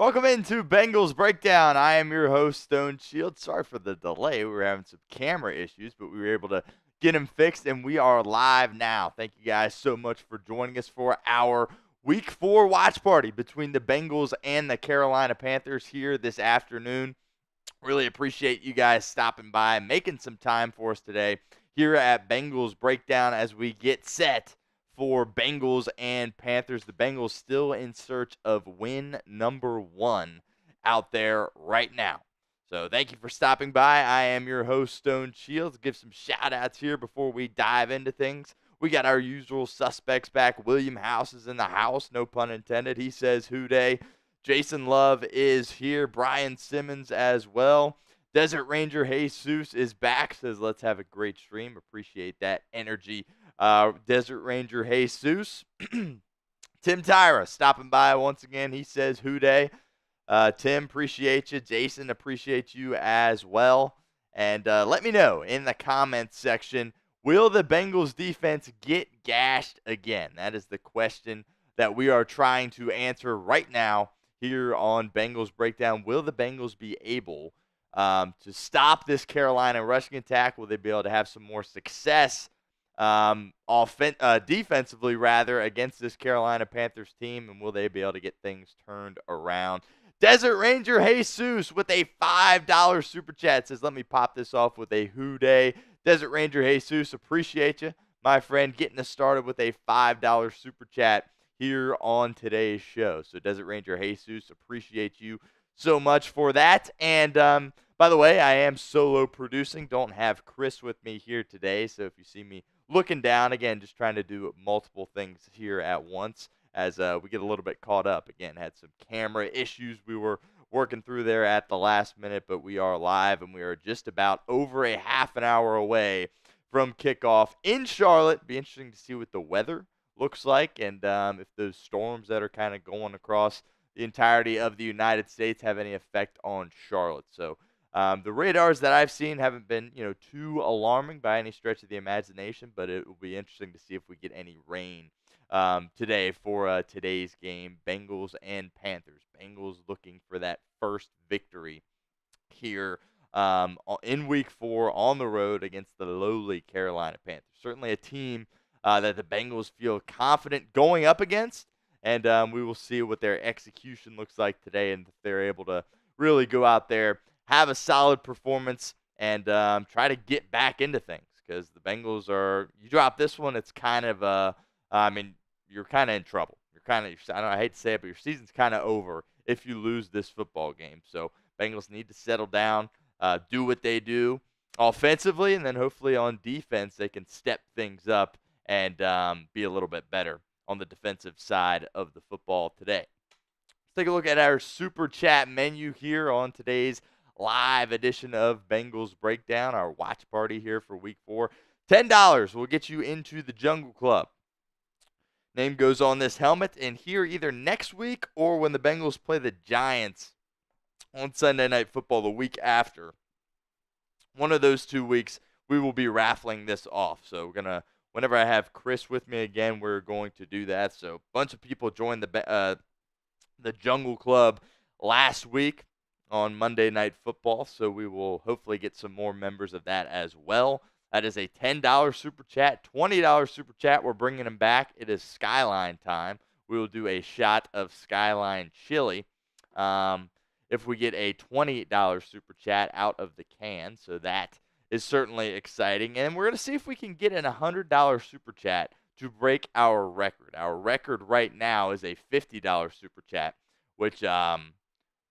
Welcome into Bengals Breakdown. I am your host, Stone Shield. Sorry for the delay. We were having some camera issues, but we were able to get them fixed, and we are live now. Thank you guys so much for joining us for our Week 4 watch party between the Bengals and the Carolina Panthers here this afternoon. Really appreciate you guys stopping by and making some time for us today here at Bengals Breakdown as we get set for Bengals and Panthers. The Bengals still in search of win number 1 out there right now. So thank you for stopping by. I am your host, Stone Shields. Give some shout-outs here before we dive into things. We got our usual suspects back. William House is in the house, no pun intended. He says, "Who day?" Jason Love is here. Brian Simmons as well. Desert Ranger Jesus is back. Says, let's have a great stream. Appreciate that energy. Desert Ranger Jesus. Tim Tyra stopping by once again. He says, "Who day?" Tim, appreciate you. Jason, appreciate you as well. And let me know in the comments section, will the Bengals defense get gashed again? That is the question that we are trying to answer right now here on Bengals Breakdown. Will the Bengals be able to stop this Carolina rushing attack? Will they be able to have some more success defensively rather against this Carolina Panthers team, and will they be able to get things turned around? Desert Ranger Jesus with a $5 super chat says, let me pop this off with a who day. Desert Ranger Jesus, appreciate you, my friend, getting us started with a $5 super chat here on today's show. So Desert Ranger Jesus, appreciate you so much for that. And by the way, I am solo producing. Don't have Chris with me here today. So if you see me looking down, again, just trying to do multiple things here at once as we get a little bit caught up. Again, had some camera issues we were working through there at the last minute, but we are live and we are just about over a half an hour away from kickoff in Charlotte. Be interesting to see what the weather looks like and if those storms that are kind of going across the entirety of the United States have any effect on Charlotte. So the radars that I've seen haven't been, too alarming by any stretch of the imagination, but it will be interesting to see if we get any rain today for today's game, Bengals and Panthers. Bengals looking for that first victory here in Week 4 on the road against the lowly Carolina Panthers. Certainly a team that the Bengals feel confident going up against, and we will see what their execution looks like today and if they're able to really go out there, have a solid performance, and try to get back into things because the Bengals you drop this one, it's kind of, you're kind of in trouble. I hate to say it, but your season's kind of over if you lose this football game. So Bengals need to settle down, do what they do offensively, and then hopefully on defense they can step things up and be a little bit better on the defensive side of the football today. Let's take a look at our Super Chat menu here on today's live edition of Bengals Breakdown, our watch party here for Week 4. $10 will get you into the Jungle Club. Name goes on this helmet, and here either next week or when the Bengals play the Giants on Sunday Night Football the week after. One of those 2 weeks, we will be raffling this off. So whenever I have Chris with me again, we're going to do that. So a bunch of people joined the Jungle Club last week on Monday Night Football, so we will hopefully get some more members of that as well. That is a $10 Super Chat, $20 Super Chat. We're bringing them back. It is Skyline time. We will do a shot of Skyline chili if we get a $20 Super Chat out of the can, so that is certainly exciting. And we're going to see if we can get an $100 Super Chat to break our record. Our record right now is a $50 Super Chat, which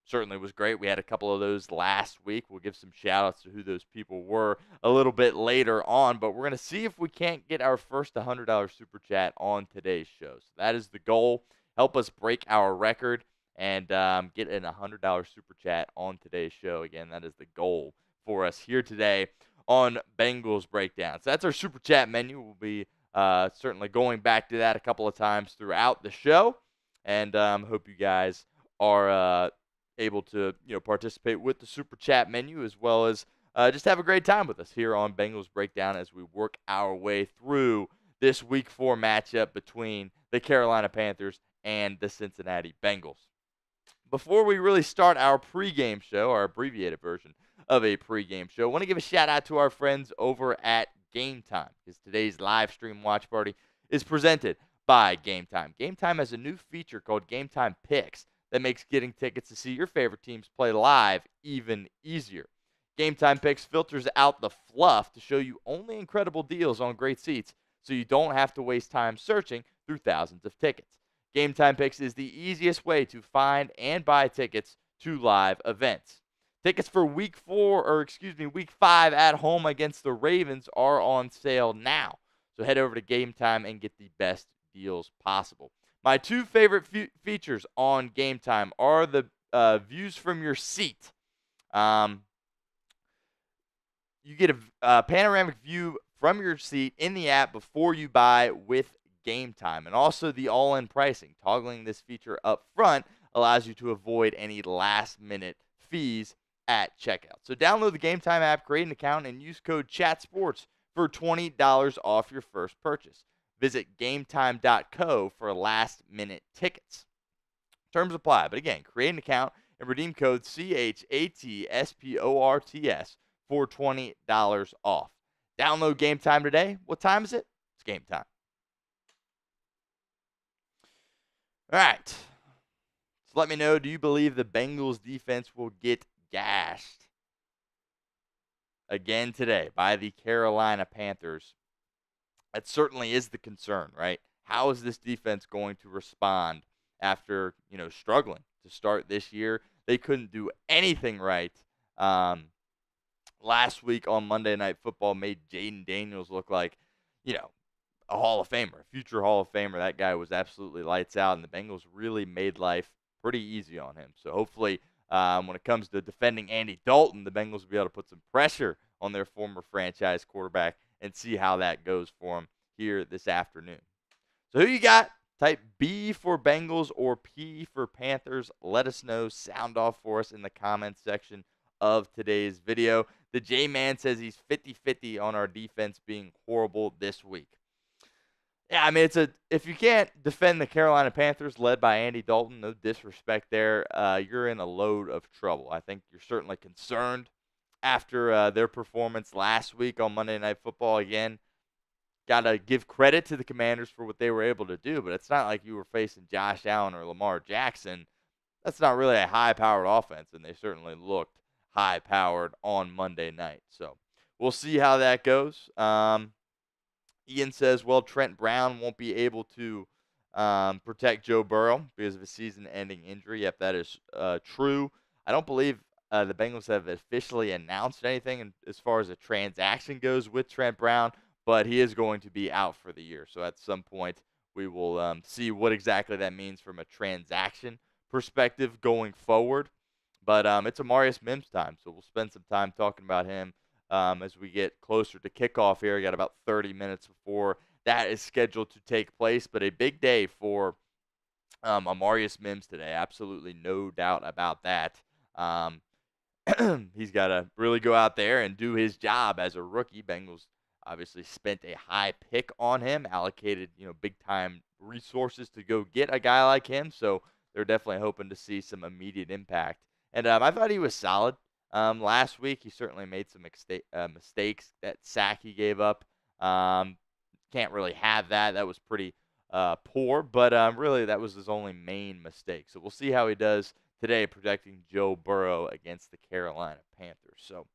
certainly was great. We had a couple of those last week. We'll give some shout-outs to who those people were a little bit later on, but we're going to see if we can't get our first $100 Super Chat on today's show. So that is the goal. Help us break our record and get an $100 Super Chat on today's show. Again, that is the goal for us here today on Bengals Breakdown. So that's our Super Chat menu. We'll be certainly going back to that a couple of times throughout the show, and hope you guys are able to participate with the Super Chat menu as well as just have a great time with us here on Bengals Breakdown as we work our way through this Week 4 matchup between the Carolina Panthers and the Cincinnati Bengals. Before we really start our pregame show, our abbreviated version of a pregame show, I want to give a shout out to our friends over at Game Time, because today's live stream watch party is presented by Game Time. Game Time has a new feature called Game Time Picks that makes getting tickets to see your favorite teams play live even easier. Game Time Picks filters out the fluff to show you only incredible deals on great seats, so you don't have to waste time searching through thousands of tickets. Game Time Picks is the easiest way to find and buy tickets to live events. Tickets for week 5 at home against the Ravens are on sale now. So head over to Game Time and get the best deals possible. My two favorite features on Game Time are the views from your seat. You get a panoramic view from your seat in the app before you buy with Game Time, and also the all-in pricing. Toggling this feature up front allows you to avoid any last-minute fees at checkout. So download the Game Time app, create an account, and use code CHATSPORTS for $20 off your first purchase. Visit gametime.co for last-minute tickets. Terms apply, but again, create an account and redeem code CHATSPORTS for $20 off. Download Game Time today. What time is it? It's game time. All right. So let me know, do you believe the Bengals defense will get gashed again today by the Carolina Panthers? That certainly is the concern, right? How is this defense going to respond after, struggling to start this year? They couldn't do anything right. Last week on Monday Night Football made Jaden Daniels look like, a Hall of Famer, a future Hall of Famer. That guy was absolutely lights out, and the Bengals really made life pretty easy on him. So hopefully, when it comes to defending Andy Dalton, the Bengals will be able to put some pressure on their former franchise quarterback and see how that goes for him here this afternoon. So who you got? Type B for Bengals or P for Panthers. Let us know. Sound off for us in the comments section of today's video. The J-Man says he's 50-50 on our defense being horrible this week. Yeah, I mean, if you can't defend the Carolina Panthers led by Andy Dalton, no disrespect there, you're in a load of trouble. I think you're certainly concerned after their performance last week on Monday Night Football. Again, got to give credit to the Commanders for what they were able to do, but it's not like you were facing Josh Allen or Lamar Jackson. That's not really a high-powered offense, and they certainly looked high-powered on Monday night. So we'll see how that goes. Ian says, well, Trent Brown won't be able to protect Joe Burrow because of a season-ending injury. Yep, that is true. I don't believe the Bengals have officially announced anything as far as a transaction goes with Trent Brown, but he is going to be out for the year. So at some point, we will see what exactly that means from a transaction perspective going forward. But it's Amarius Mims time, so we'll spend some time talking about him as we get closer to kickoff here. We got about 30 minutes before that is scheduled to take place, but a big day for Amarius Mims today. Absolutely no doubt about that. He's got to really go out there and do his job as a rookie. Bengals obviously spent a high pick on him, allocated big-time resources to go get a guy like him, so they're definitely hoping to see some immediate impact. And I thought he was solid. Last week, he certainly made some mistakes. That sack he gave up, can't really have that. That was pretty poor, but really that was his only main mistake. So we'll see how he does today protecting Joe Burrow against the Carolina Panthers. So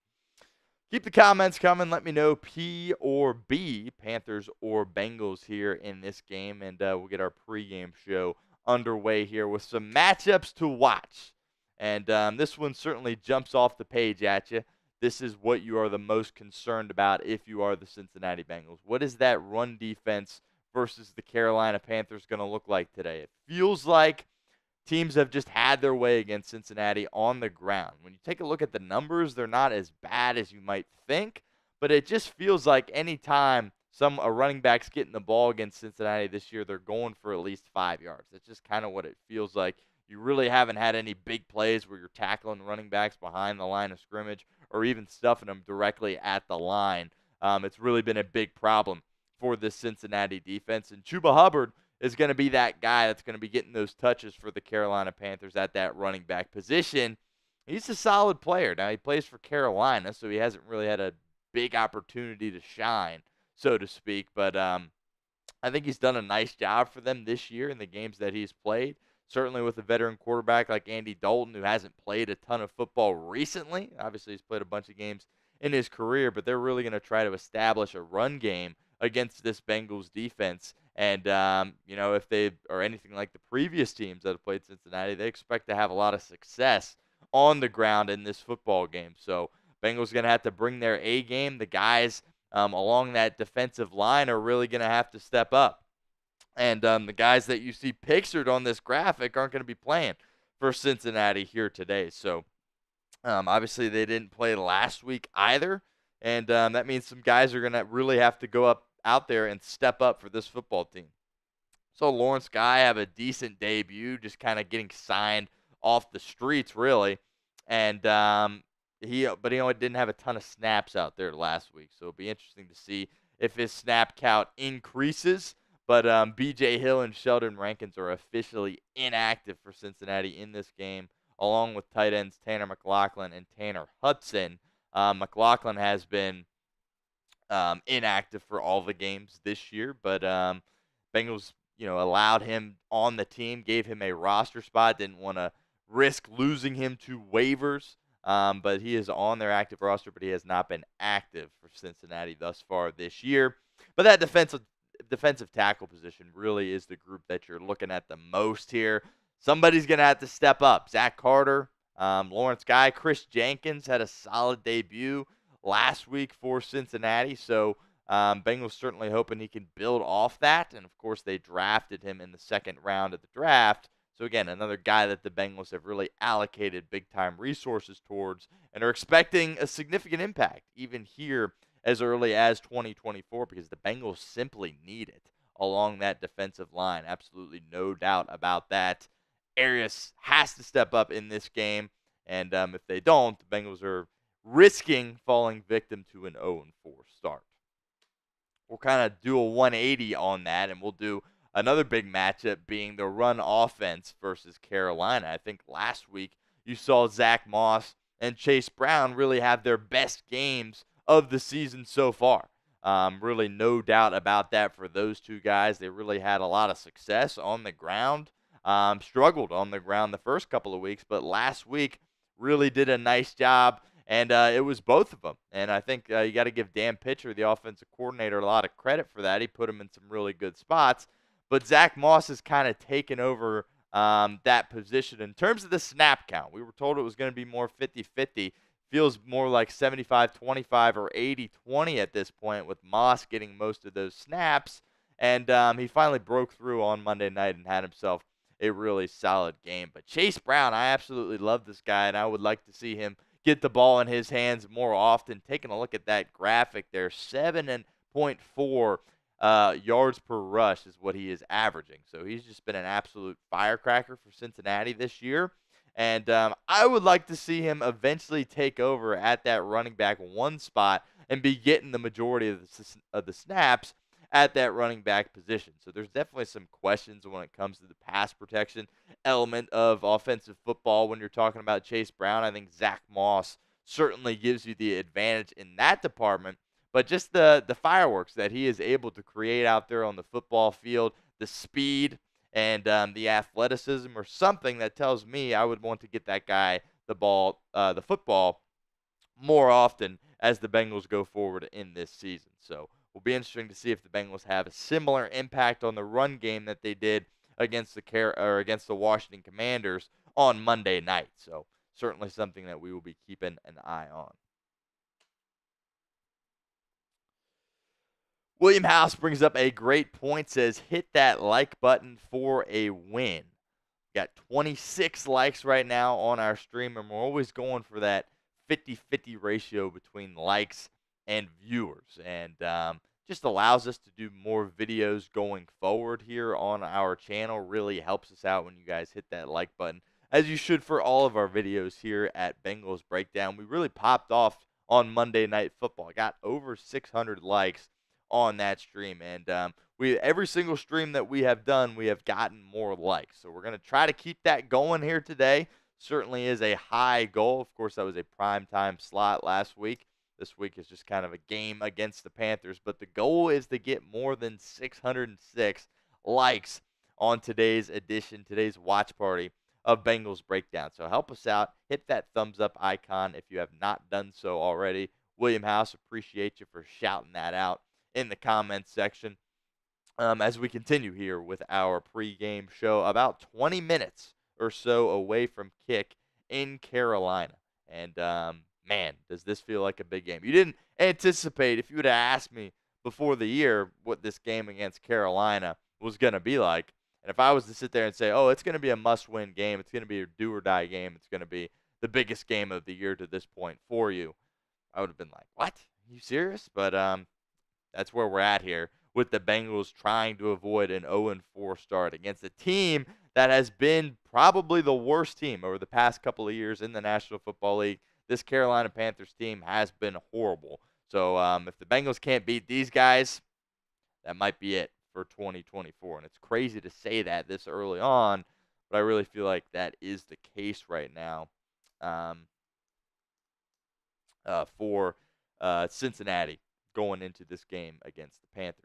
keep the comments coming. Let me know P or B, Panthers or Bengals here in this game, and we'll get our pregame show underway here with some matchups to watch. And this one certainly jumps off the page at you. This is what you are the most concerned about if you are the Cincinnati Bengals. What is that run defense versus the Carolina Panthers going to look like today? It feels like teams have just had their way against Cincinnati on the ground. When you take a look at the numbers, they're not as bad as you might think, but it just feels like any time a running back's getting the ball against Cincinnati this year, they're going for at least 5 yards. That's just kind of what it feels like. You really haven't had any big plays where you're tackling running backs behind the line of scrimmage or even stuffing them directly at the line. It's really been a big problem for the Cincinnati defense. And Chuba Hubbard is going to be that guy that's going to be getting those touches for the Carolina Panthers at that running back position. He's a solid player. Now, he plays for Carolina, so he hasn't really had a big opportunity to shine, so to speak. But I think he's done a nice job for them this year in the games that he's played. Certainly with a veteran quarterback like Andy Dalton, who hasn't played a ton of football recently. Obviously, he's played a bunch of games in his career, but they're really going to try to establish a run game against this Bengals defense. And, if they are anything like the previous teams that have played Cincinnati, they expect to have a lot of success on the ground in this football game. So, Bengals going to have to bring their A game. The guys along that defensive line are really going to have to step up. And the guys that you see pictured on this graphic aren't going to be playing for Cincinnati here today. So, obviously, they didn't play last week either. And that means some guys are going to really have to go out there and step up for this football team. So Lawrence Guy have a decent debut, just kind of getting signed off the streets, really. And he only didn't have a ton of snaps out there last week. So it'll be interesting to see if his snap count increases. But B.J. Hill and Sheldon Rankins are officially inactive for Cincinnati in this game, along with tight ends Tanner McLaughlin and Tanner Hudson. McLaughlin has been inactive for all the games this year, but Bengals, allowed him on the team, gave him a roster spot, didn't want to risk losing him to waivers, but he is on their active roster, but he has not been active for Cincinnati thus far this year. But that defensive tackle position really is the group that you're looking at the most here. Somebody's going to have to step up. Zach Carter, Lawrence Guy, Chris Jenkins had a solid debut last week for Cincinnati, so Bengals certainly hoping he can build off that. And, of course, they drafted him in the second round of the draft. So, again, another guy that the Bengals have really allocated big-time resources towards and are expecting a significant impact even here as early as 2024 because the Bengals simply need it along that defensive line. Absolutely no doubt about that. Arias has to step up in this game, and if they don't, the Bengals are risking falling victim to an 0-4 start. We'll kind of do a 180 on that, and we'll do another big matchup being the run offense versus Carolina. I think last week you saw Zach Moss and Chase Brown really have their best games of the season so far. Really no doubt about that for those two guys. They really had a lot of success on the ground. Struggled on the ground the first couple of weeks, but last week really did a nice job, and it was both of them. And I think you got to give Dan Pitcher, the offensive coordinator, a lot of credit for that. He put him in some really good spots. But Zach Moss has kind of taken over that position. In terms of the snap count, we were told it was going to be more 50-50. Feels more like 75-25 or 80-20 at this point, with Moss getting most of those snaps. And he finally broke through on Monday night and had himself a really solid game. But Chase Brown, I absolutely love this guy, and I would like to see him get the ball in his hands more often. Taking a look at that graphic there, 7.4 yards per rush is what he is averaging. So he's just been an absolute firecracker for Cincinnati this year. And I would like to see him eventually take over at that running back one spot and be getting the majority of the snaps at that running back position. So there's definitely some questions when it comes to the pass protection element of offensive football when you're talking about Chase Brown. I think Zach Moss certainly gives you the advantage in that department. But just the fireworks that he is able to create out there on the football field, the speed and the athleticism, or something that tells me I would want to get that guy the football more often as the Bengals go forward in this season. So will be interesting to see if the Bengals have a similar impact on the run game that they did against the Washington Commanders on Monday night. So certainly something that we will be keeping an eye on. William House brings up a great point, says hit that like button for a win. Got 26 likes right now on our stream, and we're always going for that 50-50 ratio between likes and viewers. And just allows us to do more videos going forward here on our channel. Really helps us out when you guys hit that like button, as you should for all of our videos here at Bengals Breakdown. We really popped off on Monday Night Football. Got over 600 likes on that stream, and every single stream that we have done, we have gotten more likes. So we're going to try to keep that going here today. Certainly is a high goal. Of course, that was a primetime slot last week. This week is just kind of a game against the Panthers, but the goal is to get more than 606 likes on today's edition, today's watch party of Bengals Breakdown. So help us out. Hit that thumbs up icon if you have not done so already. William House, appreciate you for shouting that out in the comments section. As we continue here with our pregame show, about 20 minutes or so away from kick in Carolina. And, man, does this feel like a big game. You didn't anticipate, if you would have asked me before the year what this game against Carolina was going to be like, and if I was to sit there and say, oh, it's going to be a must-win game, it's going to be a do-or-die game, it's going to be the biggest game of the year to this point for you, I would have been like, what? Are you serious? But that's where we're at here with the Bengals trying to avoid an 0-4 start against a team that has been probably the worst team over the past couple of years in the National Football League. This Carolina Panthers team has been horrible. So if the Bengals can't beat these guys, that might be it for 2024. And it's crazy to say that this early on, but I really feel like that is the case right now for Cincinnati going into this game against the Panthers.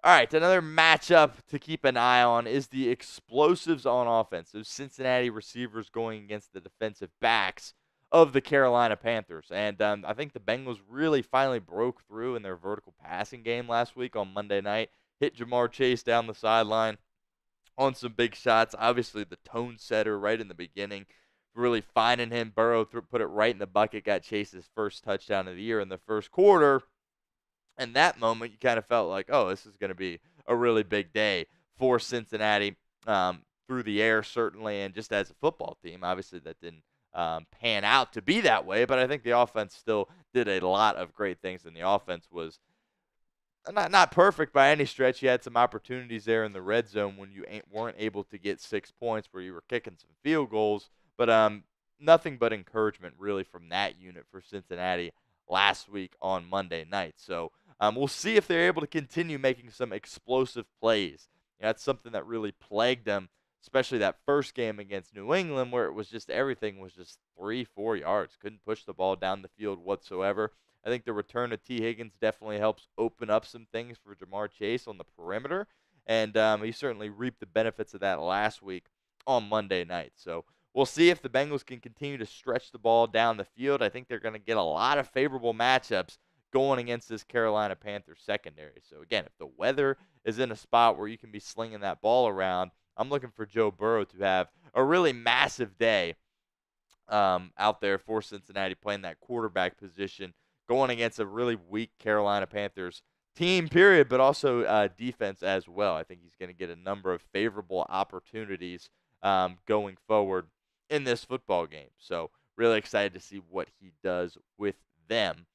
All right, another matchup to keep an eye on is the explosives on offense. Those Cincinnati receivers going against the defensive backs of the Carolina Panthers. And I think the Bengals really finally broke through in their vertical passing game last week on Monday night. Hit Jamar Chase down the sideline on some big shots. Obviously, the tone setter right in the beginning, really finding him. Burrow put it right in the bucket, got Chase's first touchdown of the year in the first quarter. And that moment, you kind of felt like, oh, this is going to be a really big day for Cincinnati through the air, certainly, and just as a football team. Obviously, that didn't pan out to be that way, but I think the offense still did a lot of great things, and the offense was not perfect by any stretch. You had some opportunities there in the red zone when you weren't able to get 6 points where you were kicking some field goals, but nothing but encouragement, really, from that unit for Cincinnati last week on Monday night. So we'll see if they're able to continue making some explosive plays. That's something that really plagued them, especially that first game against New England, where it was just everything was just 3-4 yards. Couldn't push the ball down the field whatsoever. I think the return of T. Higgins definitely helps open up some things for Jamar Chase on the perimeter, and he certainly reaped the benefits of that last week on Monday night. So we'll see if the Bengals can continue to stretch the ball down the field. I think they're going to get a lot of favorable matchups going against this Carolina Panthers secondary. So, again, if the weather is in a spot where you can be slinging that ball around, I'm looking for Joe Burrow to have a really massive day out there for Cincinnati, playing that quarterback position, going against a really weak Carolina Panthers team, period, but also defense as well. I think he's going to get a number of favorable opportunities going forward in this football game. So really excited to see what he does with them.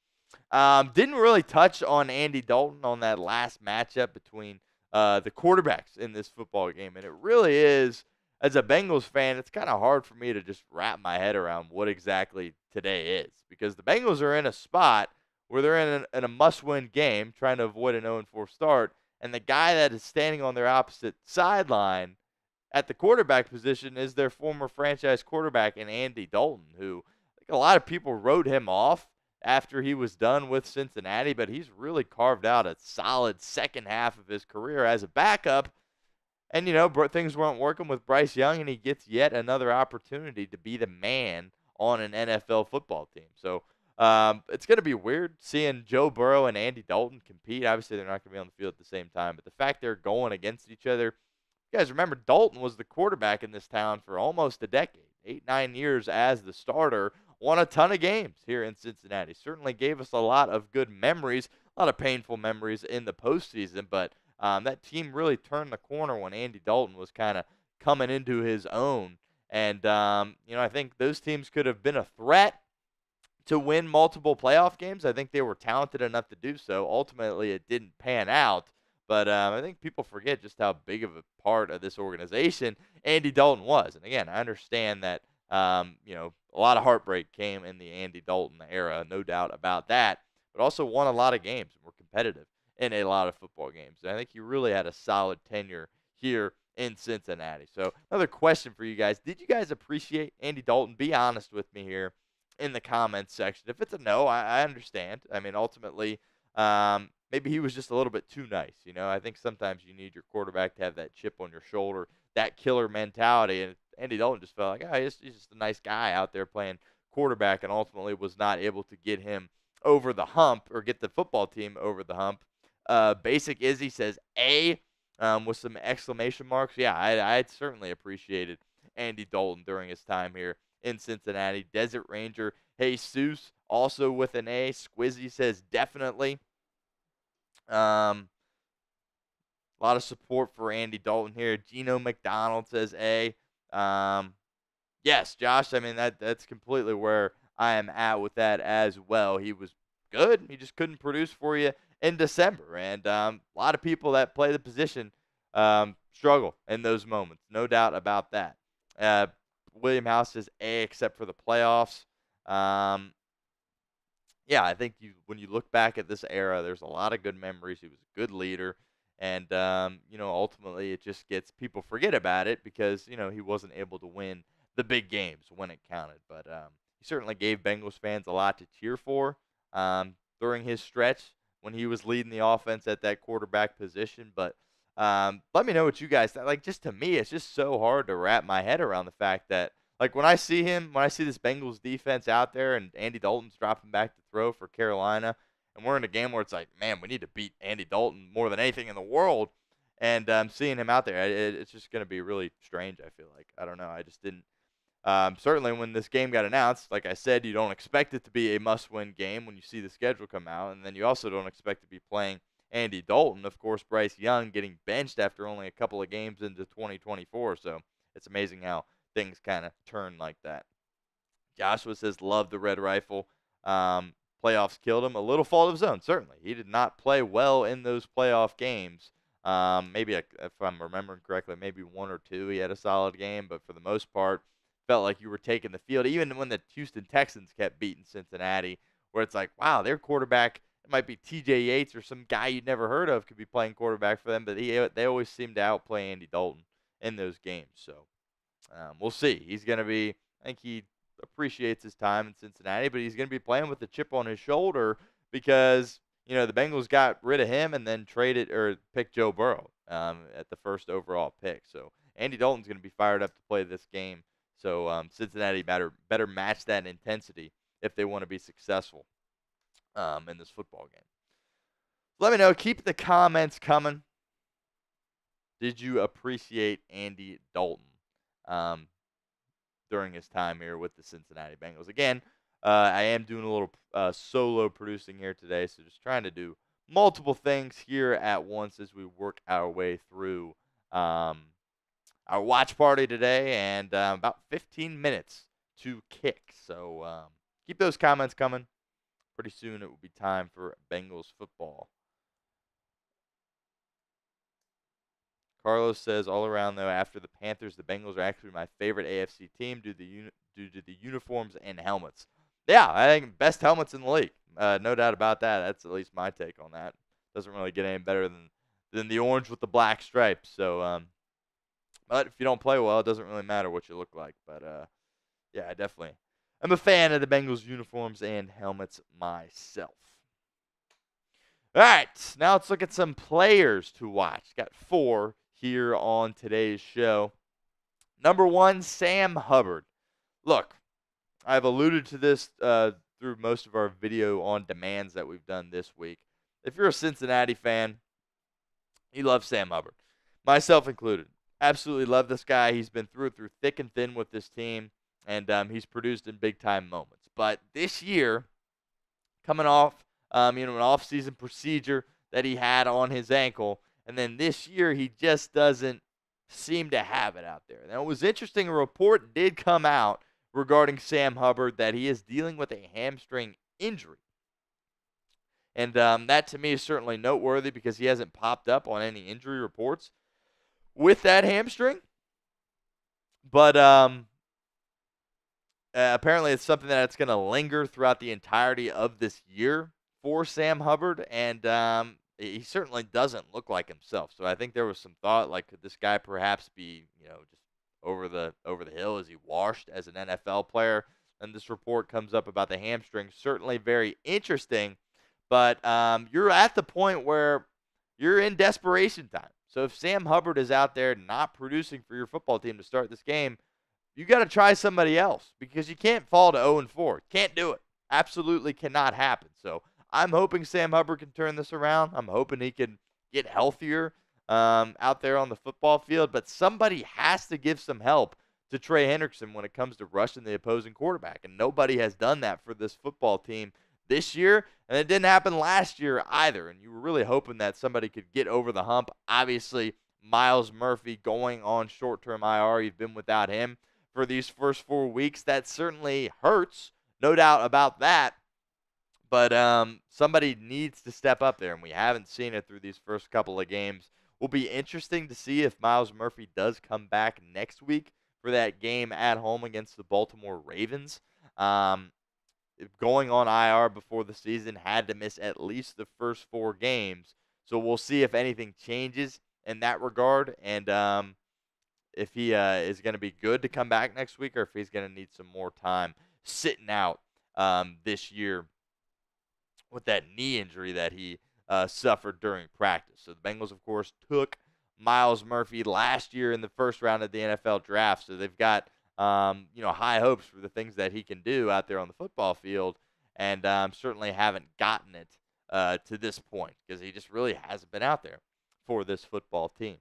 Didn't really touch on Andy Dalton on that last matchup between the quarterbacks in this football game. And it really is, as a Bengals fan, it's kind of hard for me to just wrap my head around what exactly today is. Because the Bengals are in a spot where they're in a must-win game, trying to avoid an 0-4 start. And the guy that is standing on their opposite sideline at the quarterback position is their former franchise quarterback in Andy Dalton, who I think a lot of people wrote him off after he was done with Cincinnati, but he's really carved out a solid second half of his career as a backup. And, things weren't working with Bryce Young, and he gets yet another opportunity to be the man on an NFL football team. So it's going to be weird seeing Joe Burrow and Andy Dalton compete. Obviously, they're not going to be on the field at the same time, but the fact they're going against each other, you guys remember Dalton was the quarterback in this town for almost a decade, 8-9 years as the starter, won a ton of games here in Cincinnati. Certainly gave us a lot of good memories, a lot of painful memories in the postseason, but that team really turned the corner when Andy Dalton was kind of coming into his own. And, I think those teams could have been a threat to win multiple playoff games. I think they were talented enough to do so. Ultimately, it didn't pan out. But I think people forget just how big of a part of this organization Andy Dalton was. And, again, I understand that, a lot of heartbreak came in the Andy Dalton era, no doubt about that. But also won a lot of games and were competitive in a lot of football games. And I think he really had a solid tenure here in Cincinnati. So another question for you guys. Did you guys appreciate Andy Dalton? Be honest with me here in the comments section. If it's a no, I understand. I mean, ultimately, maybe he was just a little bit too nice. I think sometimes you need your quarterback to have that chip on your shoulder, that killer mentality. And Andy Dalton just felt like, he's just a nice guy out there playing quarterback, and ultimately was not able to get him over the hump or get the football team over the hump. Basic Izzy says A, with some exclamation marks. Yeah, I certainly appreciated Andy Dalton during his time here in Cincinnati. Desert Ranger Jesus, also with an A. Squizzy says definitely. A lot of support for Andy Dalton here. Gino McDonald says A. Yes, Josh, I mean, that's completely where I am at with that as well. He was good. He just couldn't produce for you in December. And a lot of people that play the position struggle in those moments. No doubt about that. William House says A, except for the playoffs. Yeah, I think when you look back at this era, there's a lot of good memories. He was a good leader. And, ultimately it just gets people forget about it because, he wasn't able to win the big games when it counted. But he certainly gave Bengals fans a lot to cheer for during his stretch when he was leading the offense at that quarterback position. But let me know what you guys think. Like, just to me, it's just so hard to wrap my head around the fact that, like, when I see this Bengals defense out there and Andy Dalton's dropping back to throw for Carolina, and we're in a game where it's like, man, we need to beat Andy Dalton more than anything in the world. And seeing him out there, it's just going to be really strange, I feel like. I don't know. I just didn't. Certainly, when this game got announced, like I said, you don't expect it to be a must-win game when you see the schedule come out. And then you also don't expect to be playing Andy Dalton. Of course, Bryce Young getting benched after only a couple of games into 2024. So it's amazing how things kind of turn like that. Joshua says, love the red rifle. Playoffs killed him. A little fault of his own, certainly. He did not play well in those playoff games. Maybe, if I'm remembering correctly, maybe one or two he had a solid game, but for the most part, felt like you were taking the field. Even when the Houston Texans kept beating Cincinnati, where it's like, wow, their quarterback, it might be T.J. Yates or some guy you'd never heard of could be playing quarterback for them, but they always seem to outplay Andy Dalton in those games. So we'll see. He's going to be, I think he appreciates his time in Cincinnati, but he's going to be playing with a chip on his shoulder because, the Bengals got rid of him and then traded or picked Joe Burrow at the first overall pick. So Andy Dalton's going to be fired up to play this game. So Cincinnati better match that intensity if they want to be successful in this football game. Let me know. Keep the comments coming. Did you appreciate Andy Dalton during his time here with the Cincinnati Bengals? Again, I am doing a little solo producing here today, so just trying to do multiple things here at once as we work our way through our watch party today, and about 15 minutes to kick. So keep those comments coming. Pretty soon it will be time for Bengals football. Carlos says, all around, though, after the Panthers, the Bengals are actually my favorite AFC team due to the uniforms and helmets. Yeah, I think best helmets in the league. No doubt about that. That's at least my take on that. Doesn't really get any better than the orange with the black stripes. So, but if you don't play well, it doesn't really matter what you look like. But, yeah, I'm a fan of the Bengals uniforms and helmets myself. All right, now let's look at some players to watch. Got 4 here on today's show. Number 1, Sam Hubbard. Look, I've alluded to this through most of our video on demands that we've done this week. If you're a Cincinnati fan, you love Sam Hubbard, myself included. Absolutely love this guy. He's been through thick and thin with this team, and he's produced in big-time moments. But this year, coming off an off-season procedure that he had on his ankle, and then this year he just doesn't seem to have it out there. Now, it was interesting. A report did come out regarding Sam Hubbard that he is dealing with a hamstring injury. And that, to me, is certainly noteworthy because he hasn't popped up on any injury reports with that hamstring. But apparently it's something that's going to linger throughout the entirety of this year for Sam Hubbard. And he certainly doesn't look like himself. So I think there was some thought, like, could this guy perhaps be, just over the hill? Is he washed as an NFL player? And this report comes up about the hamstring. Certainly very interesting, but you're at the point where you're in desperation time. So if Sam Hubbard is out there not producing for your football team to start this game, you got to try somebody else because you can't fall to 0-4. Can't do it. Absolutely cannot happen. So I'm hoping Sam Hubbard can turn this around. I'm hoping he can get healthier out there on the football field. But somebody has to give some help to Trey Hendrickson when it comes to rushing the opposing quarterback. And nobody has done that for this football team this year. And it didn't happen last year either. And you were really hoping that somebody could get over the hump. Obviously, Myles Murphy going on short-term IR. You've been without him for these first 4 weeks. That certainly hurts. No doubt about that. But somebody needs to step up there, and we haven't seen it through these first couple of games. Will be interesting to see if Myles Murphy does come back next week for that game at home against the Baltimore Ravens. Going on IR before the season, had to miss at least the first 4 games. So we'll see if anything changes in that regard, and if he is going to be good to come back next week or if he's going to need some more time sitting out this year with that knee injury that he suffered during practice. So the Bengals, of course, took Myles Murphy last year in the first round of the NFL draft. So they've got high hopes for the things that he can do out there on the football field, and certainly haven't gotten it to this point because he just really hasn't been out there for this football team.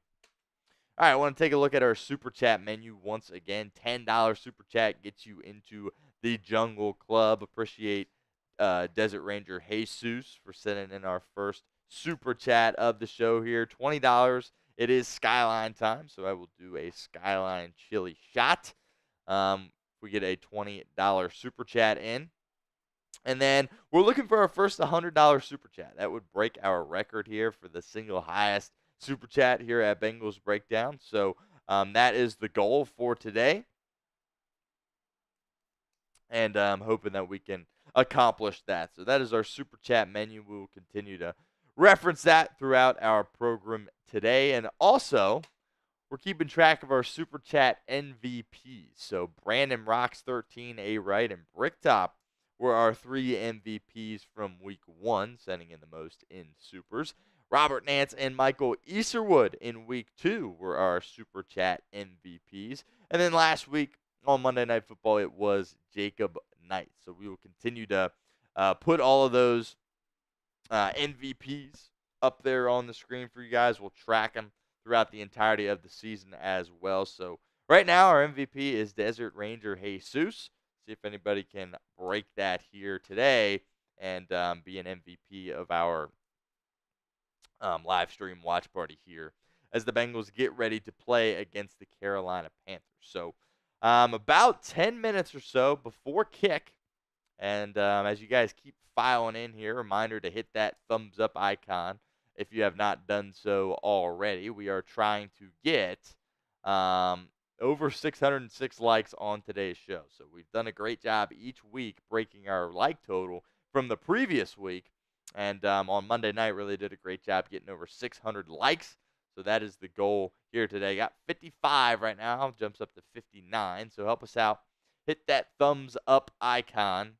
All right, I want to take a look at our Super Chat menu once again. $10 Super Chat gets you into the Jungle Club. Appreciate Desert Ranger Jesus for sending in our first Super Chat of the show here. $20. It is Skyline time, so I will do a Skyline chili shot. We get a $20 Super Chat in. And then we're looking for our first $100 Super Chat. That would break our record here for the single highest Super Chat here at Bengals Breakdown. So that is the goal for today. And I'm hoping that we can accomplish that. So that is our Super Chat menu. We will continue to reference that throughout our program today. And also, we're keeping track of our Super Chat MVPs. So Brandon Rocks 13, A Wright, and Bricktop were our 3 MVPs from week 1, sending in the most in supers. Robert Nance and Michael Easterwood in week 2 were our Super Chat MVPs. And then last week on Monday Night Football, it was Jacob Knight. So we will continue to put all of those MVPs up there on the screen for you guys. We'll track them throughout the entirety of the season as well. So right now our MVP is Desert Ranger Jesus. See if anybody can break that here today and be an MVP of our live stream watch party here as the Bengals get ready to play against the Carolina Panthers. So about 10 minutes or so before kick, and as you guys keep filing in here, reminder to hit that thumbs up icon if you have not done so already. We are trying to get over 606 likes on today's show. So we've done a great job each week breaking our like total from the previous week. And on Monday night, really did a great job getting over 600 likes. So that is the goal here today. Got 55 right now. Jumps up to 59. So help us out. Hit that thumbs up icon.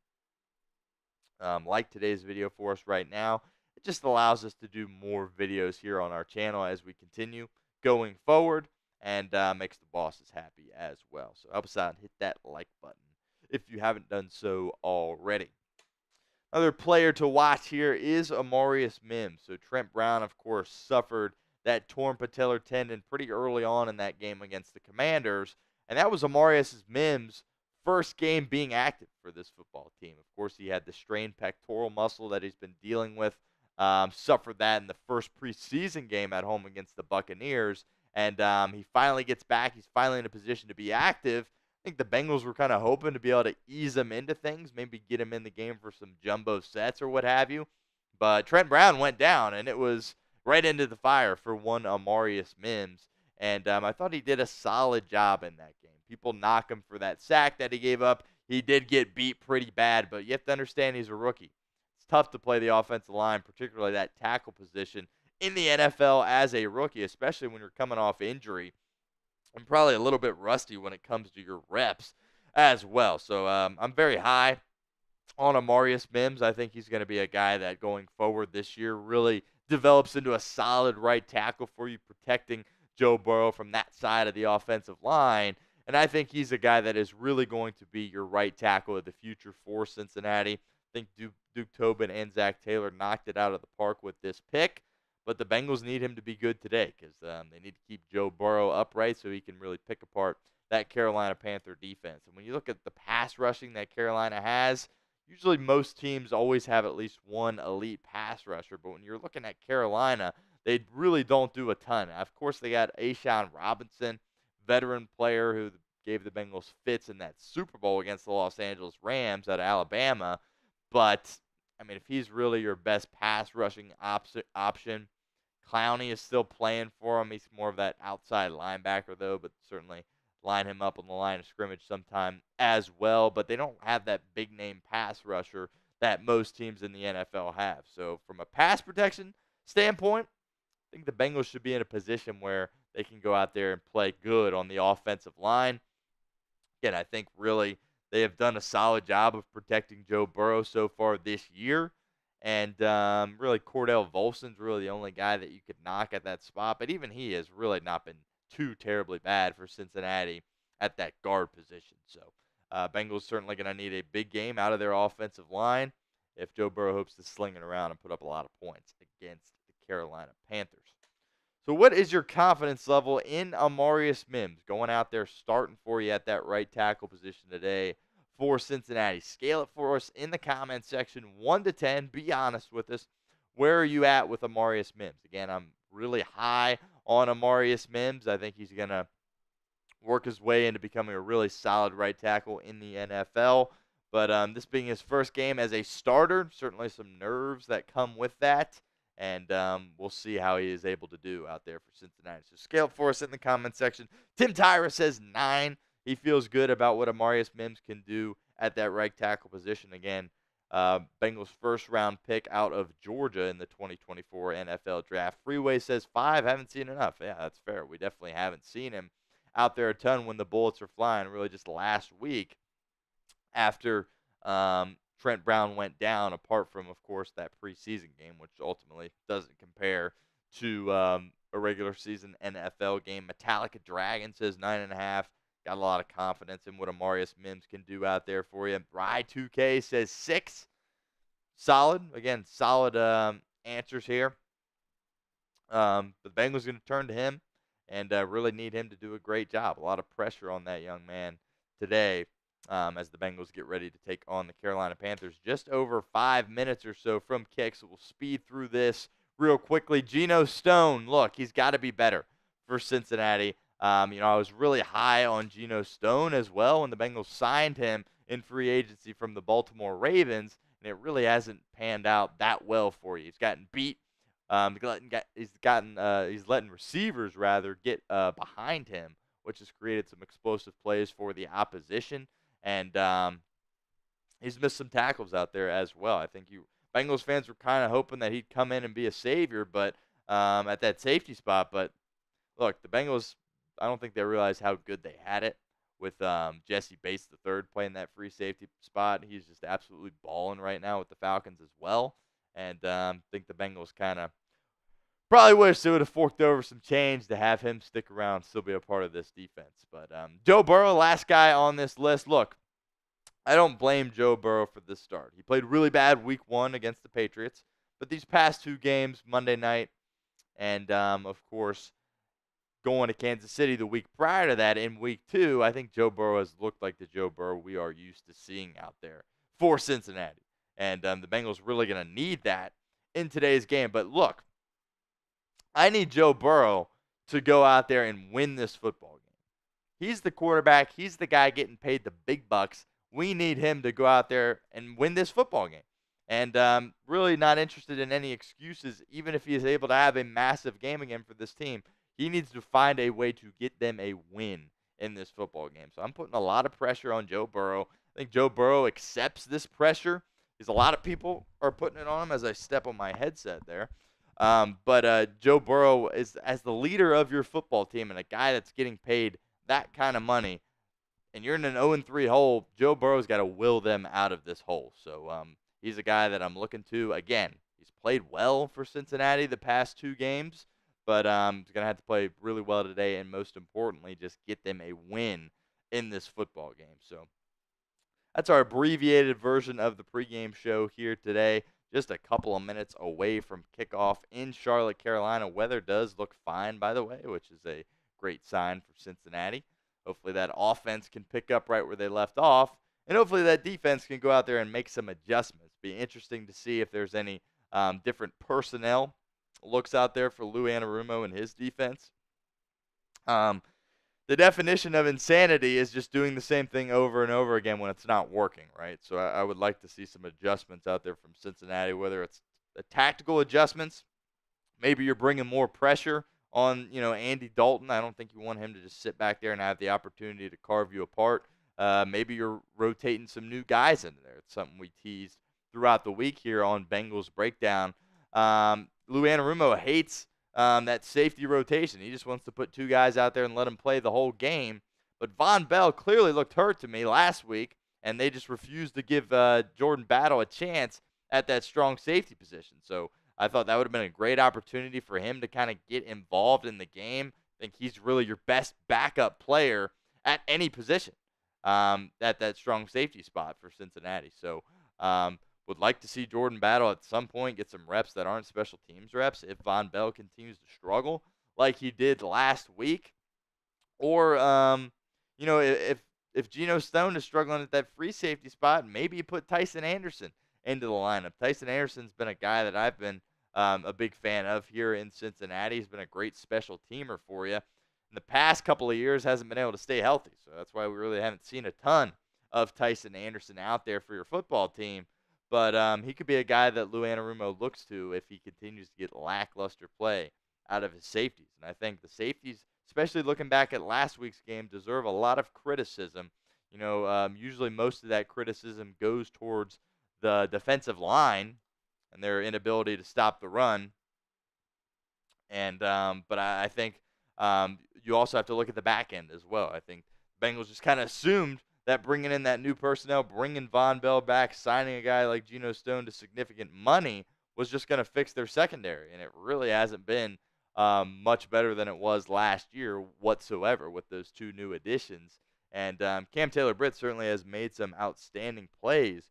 Like today's video for us right now. It just allows us to do more videos here on our channel as we continue going forward. And makes the bosses happy as well. So help us out and hit that like button if you haven't done so already. Another player to watch here is Amarius Mims. So Trent Brown, of course, suffered that torn patellar tendon pretty early on in that game against the Commanders. And that was Amarius Mims' first game being active for this football team. Of course, he had the strained pectoral muscle that he's been dealing with. Suffered that in the first preseason game at home against the Buccaneers. And he finally gets back. He's finally in a position to be active. I think the Bengals were kind of hoping to be able to ease him into things, maybe get him in the game for some jumbo sets or what have you. But Trent Brown went down, and it was right into the fire for one Amarius Mims. And I thought he did a solid job in that game. People knock him for that sack that he gave up. He did get beat pretty bad, but you have to understand he's a rookie. It's tough to play the offensive line, particularly that tackle position in the NFL as a rookie, especially when you're coming off injury and probably a little bit rusty when it comes to your reps as well. So I'm very high on Amarius Mims. I think he's going to be a guy that going forward this year really develops into a solid right tackle for you, protecting Joe Burrow from that side of the offensive line. And I think he's a guy that is really going to be your right tackle of the future for Cincinnati. I think Duke Tobin and Zach Taylor knocked it out of the park with this pick. But the Bengals need him to be good today because they need to keep Joe Burrow upright so he can really pick apart that Carolina Panther defense. And when you look at the pass rushing that Carolina has, usually most teams always have at least one elite pass rusher. But when you're looking at Carolina, they really don't do a ton. Of course, they got Ashawn Robinson, veteran player who gave the Bengals fits in that Super Bowl against the Los Angeles Rams out of Alabama. But, I mean, if he's really your best pass rushing option, Clowney is still playing for him. He's more of that outside linebacker, though, but certainly line him up on the line of scrimmage sometime as well. But they don't have that big-name pass rusher that most teams in the NFL have. So from a pass protection standpoint, I think the Bengals should be in a position where they can go out there and play good on the offensive line. Again, I think really they have done a solid job of protecting Joe Burrow so far this year. And really, Cordell Volson's really the only guy that you could knock at that spot. But even he has really not been too terribly bad for Cincinnati at that guard position. So Bengals certainly going to need a big game out of their offensive line if Joe Burrow hopes to sling it around and put up a lot of points against the Carolina Panthers. So what is your confidence level in Amarius Mims going out there starting for you at that right tackle position today for Cincinnati? Scale it for us in the comment section, 1 to 10. Be honest with us. Where are you at with Amarius Mims? Again, I'm really high on Amarius Mims. I think he's going to work his way into becoming a really solid right tackle in the NFL. But this being his first game as a starter, certainly some nerves that come with that. And we'll see how he is able to do out there for Cincinnati. So scale it for us in the comment section. Tim Tyra says 9. He feels good about what Amarius Mims can do at that right tackle position. Again, Bengals first-round pick out of Georgia in the 2024 NFL Draft. Freeway says 5. Haven't seen enough. Yeah, that's fair. We definitely haven't seen him out there a ton when the bullets are flying. Really just last week after Trent Brown went down, apart from, of course, that preseason game, which ultimately doesn't compare to a regular season NFL game. Metallica Dragon says 9.5. Got a lot of confidence in what Amarius Mims can do out there for you. Bry2K says 6. Solid. Again, solid answers here. The Bengals going to turn to him and really need him to do a great job. A lot of pressure on that young man today as the Bengals get ready to take on the Carolina Panthers. Just over 5 minutes or so from kick, so we'll speed through this real quickly. Geno Stone, look, he's got to be better for Cincinnati. I was really high on Geno Stone as well when the Bengals signed him in free agency from the Baltimore Ravens, and it really hasn't panned out that well for you. He's gotten beat. He's letting receivers rather get behind him, which has created some explosive plays for the opposition. And he's missed some tackles out there as well. I think Bengals fans were kind of hoping that he'd come in and be a savior, but at that safety spot. But look, the Bengals, I don't think they realized how good they had it with Jesse Bates III playing that free safety spot. He's just absolutely balling right now with the Falcons as well. And I think the Bengals kind of probably wish they would have forked over some change to have him stick around and still be a part of this defense. But Joe Burrow, last guy on this list. Look, I don't blame Joe Burrow for this start. He played really bad week 1 against the Patriots. But these past 2 games, Monday night and, of course, going to Kansas City the week prior to that in week 2, I think Joe Burrow has looked like the Joe Burrow we are used to seeing out there for Cincinnati. And the Bengals really going to need that in today's game. But look, I need Joe Burrow to go out there and win this football game. He's the quarterback. He's the guy getting paid the big bucks. We need him to go out there and win this football game. And really not interested in any excuses, even if he is able to have a massive game again for this team. He needs to find a way to get them a win in this football game. So I'm putting a lot of pressure on Joe Burrow. I think Joe Burrow accepts this pressure because a lot of people are putting it on him as I step on my headset there. But Joe Burrow is, as the leader of your football team and a guy that's getting paid that kind of money, and you're in an 0-3 hole, Joe Burrow's got to will them out of this hole. So he's a guy that I'm looking to. Again, he's played well for Cincinnati the past 2 games, but he's going to have to play really well today, and most importantly, just get them a win in this football game. So that's our abbreviated version of the pregame show here today. Just a couple of minutes away from kickoff in Charlotte, Carolina. Weather does look fine, by the way, which is a great sign for Cincinnati. Hopefully that offense can pick up right where they left off, and hopefully that defense can go out there and make some adjustments. Be interesting to see if there's any different personnel looks out there for Lou Anarumo and his defense. The definition of insanity is just doing the same thing over and over again when it's not working, right? So I would like to see some adjustments out there from Cincinnati, whether it's the tactical adjustments. Maybe you're bringing more pressure on, Andy Dalton. I don't think you want him to just sit back there and have the opportunity to carve you apart. Maybe you're rotating some new guys into there. It's something we teased throughout the week here on Bengals Breakdown. Lou Anarumo hates that safety rotation. He just wants to put 2 guys out there and let them play the whole game. But Von Bell clearly looked hurt to me last week, and they just refused to give Jordan Battle a chance at that strong safety position. So I thought that would have been a great opportunity for him to kind of get involved in the game. I think he's really your best backup player at any position at that strong safety spot for Cincinnati. So would like to see Jordan Battle at some point get some reps that aren't special teams reps if Von Bell continues to struggle like he did last week. Or, if Geno Stone is struggling at that free safety spot, maybe you put Tyson Anderson into the lineup. Tyson Anderson's been a guy that I've been a big fan of here in Cincinnati. He's been a great special teamer for you. In the past couple of years, hasn't been able to stay healthy. So that's why we really haven't seen a ton of Tyson Anderson out there for your football team. But he could be a guy that Lou Anarumo looks to if he continues to get lackluster play out of his safeties. And I think the safeties, especially looking back at last week's game, deserve a lot of criticism. Usually most of that criticism goes towards the defensive line and their inability to stop the run. And but I think you also have to look at the back end as well. I think Bengals just kind of assumed that bringing in that new personnel, bringing Von Bell back, signing a guy like Geno Stone to significant money was just going to fix their secondary, and it really hasn't been much better than it was last year whatsoever with those 2 new additions. And Cam Taylor-Britt certainly has made some outstanding plays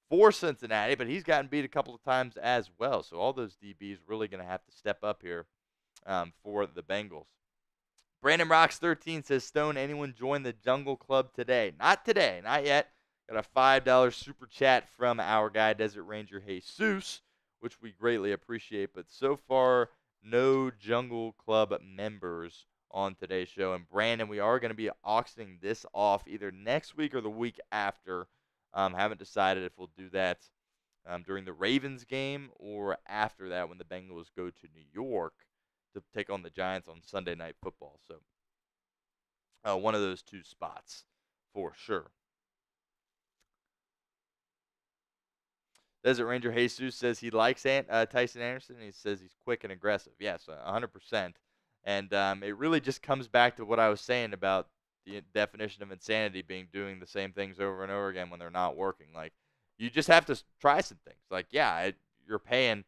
for Cincinnati, but he's gotten beat a couple of times as well. So all those DBs really going to have to step up here for the Bengals. Brandon Rocks 13 says, Stone, anyone join the Jungle Club today? Not today, not yet. Got a $5 super chat from our guy, Desert Ranger Jesus, which we greatly appreciate. But so far, no Jungle Club members on today's show. And Brandon, we are going to be auctioning this off either next week or the week after. Haven't decided if we'll do that during the Ravens game or after that when the Bengals go to New York to take on the Giants on Sunday Night Football. So one of those 2 spots for sure. Desert Ranger Jesus says he likes Tyson Anderson, and he says he's quick and aggressive. Yes, 100%. And it really just comes back to what I was saying about the definition of insanity being doing the same things over and over again when they're not working. Like, you just have to try some things. Like, you're paying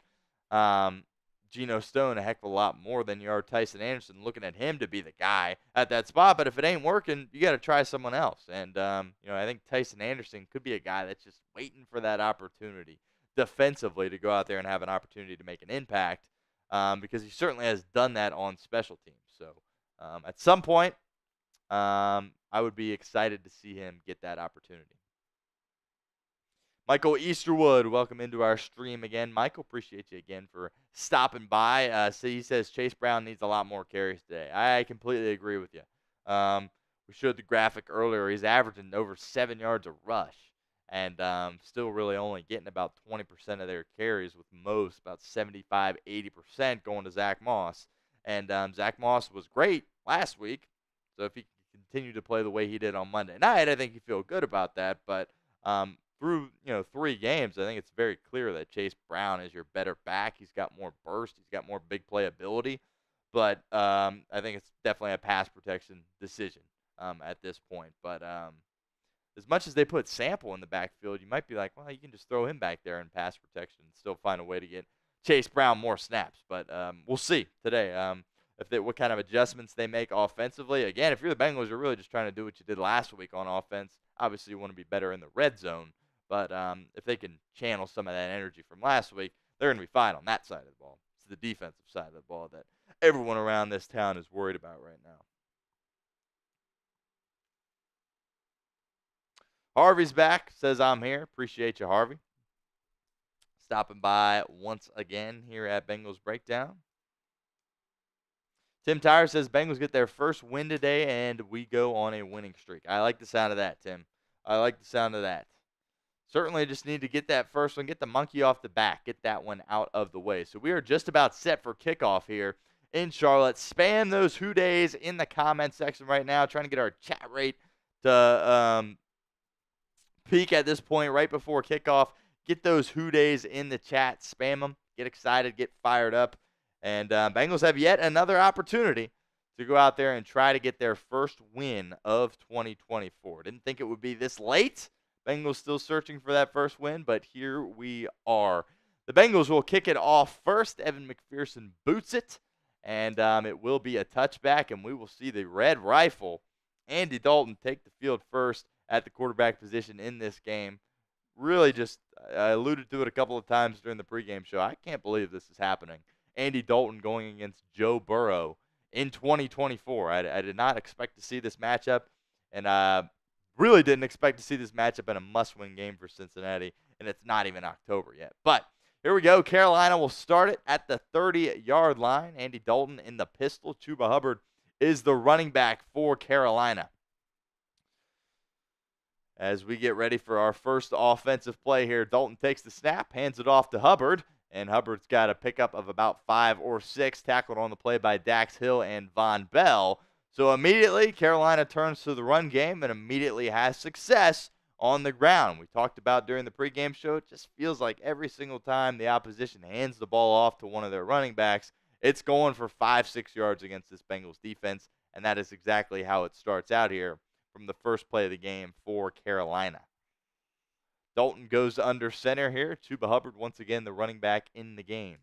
Geno Stone a heck of a lot more than you are Tyson Anderson, looking at him to be the guy at that spot. But if it ain't working, you got to try someone else. And, I think Tyson Anderson could be a guy that's just waiting for that opportunity defensively to go out there and have an opportunity to make an impact because he certainly has done that on special teams. So at some point, I would be excited to see him get that opportunity. Michael Easterwood, welcome into our stream again. Michael, appreciate you again for stopping by. So he says Chase Brown needs a lot more carries today. I completely agree with you. We showed the graphic earlier. He's averaging over 7 yards a rush and still really only getting about 20% of their carries, with most, about 75, 80% going to Zach Moss. And Zach Moss was great last week. So if he can continue to play the way he did on Monday night, I think you feel good about that. But through 3 games, I think it's very clear that Chase Brown is your better back. He's got more burst. He's got more big play ability. But I think it's definitely a pass protection decision at this point. But as much as they put Sample in the backfield, you might be like, well, you can just throw him back there in pass protection and still find a way to get Chase Brown more snaps. But we'll see today what kind of adjustments they make offensively. Again, if you're the Bengals, you're really just trying to do what you did last week on offense. Obviously, you want to be better in the red zone. But if they can channel some of that energy from last week, they're going to be fine on that side of the ball. It's the defensive side of the ball that everyone around this town is worried about right now. Harvey's back. Says I'm here. Appreciate you, Harvey. Stopping by once again here at Bengals Breakdown. Tim Tyre says Bengals get their first win today, and we go on a winning streak. I like the sound of that, Tim. I like the sound of that. Certainly just need to get that first one, get the monkey off the back, get that one out of the way. So we are just about set for kickoff here in Charlotte. Spam those Who Days in the comment section right now, trying to get our chat rate to peak at this point right before kickoff. Get those Who Days in the chat, spam them, get excited, get fired up. And Bengals have yet another opportunity to go out there and try to get their first win of 2024. Didn't think it would be this late. Bengals still searching for that first win, but here we are. The Bengals will kick it off first. Evan McPherson boots it, and it will be a touchback, and we will see the Red Rifle, Andy Dalton, take the field first at the quarterback position in this game. Really just, I alluded to it a couple of times during the pregame show. I can't believe this is happening. Andy Dalton going against Joe Burrow in 2024. I did not expect to see this matchup, and really didn't expect to see this matchup in a must-win game for Cincinnati, and it's not even October yet. But here we go. Carolina will start it at the 30-yard line. Andy Dalton in the pistol. Chuba Hubbard is the running back for Carolina. As we get ready for our first offensive play here, Dalton takes the snap, hands it off to Hubbard, and Hubbard's got a pickup of about 5 or 6, tackled on the play by Dax Hill and Von Bell. So immediately, Carolina turns to the run game and immediately has success on the ground. We talked about during the pregame show, it just feels like every single time the opposition hands the ball off to one of their running backs, it's going for 5-6 yards against this Bengals defense, and that is exactly how it starts out here from the first play of the game for Carolina. Dalton goes under center here. Chuba Hubbard, once again, the running back in the game.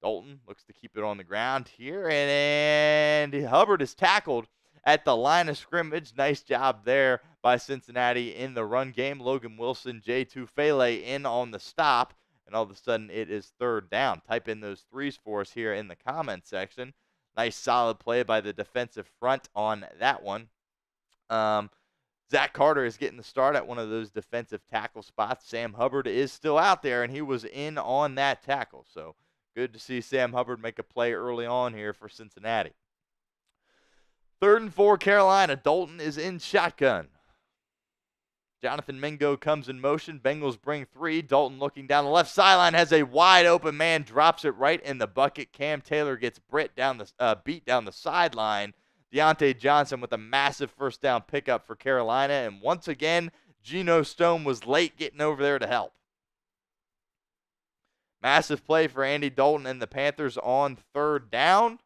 Dalton looks to keep it on the ground here, and Hubbard is tackled at the line of scrimmage. Nice job there by Cincinnati in the run game. Logan Wilson, J. Tufele in on the stop, and all of a sudden it is 3rd down. Type in those threes for us here in the comment section. Nice solid play by the defensive front on that one. Zach Carter is getting the start at one of those defensive tackle spots. Sam Hubbard is still out there, and he was in on that tackle. So good to see Sam Hubbard make a play early on here for Cincinnati. 3rd and 4, Carolina. Dalton is in shotgun. Jonathan Mingo comes in motion. Bengals bring 3. Dalton looking down the left sideline, has a wide open man, drops it right in the bucket. Cam Taylor gets beat down the sideline. Deontay Johnson with a massive first down pickup for Carolina. And once again, Geno Stone was late getting over there to help. Massive play for Andy Dalton and the Panthers on 3rd down.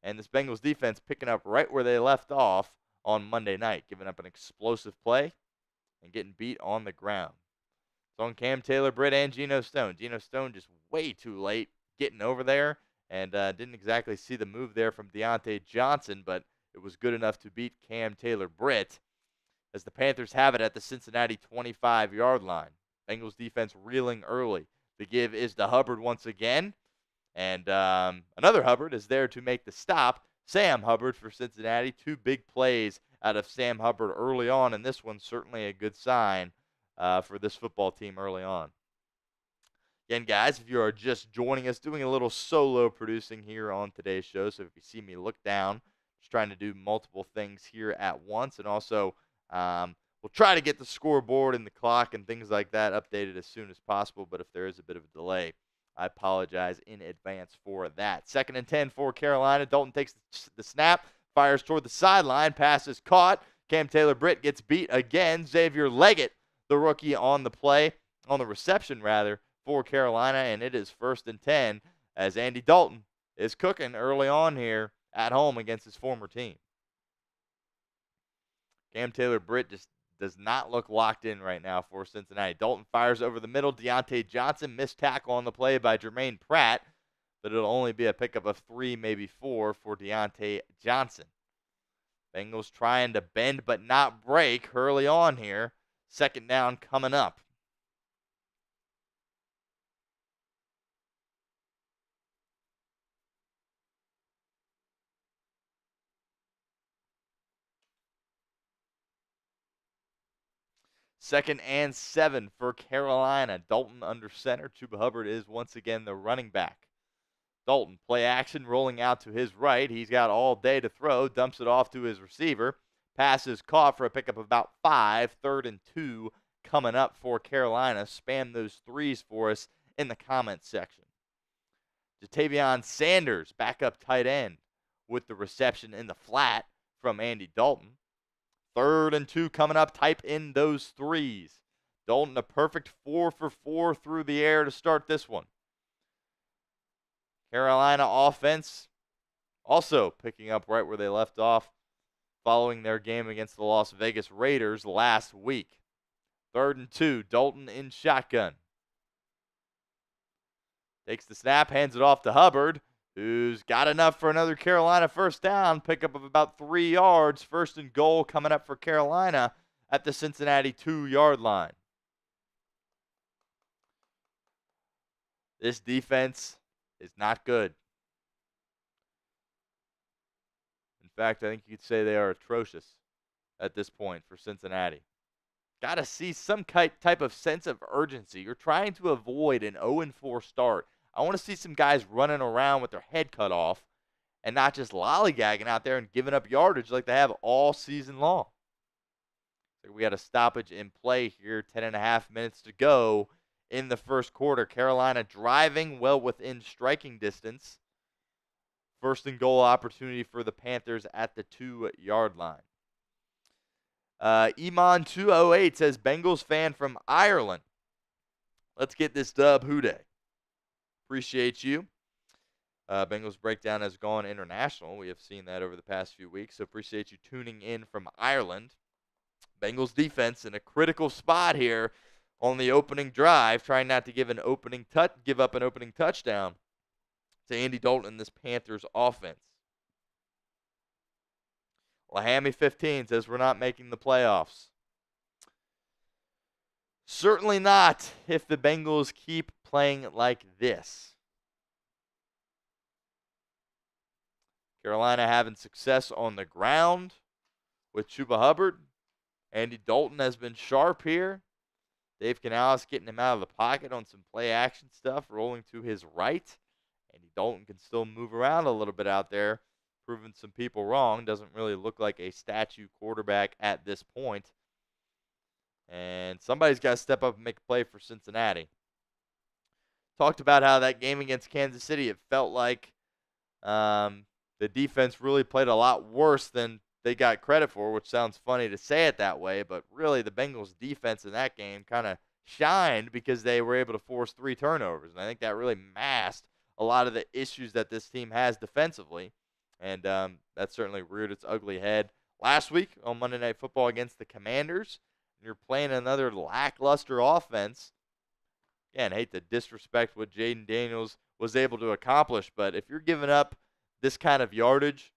And this Bengals defense picking up right where they left off on Monday night, giving up an explosive play and getting beat on the ground. It's on Cam Taylor, Britt, and Geno Stone. Geno Stone just way too late getting over there. And didn't exactly see the move there from Deontay Johnson, but it was good enough to beat Cam Taylor-Britt as the Panthers have it at the Cincinnati 25-yard line. Bengals defense reeling early. The give is to Hubbard once again, and another Hubbard is there to make the stop. Sam Hubbard for Cincinnati. 2 big plays out of Sam Hubbard early on, and this one's certainly a good sign for this football team early on. Again, guys, if you are just joining us, doing a little solo producing here on today's show. So if you see me look down, just trying to do multiple things here at once. And also, we'll try to get the scoreboard and the clock and things like that updated as soon as possible. But if there is a bit of a delay, I apologize in advance for that. 2nd and 10 for Carolina. Dalton takes the snap, fires toward the sideline. Pass is caught. Cam Taylor-Britt gets beat again. Xavier Leggett, the rookie on the reception rather, for Carolina, and it is 1st and 10 as Andy Dalton is cooking early on here at home against his former team. Cam Taylor-Britt just does not look locked in right now for Cincinnati. Dalton fires over the middle. Deontay Johnson missed tackle on the play by Jermaine Pratt, but it'll only be a pickup of 3, maybe 4 for Deontay Johnson. Bengals trying to bend but not break early on here. 2nd down coming up. Second and 7 for Carolina. Dalton under center. Chuba Hubbard is once again the running back. Dalton, play action, rolling out to his right. He's got all day to throw. Dumps it off to his receiver. Pass is caught for a pickup of about 5. 3rd and 2 coming up for Carolina. Spam those threes for us in the comments section. Jatavion Sanders, backup tight end, with the reception in the flat from Andy Dalton. 3rd and 2 coming up. Type in those threes. Dalton, a perfect 4 for 4 through the air to start this one. Carolina offense also picking up right where they left off following their game against the Las Vegas Raiders last week. 3rd and 2, Dalton in shotgun. Takes the snap, hands it off to Hubbard, who's got enough for another Carolina 1st down, pickup of about 3 yards. 1st and goal coming up for Carolina at the Cincinnati 2-yard line. This defense is not good. In fact, I think you could say they are atrocious at this point for Cincinnati. Got to see some type of sense of urgency. You're trying to avoid an 0-4 start. I want to see some guys running around with their head cut off and not just lollygagging out there and giving up yardage like they have all season long. So we got a stoppage in play here, 10.5 minutes to go in the 1st quarter. Carolina driving well within striking distance. 1st and goal opportunity for the Panthers at the 2-yard line. Iman208 says, Bengals fan from Ireland. Let's get this dub, Houday. Appreciate you. Bengals Breakdown has gone international. We have seen that over the past few weeks, so appreciate you tuning in from Ireland. Bengals defense in a critical spot here on the opening drive, trying not to give up an opening touchdown to Andy Dalton in this Panthers offense. Lahami 15 says we're not making the playoffs. Certainly not if the Bengals keep playing like this. Carolina having success on the ground with Chuba Hubbard. Andy Dalton has been sharp here. Dave Canales getting him out of the pocket on some play action stuff, rolling to his right. Andy Dalton can still move around a little bit out there, proving some people wrong. Doesn't really look like a statue quarterback at this point. And somebody's got to step up and make a play for Cincinnati. Talked about how that game against Kansas City, it felt like the defense really played a lot worse than they got credit for, which sounds funny to say it that way, but really the Bengals defense in that game kind of shined because they were able to force 3 turnovers. And I think that really masked a lot of the issues that this team has defensively. And that certainly reared its ugly head last week on Monday Night Football against the Commanders. You're playing another lackluster offense. Again, I hate to disrespect what Jaden Daniels was able to accomplish, but if you're giving up this kind of yardage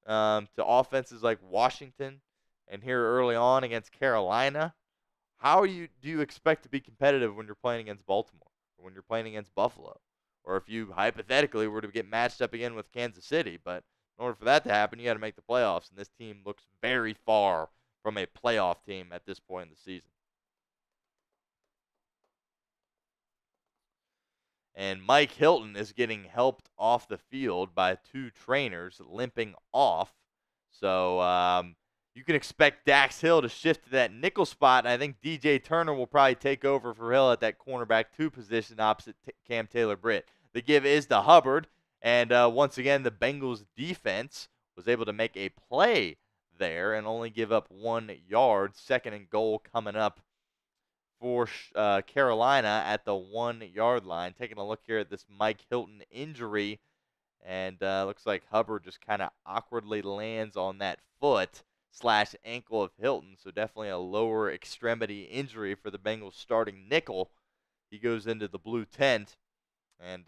to offenses like Washington and here early on against Carolina, how do you expect to be competitive when you're playing against Baltimore or when you're playing against Buffalo? Or if you hypothetically were to get matched up again with Kansas City. But in order for that to happen, you got to make the playoffs, and this team looks very far from a playoff team at this point in the season. And Mike Hilton is getting helped off the field by 2 trainers limping off. So you can expect Dax Hill to shift to that nickel spot, and I think DJ Turner will probably take over for Hill at that cornerback 2 position opposite Cam Taylor-Britt. The give is to Hubbard, and once again, the Bengals defense was able to make a play there and only give up 1 yard. 2nd and goal coming up for Carolina at the 1-yard line. Taking a look here at this Mike Hilton injury, and looks like Hubbard just kind of awkwardly lands on that foot / ankle of Hilton. So definitely a lower extremity injury for the Bengals starting nickel. He goes into the blue tent, and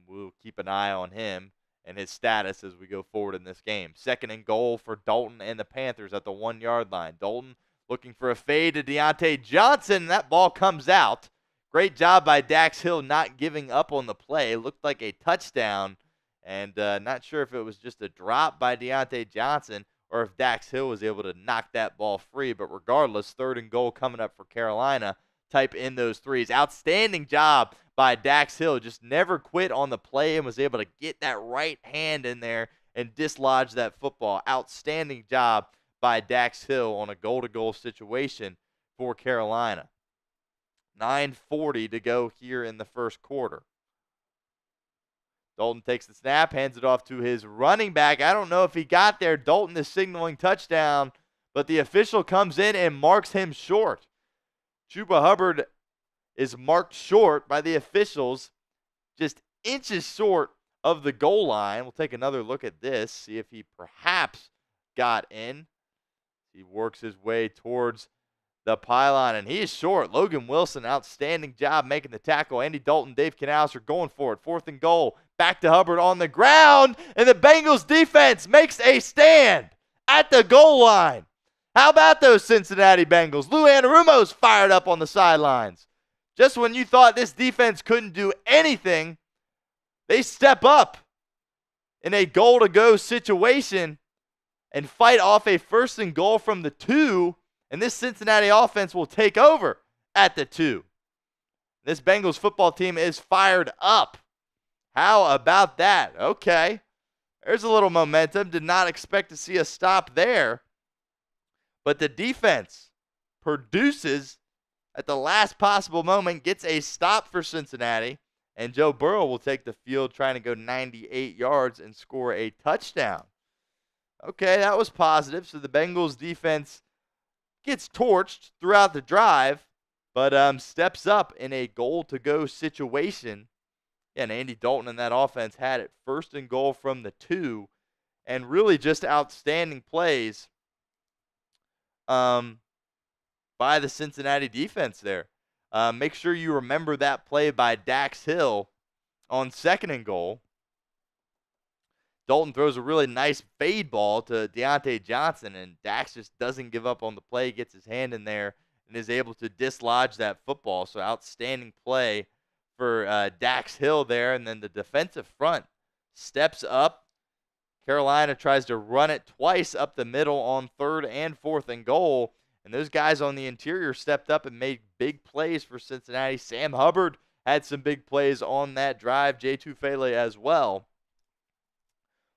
we'll keep an eye on him and his status as we go forward in this game. 2nd and goal for Dalton and the Panthers at the 1-yard line. Dalton looking for a fade to Deontay Johnson. That ball comes out. Great job by Dax Hill not giving up on the play. Looked like a touchdown, and not sure if it was just a drop by Deontay Johnson or if Dax Hill was able to knock that ball free. But regardless, 3rd and goal coming up for Carolina. Type in those threes. Outstanding job by Dax Hill. Just never quit on the play and was able to get that right hand in there and dislodge that football. Outstanding job by Dax Hill on a goal-to-goal situation for Carolina. 9:40 to go here in the first quarter. Dalton takes the snap, hands it off to his running back. I don't know if he got there. Dalton is signaling touchdown, but the official comes in and marks him short. Chuba Hubbard is marked short by the officials, just inches short of the goal line. We'll take another look at this, see if he perhaps got in. He works his way towards the pylon, and he is short. Logan Wilson, outstanding job making the tackle. Andy Dalton, Dave Canales are going for it. 4th and goal. Back to Hubbard on the ground, and the Bengals defense makes a stand at the goal line. How about those Cincinnati Bengals? Lou Anarumo's fired up on the sidelines. Just when you thought this defense couldn't do anything, they step up in a goal-to-go situation and fight off a 1st and goal from the 2, and this Cincinnati offense will take over at the 2. This Bengals football team is fired up. How about that? Okay. There's a little momentum. Did not expect to see a stop there. But the defense produces at the last possible moment, gets a stop for Cincinnati, and Joe Burrow will take the field trying to go 98 yards and score a touchdown. Okay, that was positive. So the Bengals defense gets torched throughout the drive, but steps up in a goal-to-go situation. Yeah, and Andy Dalton and that offense had it 1st and goal from the 2, and really just outstanding plays by the Cincinnati defense there. Make sure you remember that play by Dax Hill on 2nd and goal. Dalton throws a really nice fade ball to Deontay Johnson, and Dax just doesn't give up on the play, gets his hand in there, and is able to dislodge that football. So outstanding play for Dax Hill there, and then the defensive front steps up. Carolina tries to run it twice up the middle on 3rd and 4th and goal, and those guys on the interior stepped up and made big plays for Cincinnati. Sam Hubbard had some big plays on that drive. Jay Tufele as well.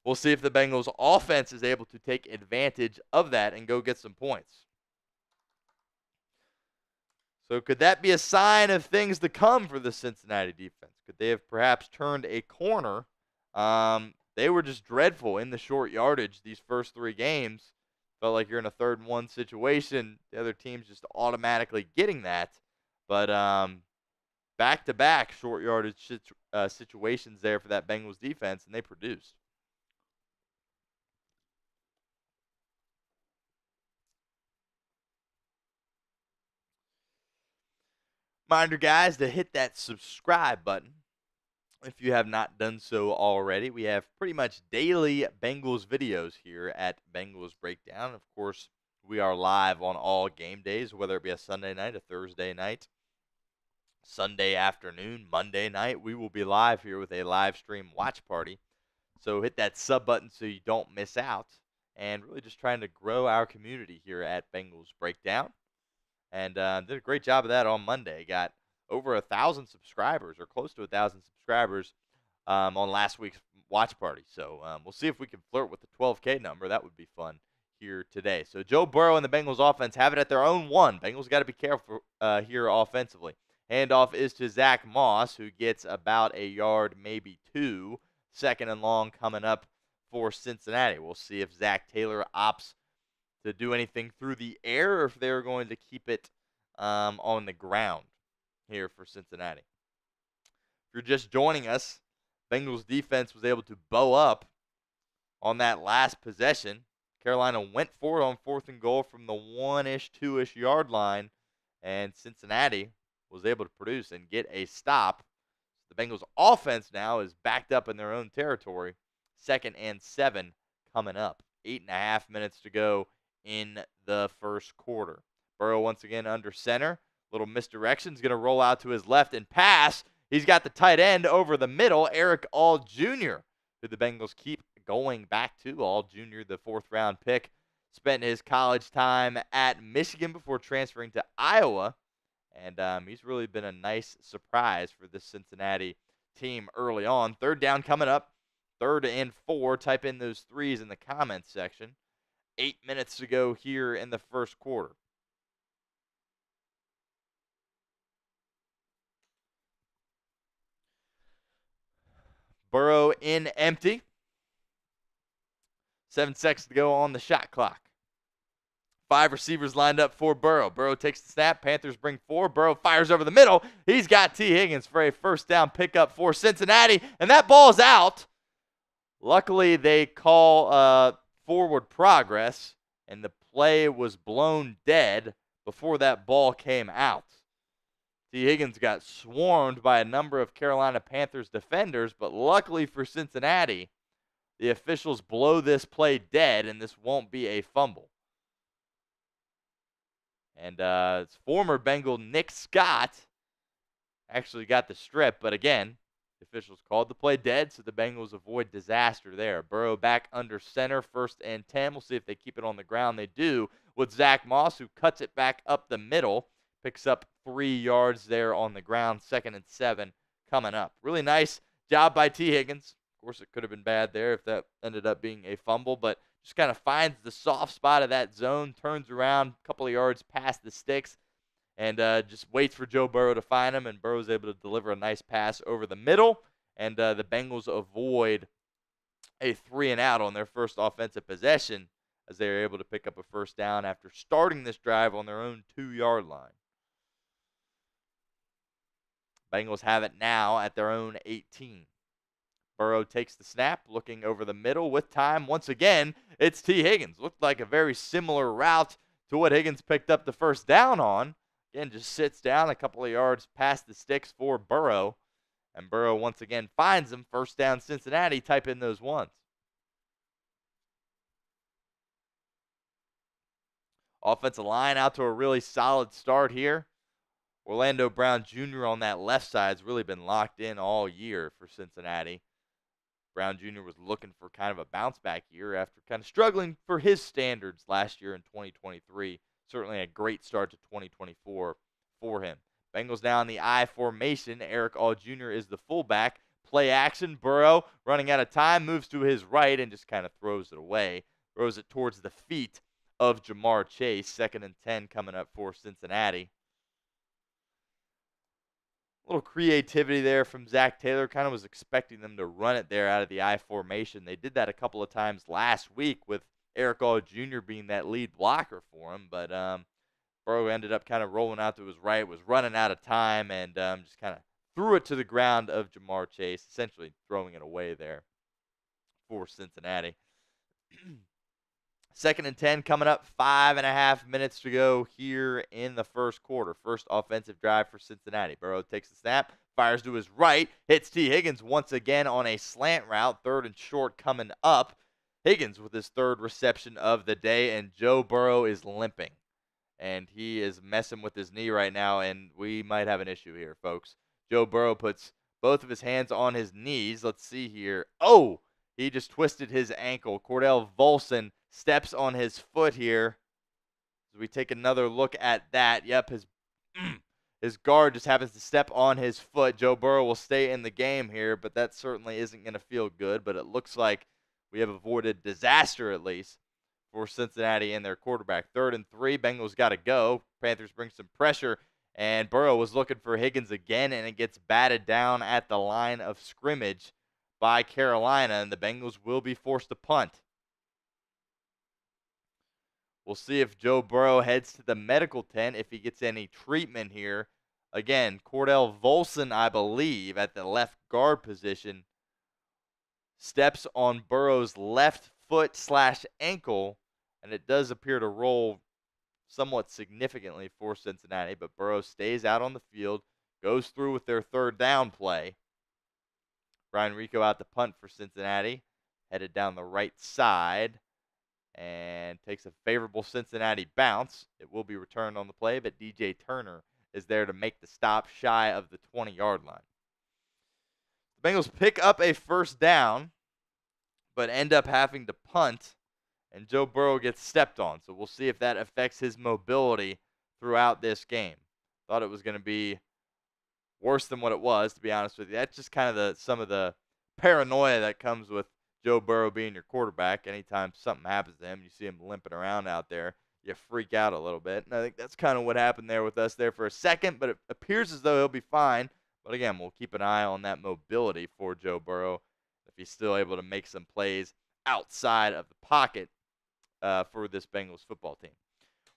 We'll see if the Bengals offense is able to take advantage of that and go get some points. So could that be a sign of things to come for the Cincinnati defense? Could they have perhaps turned a corner? They were just dreadful in the short yardage these first 3 games. Felt like you're in a 3rd and 1 situation. The other team's just automatically getting that. But back-to-back short yardage situations there for that Bengals defense, and they produced. Reminder, guys, to hit that subscribe button if you have not done so already. We have pretty much daily Bengals videos here at Bengals Breakdown. Of course, we are live on all game days, whether it be a Sunday night, a Thursday night, Sunday afternoon, Monday night. We will be live here with a live stream watch party. So hit that sub button so you don't miss out. And really just trying to grow our community here at Bengals Breakdown. And did a great job of that on Monday. Got over 1,000 subscribers, or close to 1,000 subscribers, on last week's watch party. So we'll see if we can flirt with the 12K number. That would be fun here today. So Joe Burrow and the Bengals offense have it at their own 1. Bengals got to be careful here offensively. Handoff is to Zach Moss, who gets about a yard, maybe 2. 2nd and long coming up for Cincinnati. We'll see if Zach Taylor opts to do anything through the air, or if they're going to keep it on the ground here for Cincinnati. If you're just joining us, Bengals defense was able to bow up on that last possession. Carolina went for it on 4th and goal from the 1-ish, 2-ish yard line, and Cincinnati was able to produce and get a stop. The Bengals offense now is backed up in their own territory. 2nd and 7 coming up. 8.5 minutes to go in the first quarter. Burrow once again under center. Little misdirection. Is going to roll out to his left and pass. He's got the tight end over the middle, Eric All Jr., who the Bengals keep going back to. All Jr., the 4th-round pick. Spent his college time at Michigan before transferring to Iowa. And he's really been a nice surprise for this Cincinnati team early on. 3rd down coming up. 3rd and 4. Type in those 3s in the comments section. 8 minutes to go here in the first quarter. Burrow in empty. 7 seconds to go on the shot clock. 5 receivers lined up for Burrow. Burrow takes the snap. Panthers bring 4. Burrow fires over the middle. He's got T. Higgins for a 1st down pickup for Cincinnati, and that ball's out. Luckily, they call forward progress, and the play was blown dead before that ball came out. T. Higgins got swarmed by a number of Carolina Panthers defenders, but luckily for Cincinnati, the officials blow this play dead, and this won't be a fumble. And it's former Bengal Nick Scott actually got the strip, but again, the officials called the play dead, so the Bengals avoid disaster there. Burrow back under center, 1st and 10. We'll see if they keep it on the ground. They do with Zach Moss, who cuts it back up the middle, picks up 3 yards there on the ground. 2nd and 7 coming up. Really nice job by T. Higgins. Of course, it could have been bad there if that ended up being a fumble, but just kind of finds the soft spot of that zone, turns around a couple of yards past the sticks, and just waits for Joe Burrow to find him, and Burrow's able to deliver a nice pass over the middle, and the Bengals avoid a 3-and-out on their first offensive possession as they are able to pick up a 1st down after starting this drive on their own 2-yard line. Bengals have it now at their own 18. Burrow takes the snap, looking over the middle with time. Once again, it's T. Higgins. Looked like a very similar route to what Higgins picked up the 1st down on. Again, just sits down a couple of yards past the sticks for Burrow. And Burrow once again finds him. 1st down Cincinnati. Type in those 1s. Offensive line out to a really solid start here. Orlando Brown Jr. on that left side has really been locked in all year for Cincinnati. Brown Jr. was looking for kind of a bounce-back year after kind of struggling for his standards last year in 2023. Certainly a great start to 2024 for him. Bengals now in the I formation. Eric All Jr. is the fullback. Play action. Burrow running out of time, moves to his right and just kind of throws it away. Throws it towards the feet of Jamar Chase. 2nd and 10 coming up for Cincinnati. A little creativity there from Zach Taylor. Kind of was expecting them to run it there out of the I formation. They did that a couple of times last week with Eric All Jr. being that lead blocker for him. But Burrow ended up kind of rolling out to his right, was running out of time, and just kind of threw it to the ground of Jamar Chase, essentially throwing it away there for Cincinnati. 2nd and 10 coming up, 5.5 minutes to go here in the first quarter. First offensive drive for Cincinnati. Burrow takes the snap, fires to his right, hits T. Higgins once again on a slant route. 3rd and short coming up. Higgins with his 3rd reception of the day, and Joe Burrow is limping. And he is messing with his knee right now, and we might have an issue here, folks. Joe Burrow puts both of his hands on his knees. Let's see here. Oh, he just twisted his ankle. Cordell Volson steps on his foot here. As we take another look at that. Yep, his guard just happens to step on his foot. Joe Burrow will stay in the game here, but that certainly isn't going to feel good. But it looks like we have avoided disaster, at least, for Cincinnati and their quarterback. 3rd and 3, Bengals got to go. Panthers bring some pressure, and Burrow was looking for Higgins again, and it gets batted down at the line of scrimmage by Carolina, and the Bengals will be forced to punt. We'll see if Joe Burrow heads to the medical tent, if he gets any treatment here. Again, Cordell Volson, I believe, at the left guard position, steps on Burrow's left foot/ankle, and it does appear to roll somewhat significantly for Cincinnati, but Burrow stays out on the field, goes through with their third down play. Brian Rico out to punt for Cincinnati, headed down the right side, and takes a favorable Cincinnati bounce. It will be returned on the play, but DJ Turner is there to make the stop shy of the 20-yard line. The Bengals pick up a first down, but end up having to punt, and Joe Burrow gets stepped on. So we'll see if that affects his mobility throughout this game. Thought it was going to be worse than what it was, to be honest with you. That's just kind of some of the paranoia that comes with Joe Burrow being your quarterback. Anytime something happens to him, you see him limping around out there, you freak out a little bit. And I think that's kind of what happened there with us there for a second, but it appears as though he'll be fine. But again, we'll keep an eye on that mobility for Joe Burrow if he's still able to make some plays outside of the pocket for this Bengals football team.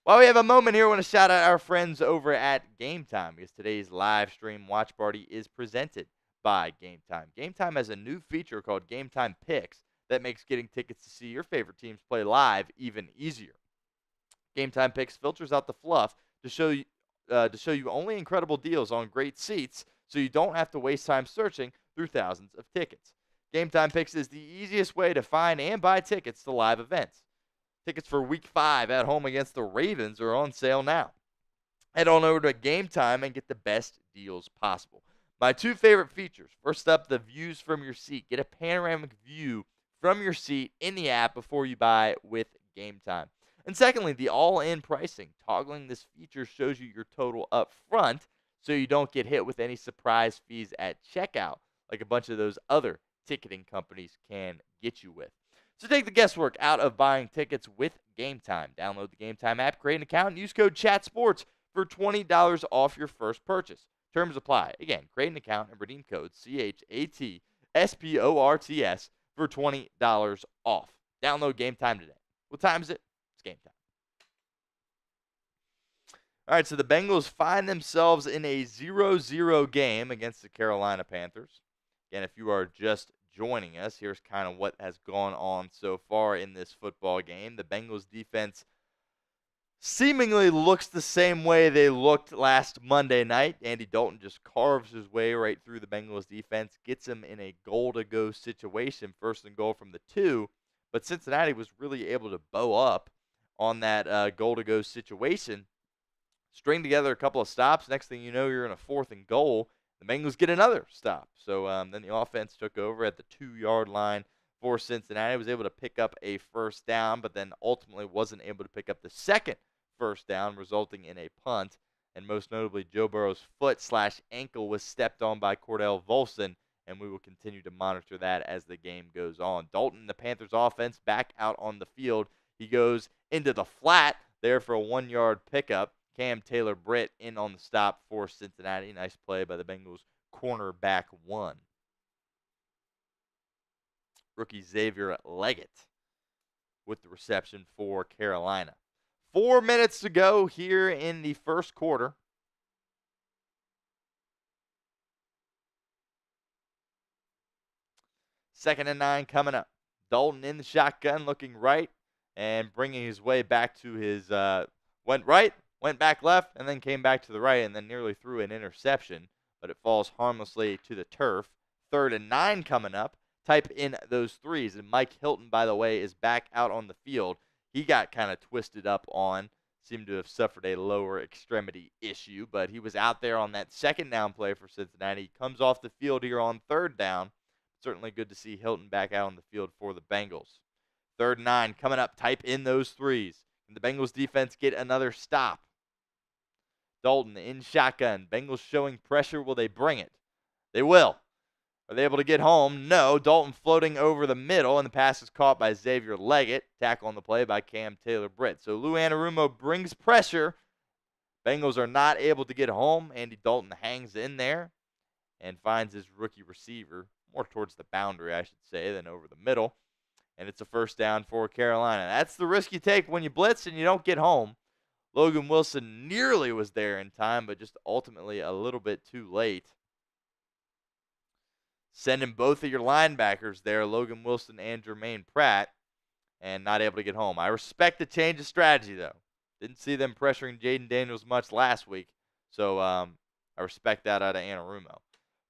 While we have a moment here, I want to shout out our friends over at Game Time, because today's live stream watch party is presented by Game Time. Game Time has a new feature called Game Time Picks that makes getting tickets to see your favorite teams play live even easier. Game Time Picks filters out the fluff to show you only incredible deals on great seats, so you don't have to waste time searching through thousands of tickets. Game Time Picks is the easiest way to find and buy tickets to live events. Tickets for Week 5 at home against the Ravens are on sale now. Head on over to Game Time and get the best deals possible. My two favorite features. First up, the views from your seat. Get a panoramic view from your seat in the app before you buy with Game Time. And secondly, the all-in pricing. Toggling this feature shows you your total up front so you don't get hit with any surprise fees at checkout like a bunch of those other ticketing companies can get you with. So take the guesswork out of buying tickets with Game Time. Download the Game Time app, create an account, and use code CHATSPORTS for $20 off your first purchase. Terms apply. Again, create an account and redeem code CHATSPORTS for $20 off. Download Game Time today. What time is it? It's game time. All right, so the Bengals find themselves in a 0-0 game against the Carolina Panthers. Again, if you are just joining us, here's kind of what has gone on so far in this football game. The Bengals defense seemingly looks the same way they looked last Monday night. Andy Dalton just carves his way right through the Bengals defense, gets him in a goal-to-go situation, first and goal from the 2. But Cincinnati was really able to bow up on that goal-to-go situation, string together a couple of stops. Next thing you know, you're in a 4th and goal. The Bengals get another stop. So then the offense took over at the 2-yard line for Cincinnati. Was able to pick up a first down, but then ultimately wasn't able to pick up the second first down, resulting in a punt. And most notably, Joe Burrow's foot/ankle was stepped on by Cordell Volson, and we will continue to monitor that as the game goes on. Dalton, the Panthers offense, back out on the field. He goes into the flat there for a 1-yard pickup. Cam Taylor-Britt in on the stop for Cincinnati. Nice play by the Bengals cornerback 1. Rookie Xavier Leggett with the reception for Carolina. 4 minutes to go here in the first quarter. Second and 9 coming up. Dalton in the shotgun, looking right and bringing his way back to his went right, went back left, and then came back to the right, and then nearly threw an interception, but it falls harmlessly to the turf. 3rd and 9 coming up. Type in those threes, and Mike Hilton, by the way, is back out on the field. He got kind of twisted up on, seemed to have suffered a lower extremity issue, but he was out there on that second down play for Cincinnati. He comes off the field here on 3rd down. Certainly good to see Hilton back out on the field for the Bengals. 3rd and 9 coming up. Type in those threes. And the Bengals defense get another stop. Dalton in shotgun. Bengals showing pressure. Will they bring it? They will. Are they able to get home? No. Dalton floating over the middle, and the pass is caught by Xavier Leggett. Tackle on the play by Cam Taylor-Britt. So Lou Anarumo brings pressure. Bengals are not able to get home. Andy Dalton hangs in there and finds his rookie receiver, more towards the boundary, I should say, than over the middle. and it's a first down for Carolina. That's the risk you take when you blitz and you don't get home. Logan Wilson nearly was there in time, but just ultimately a little bit too late. Sending both of your linebackers there, Logan Wilson and Jermaine Pratt, and not able to get home. I respect the change of strategy, though. Didn't see them pressuring Jaden Daniels much last week, so I respect that out of Anarumo.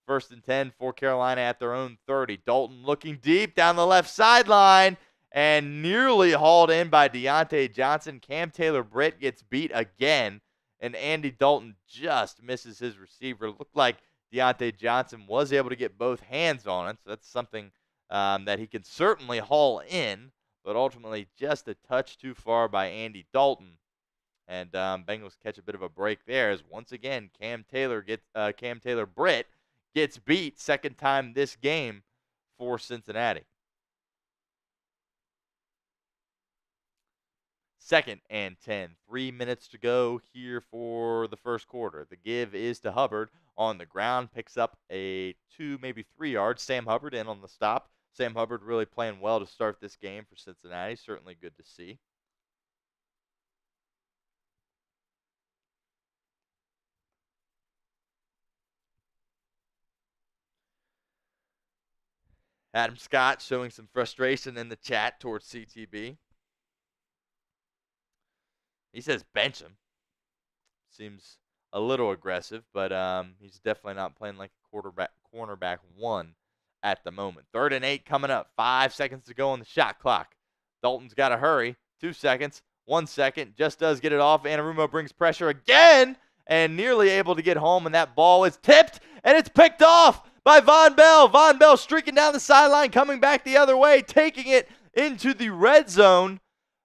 1st and 10 for Carolina at their own 30. Dalton looking deep down the left sideline and nearly hauled in by Deontay Johnson. Cam Taylor-Britt gets beat again, and Andy Dalton just misses his receiver. It looked like Deontay Johnson was able to get both hands on it, so that's something that he can certainly haul in, but ultimately just a touch too far by Andy Dalton. And Bengals catch a bit of a break there as once again Cam Taylor-Britt gets beat, second time this game for Cincinnati. 2nd and 10. 3 minutes to go here for the first quarter. The give is to Hubbard on the ground. Picks up a 2, maybe 3 yards. Sam Hubbard in on the stop. Sam Hubbard really playing well to start this game for Cincinnati. Certainly good to see. Adam Scott showing some frustration in the chat towards CTB. He says bench him. Seems a little aggressive, but he's definitely not playing like a cornerback 1 at the moment. 3rd and 8 coming up. 5 seconds to go on the shot clock. Dalton's got to hurry. 2 seconds. 1 second. Just does get it off. Anarumo brings pressure again and nearly able to get home, and that ball is tipped, and it's picked off by Von Bell. Von Bell streaking down the sideline, coming back the other way, taking it into the red zone.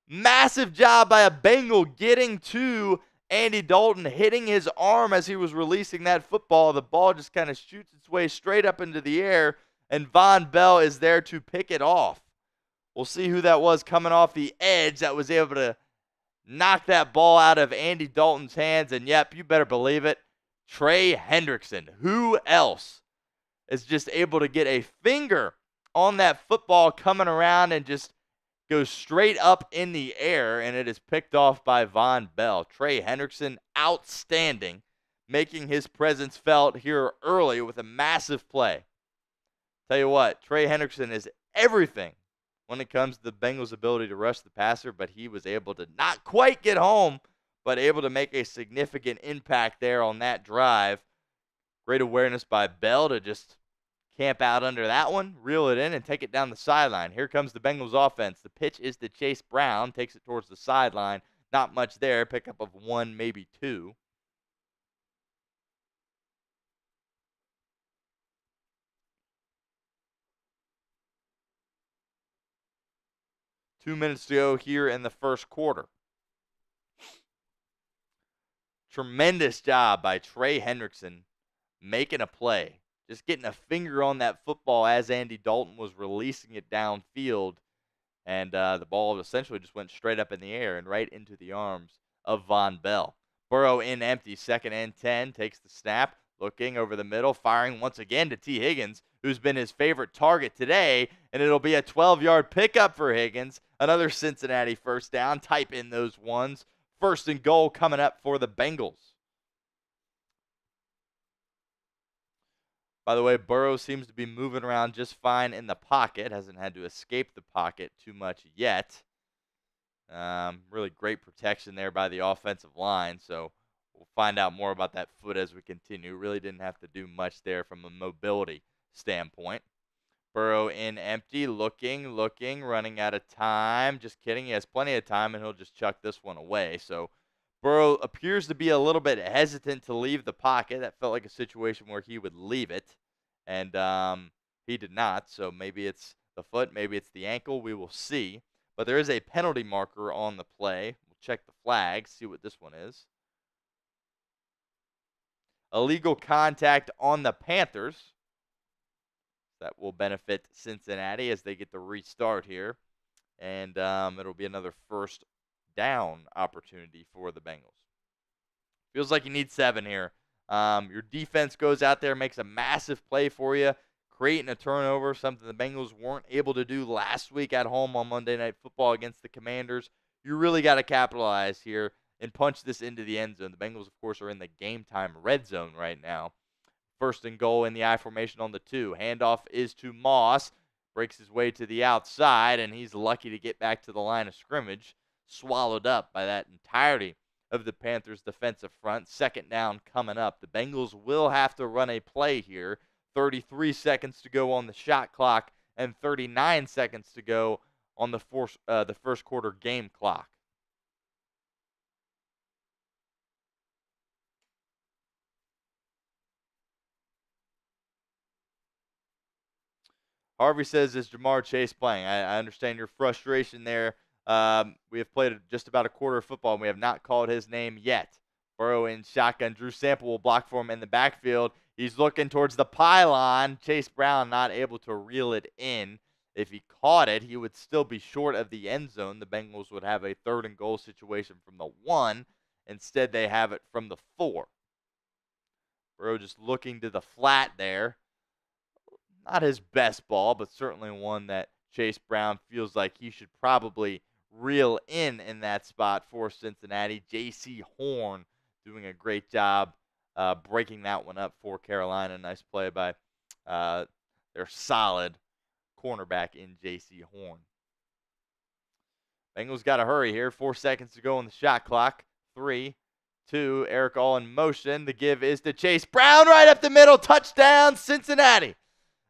Massive job by a Bengal getting to Andy Dalton, hitting his arm as he was releasing that football. The ball just kind of shoots its way straight up into the air, and Von Bell is there to pick it off. We'll see who that was coming off the edge that was able to knock that ball out of Andy Dalton's hands. And yep, you better believe it, Trey Hendrickson. Who else is just able to get a finger on that football coming around and just goes straight up in the air, and it is picked off by Von Bell. Trey Hendrickson, outstanding, making his presence felt here early with a massive play. Tell you what, Trey Hendrickson is everything when it comes to the Bengals' ability to rush the passer, but he was able to not quite get home, but able to make a significant impact there on that drive. Great awareness by Bell to just camp out under that one, reel it in, and take it down the sideline. Here comes the Bengals offense. The pitch is to Chase Brown. Takes it towards the sideline. Not much there. Pickup of 1, maybe 2. Two minutes to go here in the first quarter. Tremendous job by Trey Hendrickson making a play. Just getting a finger on that football as Andy Dalton was releasing it downfield. And the ball essentially just went straight up in the air and right into the arms of Von Bell. Burrow in empty, 2nd and 10, takes the snap, looking over the middle, firing once again to T. Higgins, who's been his favorite target today. And it'll be a 12-yard pickup for Higgins. Another Cincinnati first down. Type in those ones. 1st and goal coming up for the Bengals. By the way, Burrow seems to be moving around just fine in the pocket. Hasn't had to escape the pocket too much yet. Really great protection there by the offensive line. So we'll find out more about that foot as we continue. Really didn't have to do much there from a mobility standpoint. Burrow in empty, looking, running out of time. Just kidding. He has plenty of time, and he'll just chuck this one away. So Burrow appears to be a little bit hesitant to leave the pocket. That felt like a situation where he would leave it, and he did not. So maybe it's the foot, maybe it's the ankle. We will see. But there is a penalty marker on the play. We'll check the flag, see what this one is. Illegal contact on the Panthers. That will benefit Cincinnati as they get the restart here. And it'll be another first down opportunity for the Bengals. Feels like you need 7 here. Your defense goes out there, makes a massive play for you, creating a turnover, something the Bengals weren't able to do last week at home on Monday Night Football against the Commanders. You really got to capitalize here and punch this into the end zone. The Bengals, of course, are in the game-time red zone right now. First and goal in the I formation on the 2. Handoff is to Moss. Breaks his way to the outside, and he's lucky to get back to the line of scrimmage. Swallowed up by that entirety of the Panthers' defensive front. Second down coming up. The Bengals will have to run a play here. 33 seconds to go on the shot clock and 39 seconds to go on the first quarter game clock. Harvey says, is Jamar Chase playing? I understand your frustration there. We have played just about a quarter of football, and we have not called his name yet. Burrow in shotgun. Drew Sample will block for him in the backfield. He's looking towards the pylon. Chase Brown not able to reel it in. If he caught it, he would still be short of the end zone. The Bengals would have a 3rd and goal situation from the 1. Instead, they have it from the 4. Burrow just looking to the flat there. Not his best ball, but certainly one that Chase Brown feels like he should probably reel in that spot for Cincinnati. J.C. Horn doing a great job breaking that one up for Carolina. Nice play by their solid cornerback in J.C. Horn. Bengals got to hurry here. 4 seconds to go on the shot clock. 3, 2, Eric all in motion. The give is to Chase Brown right up the middle. Touchdown, Cincinnati.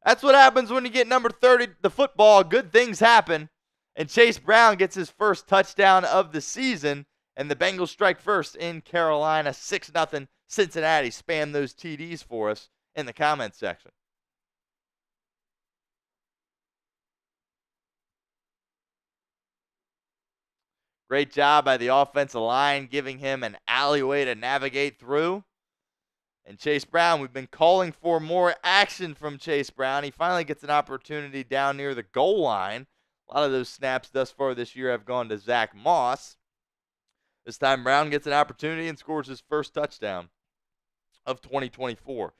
That's what happens when you get number 30 the football. Good things happen. And Chase Brown gets his first touchdown of the season. And the Bengals strike first in Carolina. 6-0 Cincinnati. Spam those TDs for us in the comments section. Great job by the offensive line, giving him an alleyway to navigate through. And Chase Brown, we've been calling for more action from Chase Brown. He finally gets an opportunity down near the goal line. A lot of those snaps thus far this year have gone to Zach Moss. This time Brown gets an opportunity and scores his first touchdown of 2024.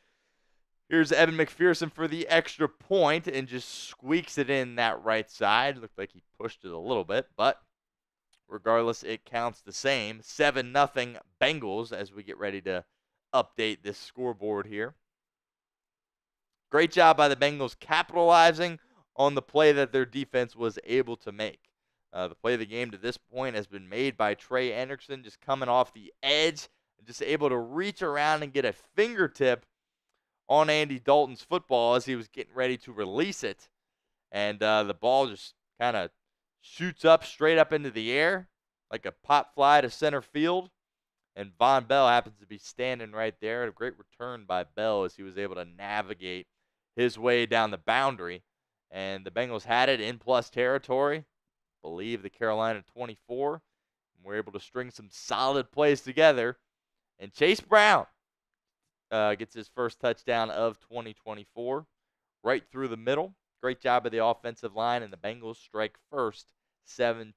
Here's Evan McPherson for the extra point and just squeaks it in that right side. Looked like he pushed it a little bit, but regardless, it counts the same. 7-0 Bengals as we get ready to update this scoreboard here. Great job by the Bengals capitalizing on the play that their defense was able to make. The play of the game to this point has been made by Trey Hendrickson, just coming off the edge, and just able to reach around and get a fingertip on Andy Dalton's football as he was getting ready to release it. And the ball just kind of shoots up straight up into the air like a pop fly to center field. And Von Bell happens to be standing right there. A great return by Bell as he was able to navigate his way down the boundary. And the Bengals had it in plus territory. I believe the Carolina 24. And we're able to string some solid plays together. And Chase Brown gets his first touchdown of 2024. Right through the middle. Great job of the offensive line. And the Bengals strike first 7-0.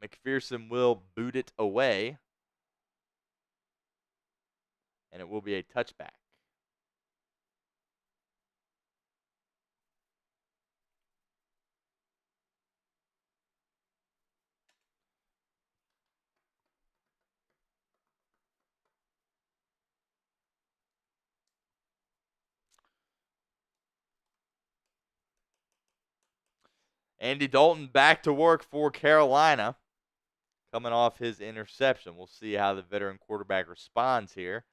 McPherson will boot it away, and it will be a touchback. Andy Dalton back to work for Carolina, coming off his interception. We'll see how the veteran quarterback responds here,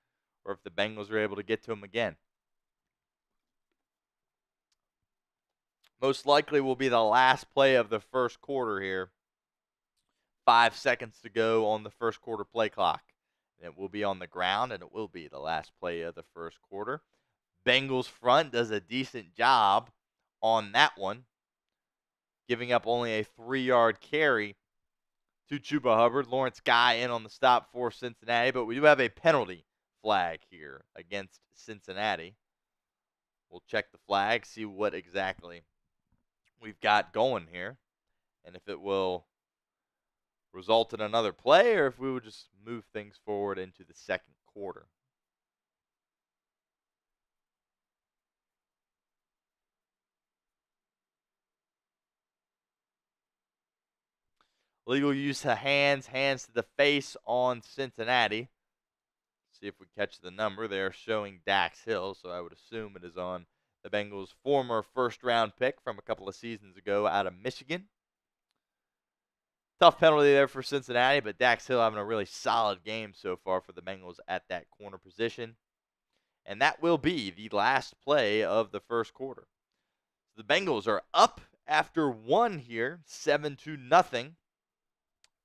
or if the Bengals are able to get to him again. Most likely will be the last play of the first quarter here. 5 seconds to go on the first quarter play clock. And it will be on the ground, and it will be the last play of the first quarter. Bengals front does a decent job on that one, giving up only a 3-yard carry to Chuba Hubbard. Lawrence Guy in on the stop for Cincinnati, but we do have a penalty flag here against Cincinnati. We'll check the flag, see what exactly we've got going here, and if it will result in another play or if we would just move things forward into the second quarter. Legal use of hands to the face on Cincinnati. See if we catch the number. They're showing Dax Hill, so I would assume it is on the Bengals' former first-round pick from a couple of seasons ago out of Michigan. Tough penalty there for Cincinnati, but Dax Hill having a really solid game so far for the Bengals at that corner position. And that will be the last play of the first quarter. So the Bengals are up after one here, 7-0.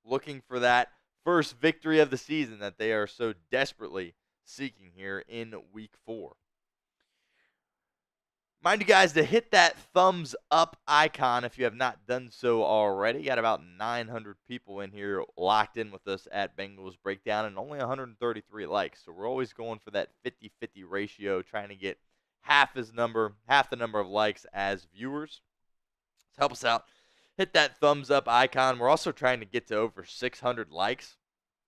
Looking for that first victory of the season that they are so desperately seeking here in week 4. Mind you guys to hit that thumbs up icon if you have not done so already. Got about 900 people in here locked in with us at Bengals Breakdown and only 133 likes. So we're always going for that 50-50 ratio, trying to get half the number of likes as viewers. So help us out. Hit that thumbs up icon. We're also trying to get to over 600 likes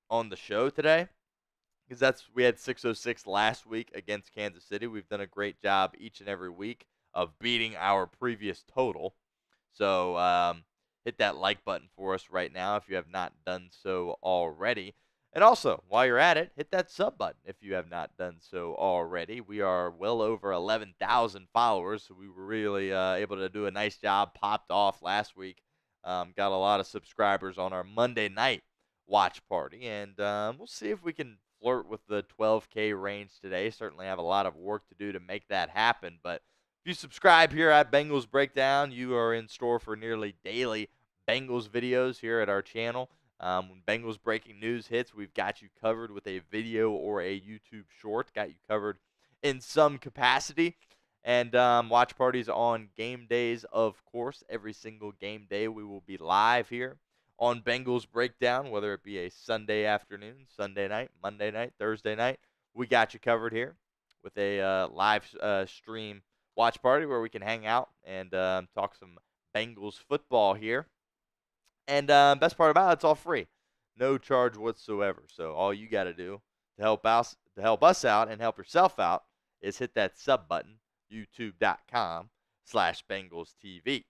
on the show today, because we had 606 last week against Kansas City. We've done a great job each and every week of beating our previous total. So hit that like button for us right now if you have not done so already. And also, while you're at it, hit that sub button if you have not done so already. We are well over 11,000 followers, so we were really able to do a nice job. Popped off last week. Got a lot of subscribers on our Monday night watch party, and we'll see if we can flirt with the 12K range today. Certainly have a lot of work to do to make that happen, but if you subscribe here at Bengals Breakdown, you are in store for nearly daily Bengals videos here at our channel. When Bengals breaking news hits, we've got you covered with a video or a YouTube short. Got you covered in some capacity. And watch parties on game days, of course. Every single game day we will be live here on Bengals Breakdown, whether it be a Sunday afternoon, Sunday night, Monday night, Thursday night. We got you covered here with a live stream watch party where we can hang out and talk some Bengals football here. And best part about it, it's all free. No charge whatsoever. So all you got to do to help us out and help yourself out is hit that sub button, youtube.com/BengalsTV.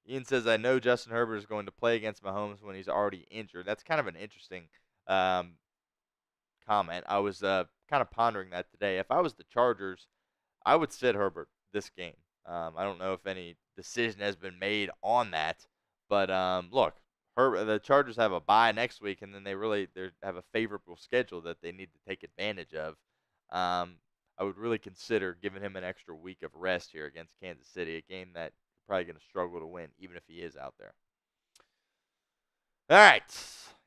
Ian says, I know Justin Herbert is going to play against Mahomes when he's already injured. That's kind of an interesting comment. I was kind of pondering that today. If I was the Chargers, I would sit Herbert this game. I don't know if any decision has been made on that, but look, the Chargers have a bye next week, and then they have a favorable schedule that they need to take advantage of. I would really consider giving him an extra week of rest here against Kansas City, a game that you're probably going to struggle to win, even if he is out there. All right,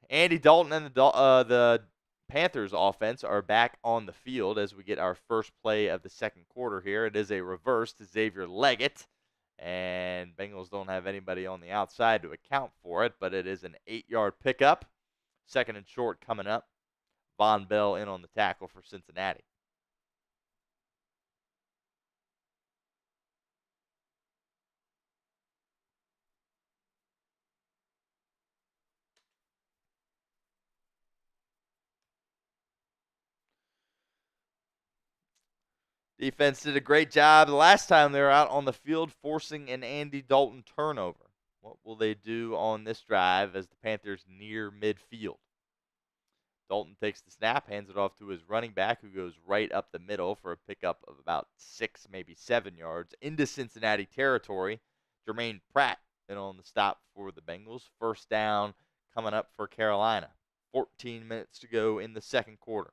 Andy Dalton and the Panthers offense are back on the field as we get our first play of the second quarter here. It is a reverse to Xavier Leggett, and Bengals don't have anybody on the outside to account for it, but it is an 8-yard pickup. Second and short coming up. Von Bell in on the tackle for Cincinnati. Defense did a great job the last time they were out on the field forcing an Andy Dalton turnover. What will they do on this drive as the Panthers near midfield? Dalton takes the snap, hands it off to his running back, who goes right up the middle for a pickup of about 6, maybe 7 yards into Cincinnati territory. Jermaine Pratt in on the stop for the Bengals. First down coming up for Carolina. 14 minutes to go in the second quarter.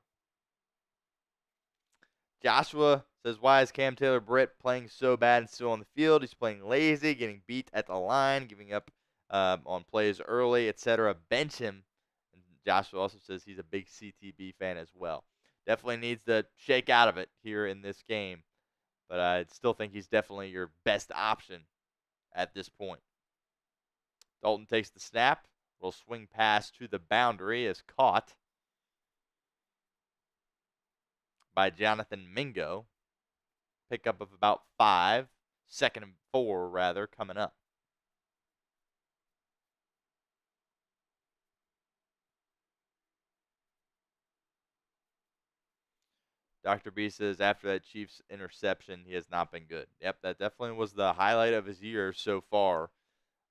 Joshua says, why is Cam Taylor-Britt playing so bad and still on the field? He's playing lazy, getting beat at the line, giving up on plays early, etc. Bench him. And Joshua also says he's a big CTB fan as well. Definitely needs to shake out of it here in this game. But I still think he's definitely your best option at this point. Dalton takes the snap. Will swing pass to the boundary is caught by Jonathan Mingo. Pickup of about 5. Second and 4, rather, coming up. Dr. B says after that Chiefs interception, he has not been good. Yep, that definitely was the highlight of his year so far.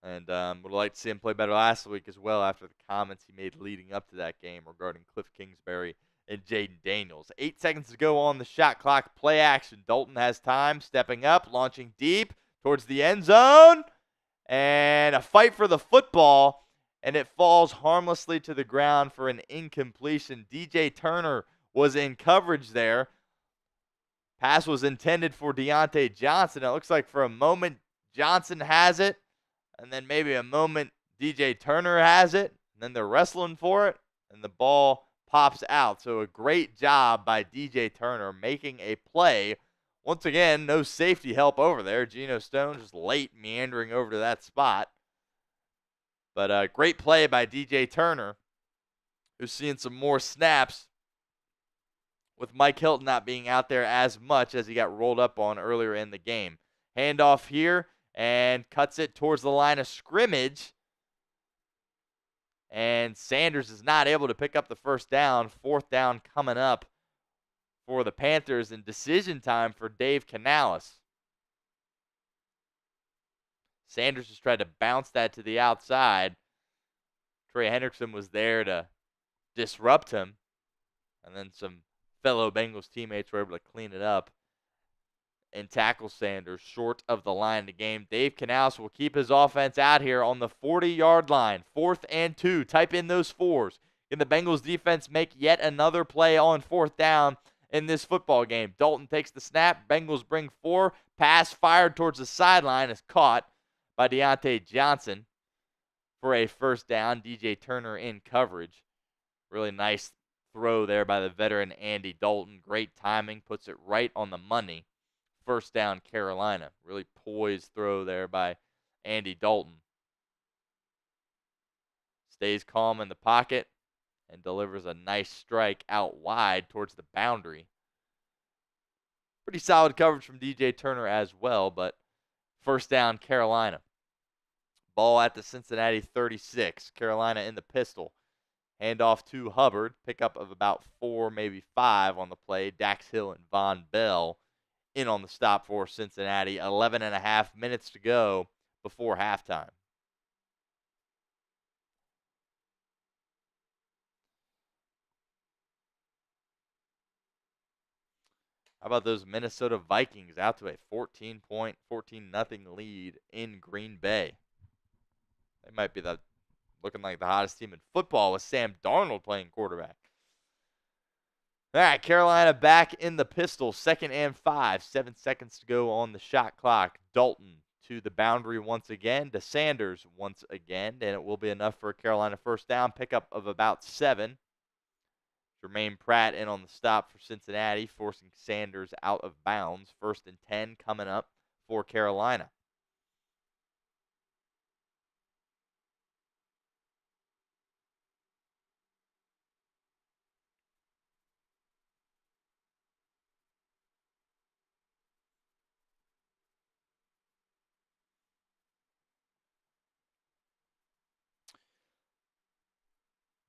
And would like to see him play better last week as well after the comments he made leading up to that game regarding Cliff Kingsbury and Jaden Daniels. 8 seconds to go on the shot clock. Play action. Dalton has time, stepping up, launching deep towards the end zone. And a fight for the football, and it falls harmlessly to the ground for an incompletion. DJ Turner was in coverage there. Pass was intended for Deontay Johnson. It looks like for a moment Johnson has it, and then maybe a moment DJ Turner has it, and then they're wrestling for it, and the ball pops out. So a great job by DJ Turner making a play. Once again, no safety help over there. Geno Stone just late meandering over to that spot. But a great play by DJ Turner, who's seeing some more snaps with Mike Hilton not being out there as much as he got rolled up on earlier in the game. Handoff here and cuts it towards the line of scrimmage. And Sanders is not able to pick up the first down. Fourth down coming up for the Panthers, and decision time for Dave Canales. Sanders just tried to bounce that to the outside. Trey Hendrickson was there to disrupt him, and then some fellow Bengals teammates were able to clean it up and tackle Sanders short of the line of the game. Dave Canales will keep his offense out here on the 40-yard line. 4th and 2. Type in those 4s. Can the Bengals defense make yet another play on 4th down in this football game? Dalton takes the snap. Bengals bring 4. Pass fired towards the sideline is caught by Deontay Johnson for a first down. DJ Turner in coverage. Really nice throw there by the veteran Andy Dalton. Great timing. Puts it right on the money. First down, Carolina. Really poised throw there by Andy Dalton. Stays calm in the pocket and delivers a nice strike out wide towards the boundary. Pretty solid coverage from DJ Turner as well, but first down, Carolina. Ball at the Cincinnati 36. Carolina in the pistol. Handoff to Hubbard. Pickup of about 4, maybe 5 on the play. Dax Hill and Von Bell in on the stop for Cincinnati. 11 and a half minutes to go before halftime. How about those Minnesota Vikings out to a 14 nothing lead in Green Bay? They might be looking like the hottest team in football with Sam Darnold playing quarterback. All right, Carolina back in the pistol. 2nd and 5. 7 seconds to go on the shot clock. Dalton to the boundary once again. To Sanders once again. And it will be enough for a Carolina first down. Pickup of about 7. Jermaine Pratt in on the stop for Cincinnati, forcing Sanders out of bounds. 1st and 10 coming up for Carolina.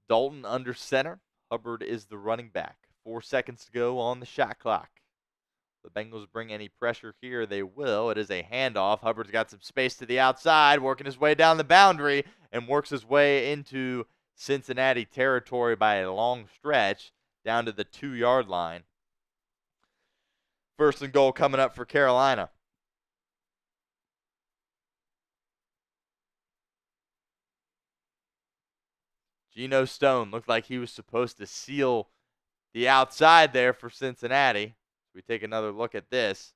Dalton under center. Hubbard is the running back. 4 seconds to go on the shot clock. The Bengals bring any pressure here, they will. It is a handoff. Hubbard's got some space to the outside, working his way down the boundary, and works his way into Cincinnati territory by a long stretch down to the 2-yard line. 1st and goal coming up for Carolina. Geno Stone looked like he was supposed to seal the outside there for Cincinnati. We take another look at this.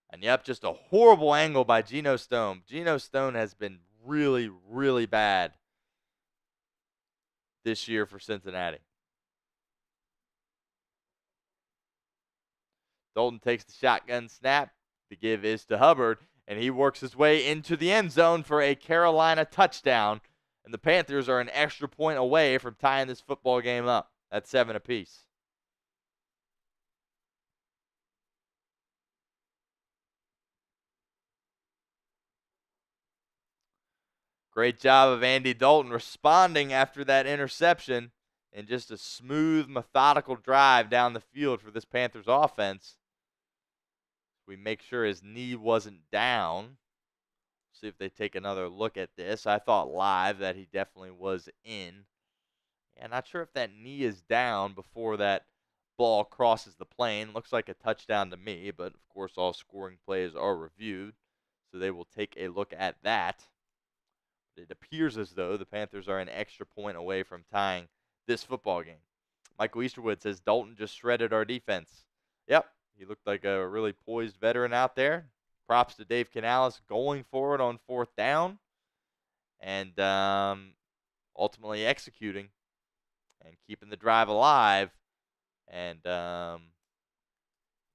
And yep, just a horrible angle by Geno Stone. Geno Stone has been really, really bad this year for Cincinnati. Dalton takes the shotgun snap. The give is to Hubbard, and he works his way into the end zone for a Carolina touchdown. And the Panthers are an extra point away from tying this football game up at 7 apiece. Great job of Andy Dalton responding after that interception and just a smooth, methodical drive down the field for this Panthers offense. We make sure his knee wasn't down. See if they take another look at this. I thought live that he definitely was in. Yeah, not sure if that knee is down before that ball crosses the plane. Looks like a touchdown to me, but of course all scoring plays are reviewed, so they will take a look at that. It appears as though the Panthers are an extra point away from tying this football game. Michael Easterwood says Dalton just shredded our defense. Yep, he looked like a really poised veteran out there. Props to Dave Canales going for it on 4th down and ultimately executing and keeping the drive alive and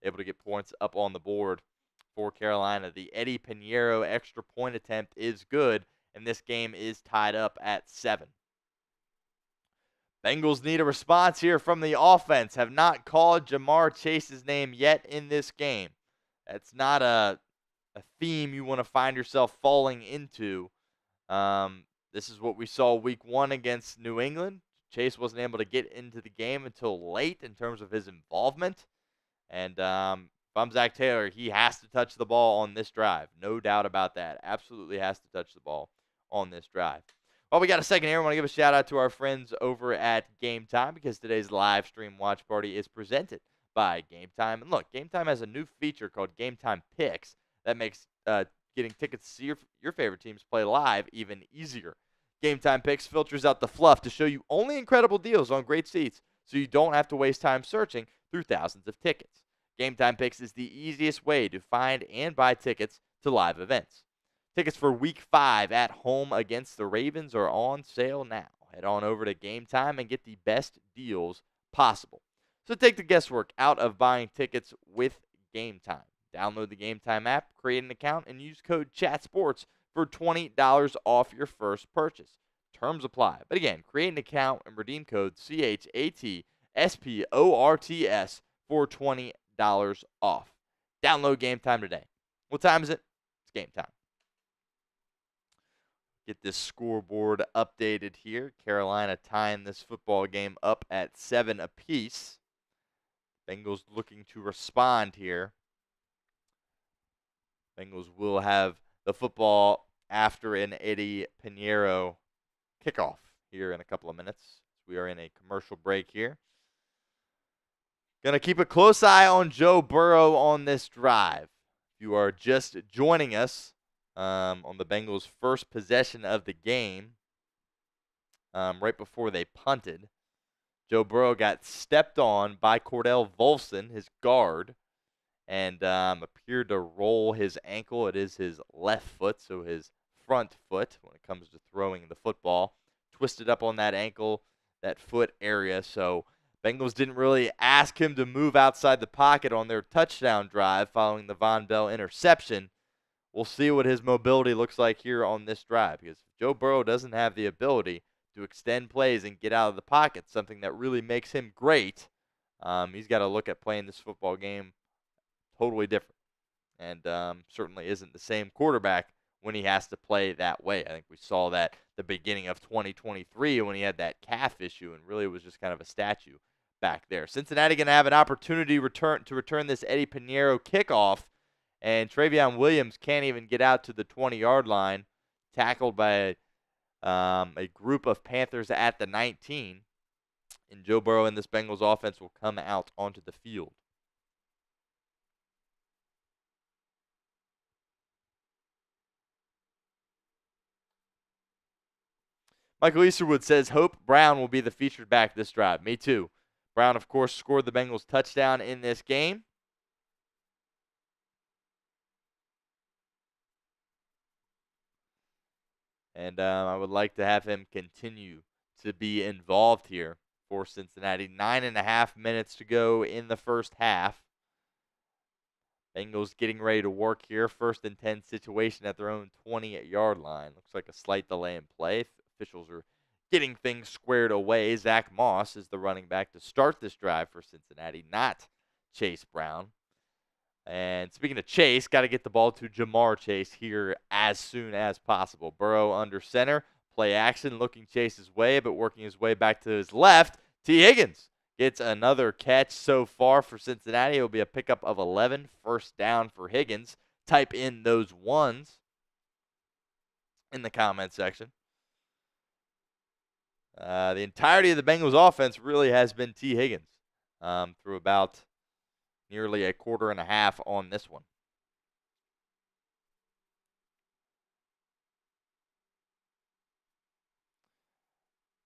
able to get points up on the board for Carolina. The Eddie Pinheiro extra point attempt is good, and this game is tied up at 7. Bengals need a response here from the offense. Have not called Jamar Chase's name yet in this game. That's not a theme you want to find yourself falling into. This is what we saw week 1 against New England. Chase wasn't able to get into the game until late in terms of his involvement. And if I'm Zach Taylor, he has to touch the ball on this drive. No doubt about that. Absolutely has to touch the ball on this drive. Well, we got a second here. I want to give a shout out to our friends over at Game Time because today's live stream watch party is presented by Game Time. And look, Game Time has a new feature called Game Time Picks that makes getting tickets to see your favorite teams play live even easier. Game Time Picks filters out the fluff to show you only incredible deals on great seats so you don't have to waste time searching through thousands of tickets. Game Time Picks is the easiest way to find and buy tickets to live events. Tickets for Week 5 at home against the Ravens are on sale now. Head on over to Game Time and get the best deals possible. So take the guesswork out of buying tickets with Game Time. Download the Game Time app, create an account, and use code CHATSPORTS for $20 off your first purchase. Terms apply. But again, create an account and redeem code CHATSPORTS for $20 off. Download Game Time today. What time is it? It's game time. Get this scoreboard updated here. Carolina tying this football game up at 7 apiece. Bengals looking to respond here. Bengals will have the football after an Eddie Pinheiro kickoff here in a couple of minutes. We are in a commercial break here. Going to keep a close eye on Joe Burrow on this drive. If you are just joining us on the Bengals' first possession of the game, right before they punted, Joe Burrow got stepped on by Cordell Volson, his guard, and appeared to roll his ankle. It is his left foot, so his front foot when it comes to throwing the football. Twisted up on that ankle, that foot area, so Bengals didn't really ask him to move outside the pocket on their touchdown drive following the Von Bell interception. We'll see what his mobility looks like here on this drive because if Joe Burrow doesn't have the ability to extend plays and get out of the pocket, something that really makes him great, he's got to look at playing this football game totally different and certainly isn't the same quarterback when he has to play that way. I think we saw that the beginning of 2023 when he had that calf issue and really was just kind of a statue back there. Cincinnati going to have an opportunity to return this Eddie Pinheiro kickoff, and Travion Williams can't even get out to the 20-yard line, tackled by a group of Panthers at the 19, and Joe Burrow and this Bengals offense will come out onto the field. Michael Easterwood says, Hope Brown will be the featured back this drive. Me too. Brown, of course, scored the Bengals touchdown in this game. And I would like to have him continue to be involved here for Cincinnati. 9.5 minutes to go in the first half. Bengals getting ready to work here. 1st and 10 situation at their own 20-yard line. Looks like a slight delay in play. Officials are getting things squared away. Zach Moss is the running back to start this drive for Cincinnati, not Chase Brown. And speaking of Chase, got to get the ball to Jamar Chase here as soon as possible. Burrow under center, play action, looking Chase's way, but working his way back to his left. T. Higgins gets another catch so far for Cincinnati. It will be a pickup of 11. First down for Higgins. Type in those ones in the comment section. The entirety of the Bengals offense really has been T. Higgins through about nearly a quarter and a half on this one.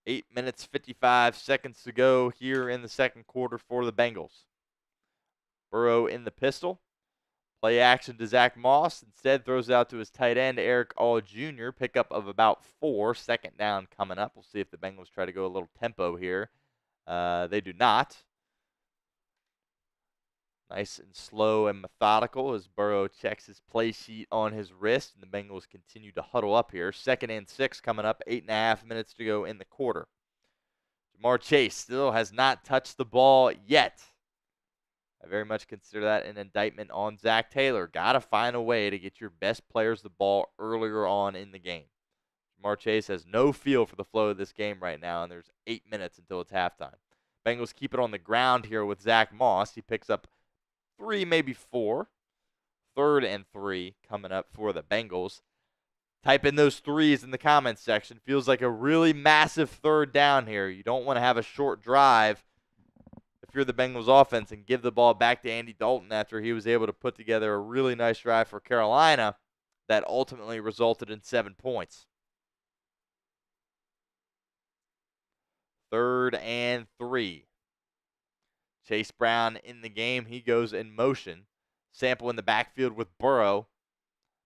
Eight minutes, 55 seconds to go here in the second quarter for the Bengals. Burrow in the pistol. Play action to Zach Moss. Instead, throws out to his tight end, Eric All Jr. Pickup of about 4. Second down coming up. We'll see if the Bengals try to go a little tempo here. They do not. Nice and slow and methodical as Burrow checks his play sheet on his wrist, and the Bengals continue to huddle up here. 2nd and 6 coming up, 8.5 minutes to go in the quarter. Jamar Chase still has not touched the ball yet. I very much consider that an indictment on Zach Taylor. Got to find a way to get your best players the ball earlier on in the game. Jamar Chase has no feel for the flow of this game right now, and there's 8 minutes until it's halftime. Bengals keep it on the ground here with Zach Moss. He picks up 3, maybe 4. 3rd and 3 coming up for the Bengals. Type in those 3s in the comments section. Feels like a really massive 3rd down here. You don't want to have a short drive if you're the Bengals offense and give the ball back to Andy Dalton after he was able to put together a really nice drive for Carolina that ultimately resulted in 7 points. 3rd and 3. Chase Brown in the game. He goes in motion. Sample in the backfield with Burrow,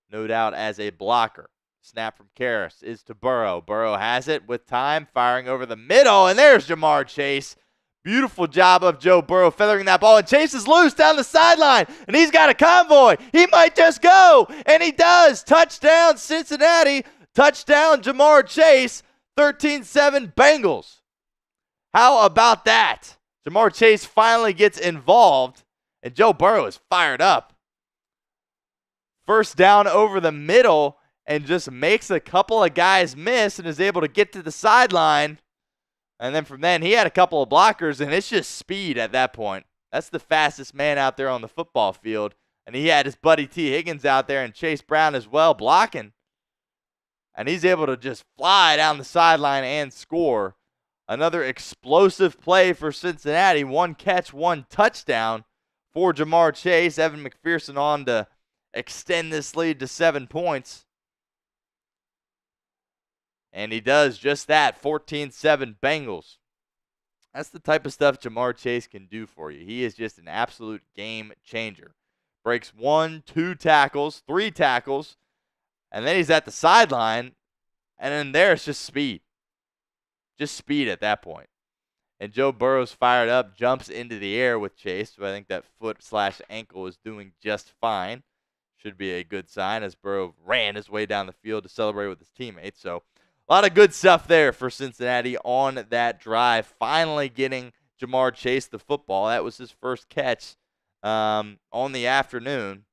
no doubt as a blocker. Snap from Karras is to Burrow. Burrow has it with time, firing over the middle, and there's Jamar Chase. Beautiful job of Joe Burrow feathering that ball, and Chase is loose down the sideline, and he's got a convoy. He might just go, and he does. Touchdown, Cincinnati. Touchdown, Jamar Chase. 13-7 Bengals. How about that? Jamar Chase finally gets involved, and Joe Burrow is fired up. First down over the middle, and just makes a couple of guys miss and is able to get to the sideline. And then from then, he had a couple of blockers, and it's just speed at that point. That's the fastest man out there on the football field. And he had his buddy T. Higgins out there and Chase Brown as well blocking. And he's able to just fly down the sideline and score. Another explosive play for Cincinnati. 1 catch, 1 touchdown for Jamar Chase. Evan McPherson on to extend this lead to 7 points. And he does just that, 14-7 Bengals. That's the type of stuff Jamar Chase can do for you. He is just an absolute game changer. Breaks 1, 2 tackles, 3 tackles, and then he's at the sideline, and then there's just speed. Just speed at that point. And Joe Burrow's fired up, jumps into the air with Chase, so I think that foot/ankle is doing just fine. Should be a good sign as Burrow ran his way down the field to celebrate with his teammates. So a lot of good stuff there for Cincinnati on that drive. Finally getting Jamar Chase the football. That was his first catch on the afternoon.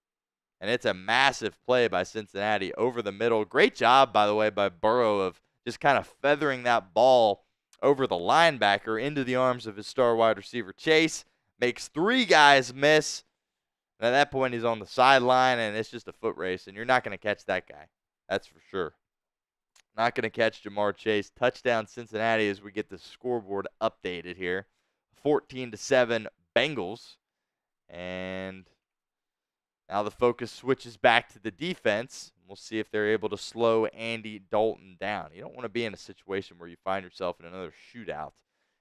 And it's a massive play by Cincinnati over the middle. Great job, by the way, by Burrow of just kind of feathering that ball over the linebacker into the arms of his star wide receiver Chase. Makes 3 guys miss. And at that point, he's on the sideline, and it's just a foot race. And you're not going to catch that guy. That's for sure. Not going to catch Jamar Chase. Touchdown Cincinnati as we get the scoreboard updated here. 14-7 Bengals. And now the focus switches back to the defense. We'll see if they're able to slow Andy Dalton down. You don't want to be in a situation where you find yourself in another shootout.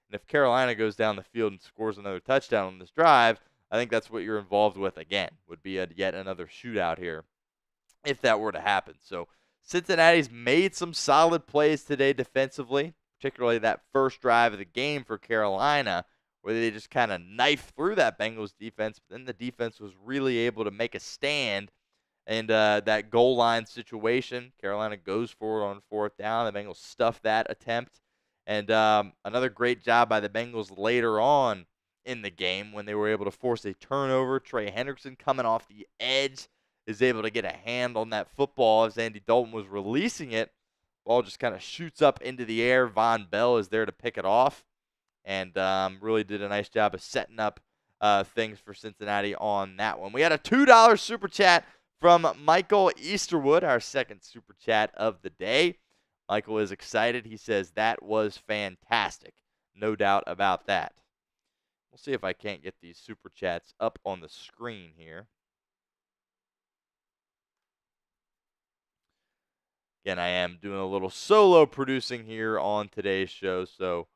And if Carolina goes down the field and scores another touchdown on this drive, I think that's what you're involved with again, would be yet another shootout here if that were to happen. So Cincinnati's made some solid plays today defensively, particularly that first drive of the game for Carolina, where they just kind of knifed through that Bengals defense, but then the defense was really able to make a stand. And that goal line situation, Carolina goes for it on 4th down. The Bengals stuff that attempt. And another great job by the Bengals later on in the game when they were able to force a turnover. Trey Hendrickson coming off the edge is able to get a hand on that football as Andy Dalton was releasing it. Ball just kind of shoots up into the air. Von Bell is there to pick it off. and really did a nice job of setting up things for Cincinnati on that one. We had a $2 super chat from Michael Easterwood, our second super chat of the day. Michael is excited. He says, that was fantastic. No doubt about that. We'll see if I can't get these super chats up on the screen here. Again, I am doing a little solo producing here on today's show, so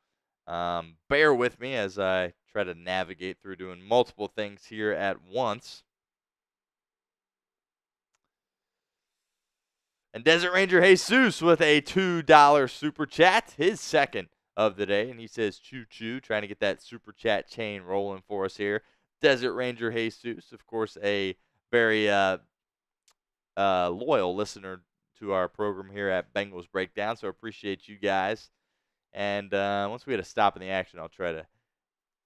bear with me as I try to navigate through doing multiple things here at once. And Desert Ranger Jesus with a $2 super chat, his second of the day. And he says, choo-choo, trying to get that super chat chain rolling for us here. Desert Ranger Jesus, of course, a very loyal listener to our program here at Bengals Breakdown. So appreciate you guys. And once we get a stop in the action, I'll try to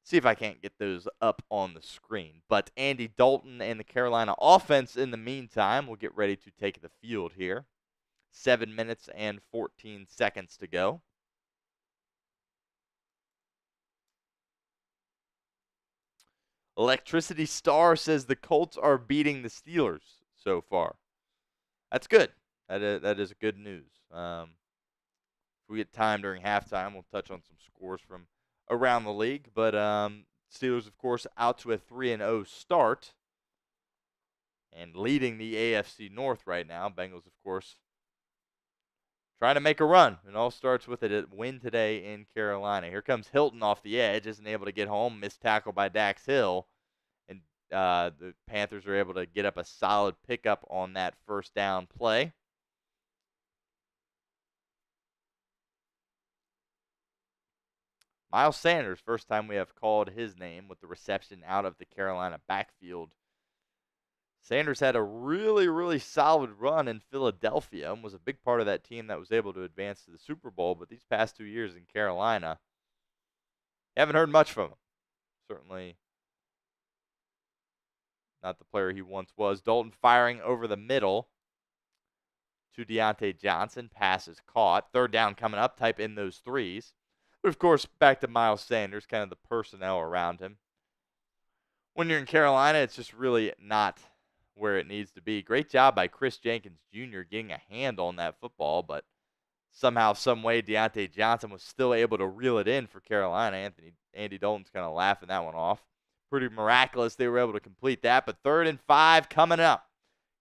see if I can't get those up on the screen. But Andy Dalton and the Carolina offense, in the meantime, will get ready to take the field here. 7 minutes and 14 seconds to go. Electricity Star says the Colts are beating the Steelers so far. That's good. That is good news. If we get time during halftime, we'll touch on some scores from around the league. But Steelers, of course, out to a 3-0 start and leading the AFC North right now. Bengals, of course, trying to make a run. It all starts with a win today in Carolina. Here comes Hilton off the edge. Isn't able to get home. Missed tackle by Dax Hill. And the Panthers are able to get up a solid pickup on that first down play. Miles Sanders, first time we have called his name with the reception out of the Carolina backfield. Sanders had a really, really solid run in Philadelphia and was a big part of that team that was able to advance to the Super Bowl. But these past 2 years in Carolina, haven't heard much from him. Certainly not the player he once was. Dalton firing over the middle to Deontay Johnson. Pass is caught. Third down coming up. Type in those threes. But, of course, back to Miles Sanders, kind of the personnel around him. When you're in Carolina, it's just really not where it needs to be. Great job by Chris Jenkins Jr. getting a hand on that football, but somehow, some way, Deontay Johnson was still able to reel it in for Carolina. Andy Dalton's kind of laughing that one off. Pretty miraculous they were able to complete that, but 3rd and 5 coming up.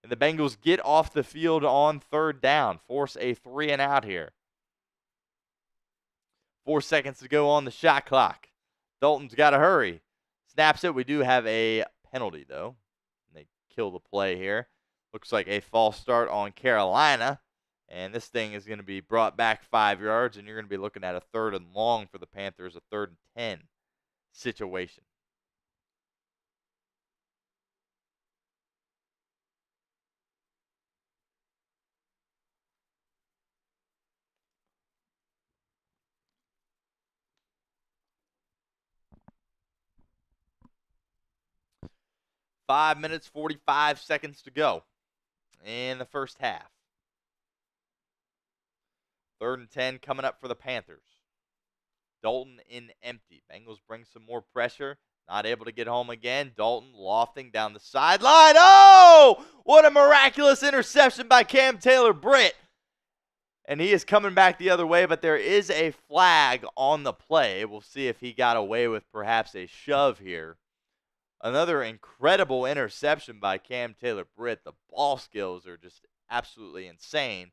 And the Bengals get off the field on 3rd down, force a 3-and-out here. 4 seconds to go on the shot clock. Dalton's got to hurry. Snaps it. We do have a penalty, though. And they kill the play here. Looks like a false start on Carolina. And this thing is going to be brought back 5 yards, and you're going to be looking at a 3rd and long for the Panthers, a 3rd and 10 situation. Five minutes, 45 seconds to go in the first half. 3rd and 10 coming up for the Panthers. Dalton in empty. Bengals bring some more pressure. Not able to get home again. Dalton lofting down the sideline. Oh! What a miraculous interception by Cam Taylor-Britt. And he is coming back the other way, but there is a flag on the play. We'll see if he got away with perhaps a shove here. Another incredible interception by Cam Taylor-Britt. The ball skills are just absolutely insane.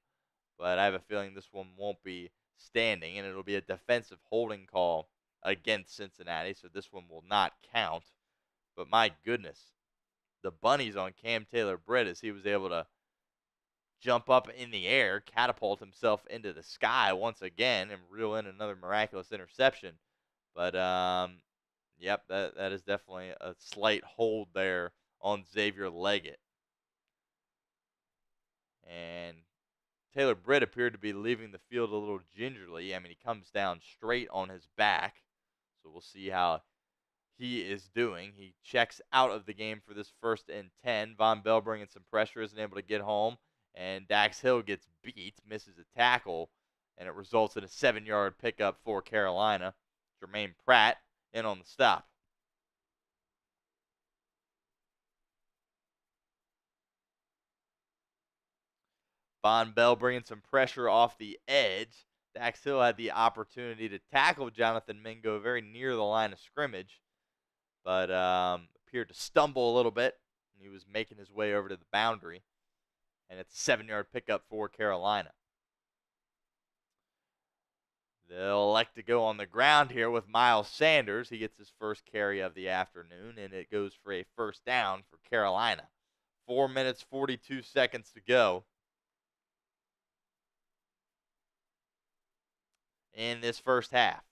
But I have a feeling this one won't be standing, and it'll be a defensive holding call against Cincinnati, so this one will not count. But my goodness, the bunnies on Cam Taylor-Britt as he was able to jump up in the air, catapult himself into the sky once again, and reel in another miraculous interception. But, yep, that is definitely a slight hold there on Xavier Leggett. And Taylor-Britt appeared to be leaving the field a little gingerly. I mean, he comes down straight on his back. So we'll see how he is doing. He checks out of the game for this 1st and 10. Von Bell bringing some pressure, isn't able to get home. And Dax Hill gets beat, misses a tackle, and it results in a 7-yard pickup for Carolina. Jermaine Pratt in on the stop. Von Bell bringing some pressure off the edge. Dax Hill had the opportunity to tackle Jonathan Mingo very near the line of scrimmage, but appeared to stumble a little bit. He was making his way over to the boundary, and it's a 7-yard pickup for Carolina. They'll elect to go on the ground here with Miles Sanders. He gets his first carry of the afternoon, and it goes for a first down for Carolina. 4 minutes, 42 seconds to go in this first half.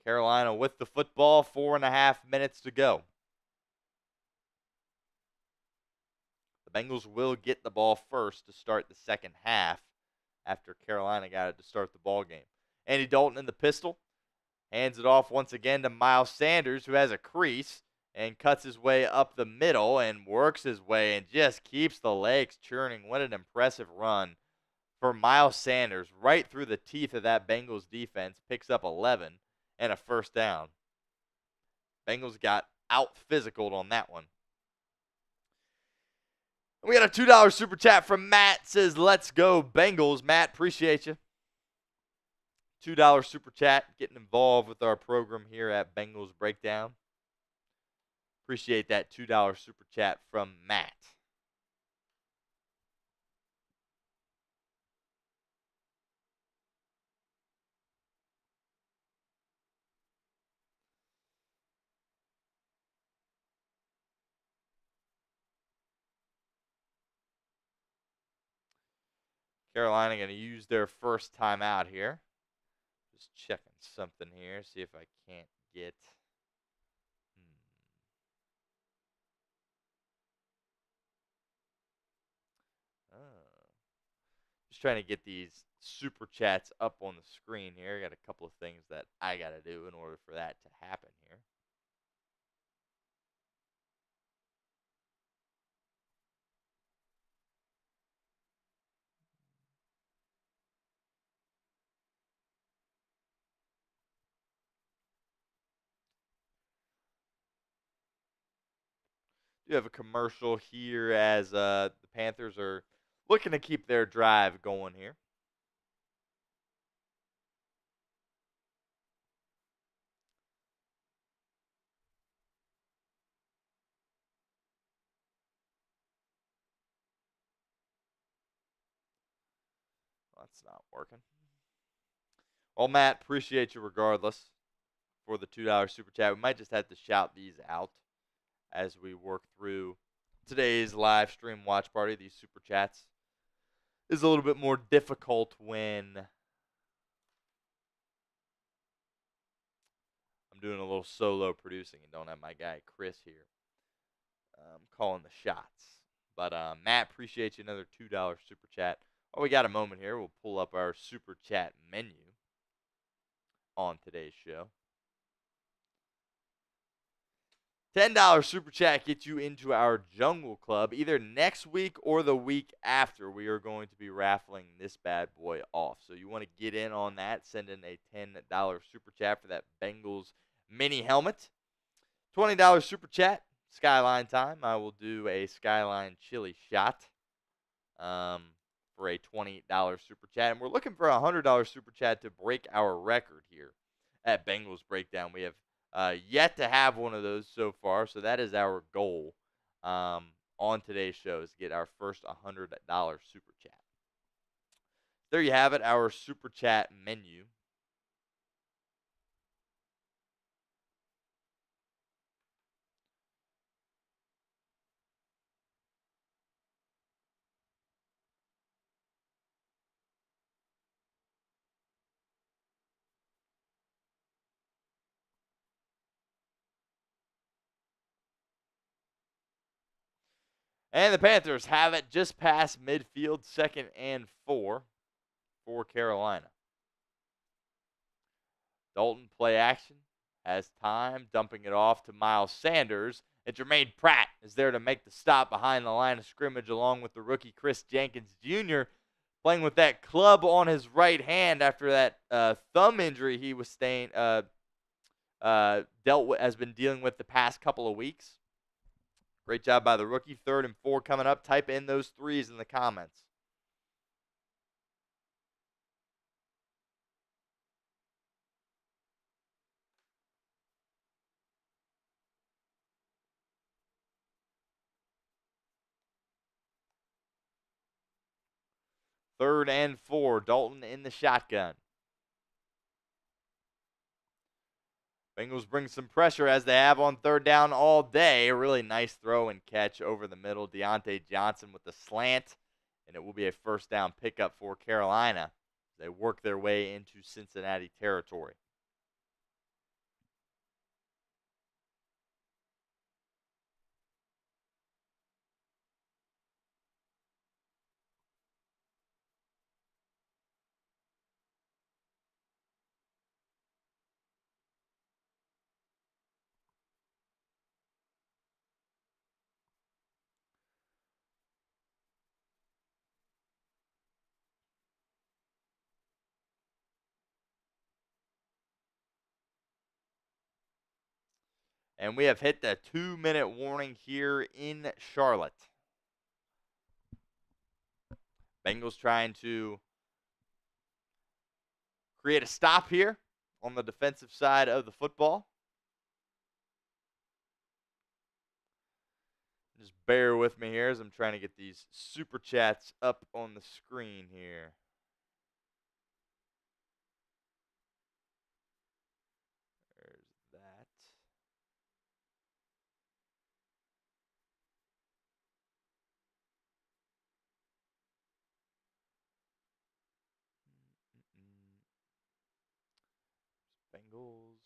Carolina with the football, 4.5 minutes to go. The Bengals will get the ball first to start the second half after Carolina got it to start the ball game. Andy Dalton in the pistol, hands it off once again to Miles Sanders, who has a crease and cuts his way up the middle and works his way and just keeps the legs churning. What an impressive run for Miles Sanders right through the teeth of that Bengals defense. Picks up 11 and a first down. Bengals got out-physicaled on that one. We got a $2 super chat from Matt. Says, let's go Bengals. Matt, appreciate you. $2 super chat, getting involved with our program here at Bengals Breakdown. Appreciate that $2 super chat from Matt. Carolina going to use their first timeout here. Just checking something here, see if I can't get... Just trying to get these super chats up on the screen here. I got a couple of things that I got to do in order for that to happen here. Do have a commercial here as the Panthers are looking to keep their drive going here. That's not working. Well, Matt, appreciate you regardless for the $2 super chat. We might just have to shout these out as we work through today's live stream watch party. These super chats is a little bit more difficult when I'm doing a little solo producing and don't have my guy Chris here calling the shots. But Matt, appreciate you, another $2 super chat. Oh, we got a moment here. We'll pull up our super chat menu on today's show. $10 super chat gets you into our Jungle Club. Either next week or the week after, we are going to be raffling this bad boy off. So you want to get in on that, send in a $10 super chat for that Bengals mini helmet. $20 super chat, Skyline time. I will do a Skyline chili shot for a $20 super chat. And we're looking for a $100 super chat to break our record here at Bengals Breakdown. We have yet to have one of those so far, so that is our goal on today's show, is to get our first $100 super chat. There you have it, our super chat menu. And the Panthers have it just past midfield, 2nd and 4 for Carolina. Dalton play action, has time, dumping it off to Miles Sanders. And Jermaine Pratt is there to make the stop behind the line of scrimmage along with the rookie Chris Jenkins Jr. playing with that club on his right hand after that thumb injury he was has been dealing with the past couple of weeks. Great job by the rookie. 3rd and 4 coming up. Type in those threes in the comments. Third and 4. Dalton in the shotgun. Bengals bring some pressure as they have on 3rd down all day. A really nice throw and catch over the middle. Deontay Johnson with the slant. And it will be a 1st down pickup for Carolina. They work their way into Cincinnati territory. And we have hit the 2-minute warning here in Charlotte. Bengals trying to create a stop here on the defensive side of the football. Just bear with me here as I'm trying to get these super chats up on the screen here. There's that. Bengals.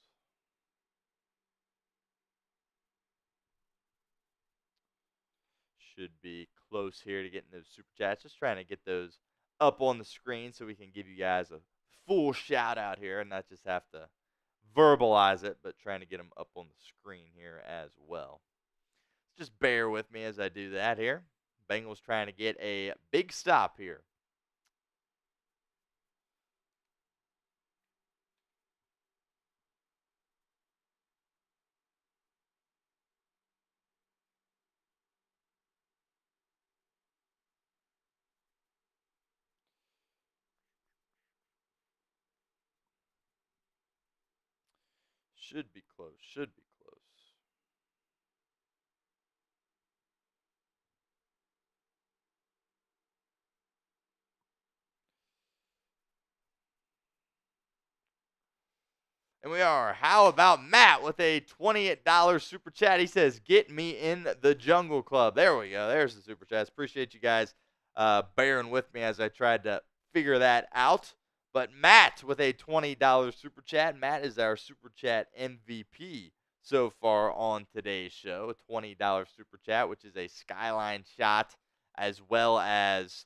Should be close here to getting those super chats. Just trying to get those up on the screen so we can give you guys a full shout out here and not just have to verbalize it, but trying to get them up on the screen here as well. Just bear with me as I do that here. Bengals trying to get a big stop here. Should be close. Should be close. And we are. How about Matt with a $28 super chat? He says, "Get me in the Jungle Club." There we go. There's the super chats. Appreciate you guys bearing with me as I tried to figure that out. But Matt with a $20 super chat. Matt is our super chat MVP so far on today's show. A $20 super chat, which is a skyline shot as well as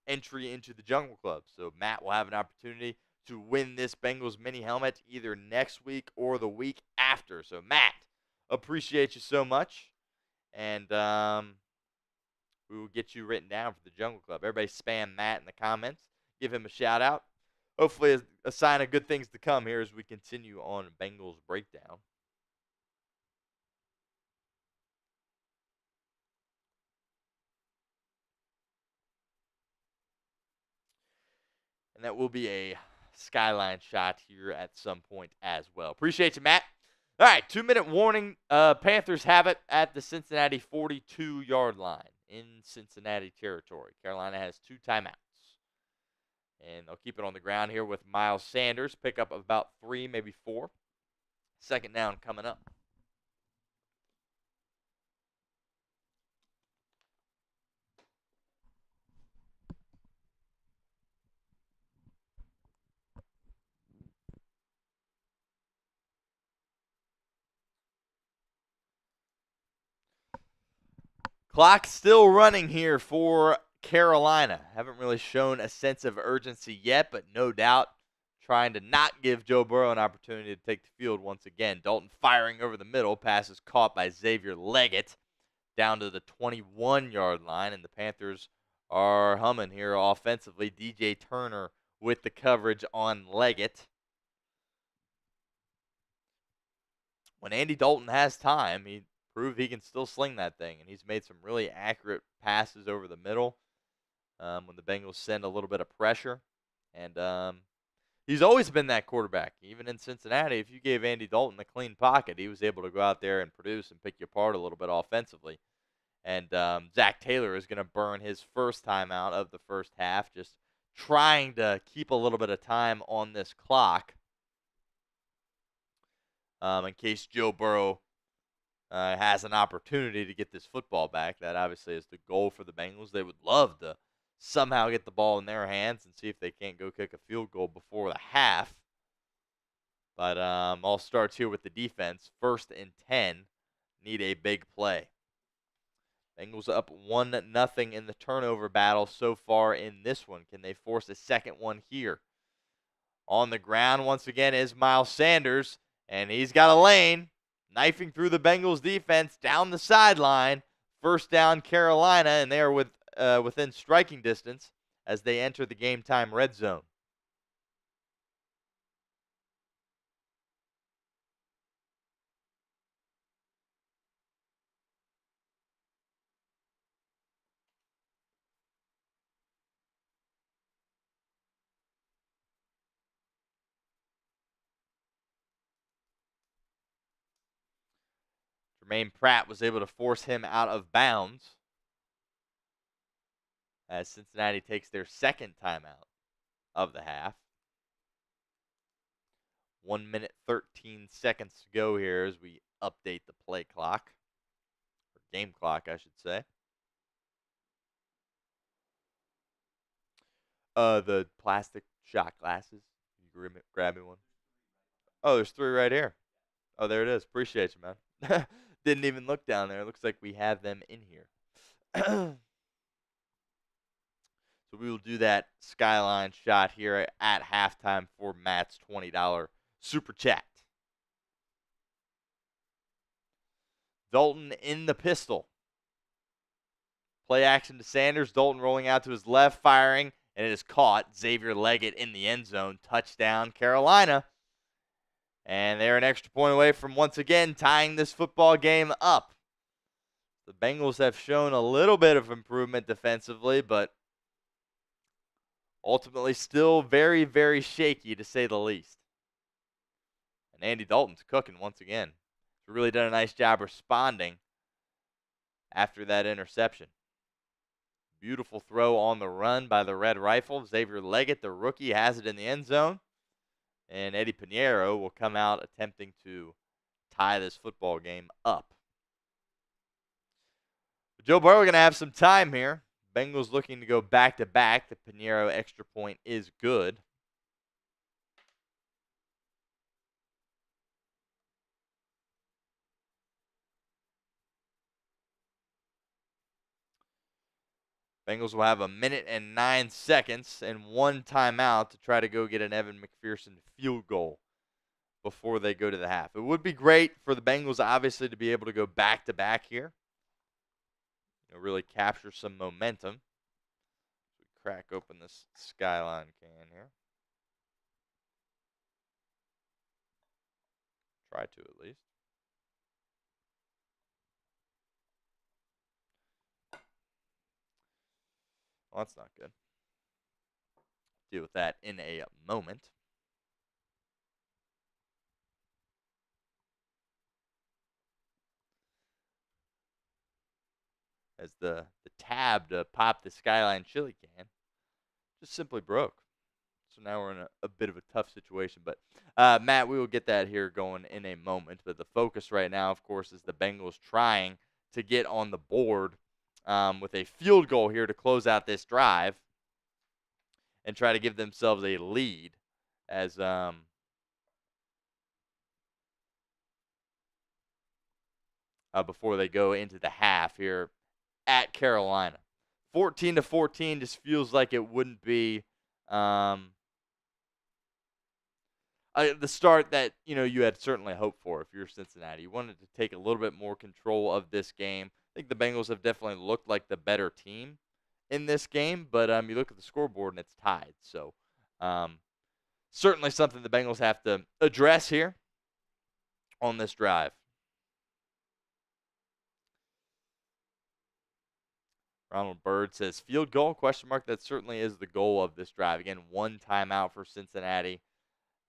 entry into the Jungle Club. So Matt will have an opportunity to win this Bengals mini helmet either next week or the week after. So, Matt, appreciate you so much. And we will get you written down for the Jungle Club. Everybody spam Matt in the comments. Give him a shout out. Hopefully a sign of good things to come here as we continue on Bengals Breakdown. And that will be a skyline shot here at some point as well. Appreciate you, Matt. All right, 2-minute warning. Panthers have it at the Cincinnati 42-yard line in Cincinnati territory. Carolina has 2 timeouts. And they'll keep it on the ground here with Miles Sanders. Pick up about 3, maybe 4. 2nd down coming up. Clock still running here for Carolina. Haven't really shown a sense of urgency yet, but no doubt trying to not give Joe Burrow an opportunity to take the field once again. Dalton firing over the middle. Pass is caught by Xavier Leggett down to the 21-yard line, and the Panthers are humming here offensively. DJ Turner with the coverage on Leggett. When Andy Dalton has time, he proved he can still sling that thing, and he's made some really accurate passes over the middle when the Bengals send a little bit of pressure. And he's always been that quarterback. Even in Cincinnati, if you gave Andy Dalton a clean pocket, he was able to go out there and produce and pick you apart a little bit offensively. And Zach Taylor is going to burn his first time out of the first half, just trying to keep a little bit of time on this clock in case Joe Burrow has an opportunity to get this football back. That obviously is the goal for the Bengals. They would love to somehow get the ball in their hands and see if they can't go kick a field goal before the half. But all starts here with the defense. 1st and 10. Need a big play. Bengals up 1-0 in the turnover battle so far in this one. Can they force a second one here? On the ground once again is Miles Sanders, and he's got a lane. Knifing through the Bengals defense down the sideline. First down Carolina, and they are within striking distance as they enter the game time red zone. Jermaine Pratt was able to force him out of bounds as Cincinnati takes their second timeout of the half. 1 minute, 13 seconds to go here as we update the play clock. Or game clock, I should say. The plastic shot glasses. You grab me one? Oh, there's 3 right here. Oh, there it is. Appreciate you, man. Didn't even look down there. It looks like we have them in here. So we will do that skyline shot here at halftime for Matt's $20 super chat. Dalton in the pistol. Play action to Sanders. Dalton rolling out to his left, firing, and it is caught. Xavier Leggett in the end zone. Touchdown, Carolina. And they're an extra point away from once again tying this football game up. The Bengals have shown a little bit of improvement defensively, but ultimately still very, very shaky to say the least. And Andy Dalton's cooking once again. He's really done a nice job responding after that interception. Beautiful throw on the run by the Red Rifle. Xavier Leggett, the rookie, has it in the end zone. And Eddie Pinheiro will come out attempting to tie this football game up. Joe Burrow going to have some time here. Bengals looking to go back-to-back. The Pinheiro extra point is good. Bengals will have 1 minute and 9 seconds and 1 timeout to try to go get an Evan McPherson field goal before they go to the half. It would be great for the Bengals, obviously, to be able to go back-to-back here. Really capture some momentum. We crack open this skyline can here. Try to, at least. Well, that's not good. Deal with that in a moment. As the tab to pop the Skyline chili can just simply broke. So now we're in a bit of a tough situation. But, Matt, we will get that here going in a moment. But the focus right now, of course, is the Bengals trying to get on the board with a field goal here to close out this drive and try to give themselves a lead as before they go into the half here at Carolina. 14-14 just feels like it wouldn't be the start that you had certainly hoped for if you're Cincinnati. You wanted to take a little bit more control of this game. I think the Bengals have definitely looked like the better team in this game, but you look at the scoreboard and it's tied. So certainly something the Bengals have to address here on this drive. Ronald Bird says field goal, question mark. That certainly is the goal of this drive. Again, 1 timeout for Cincinnati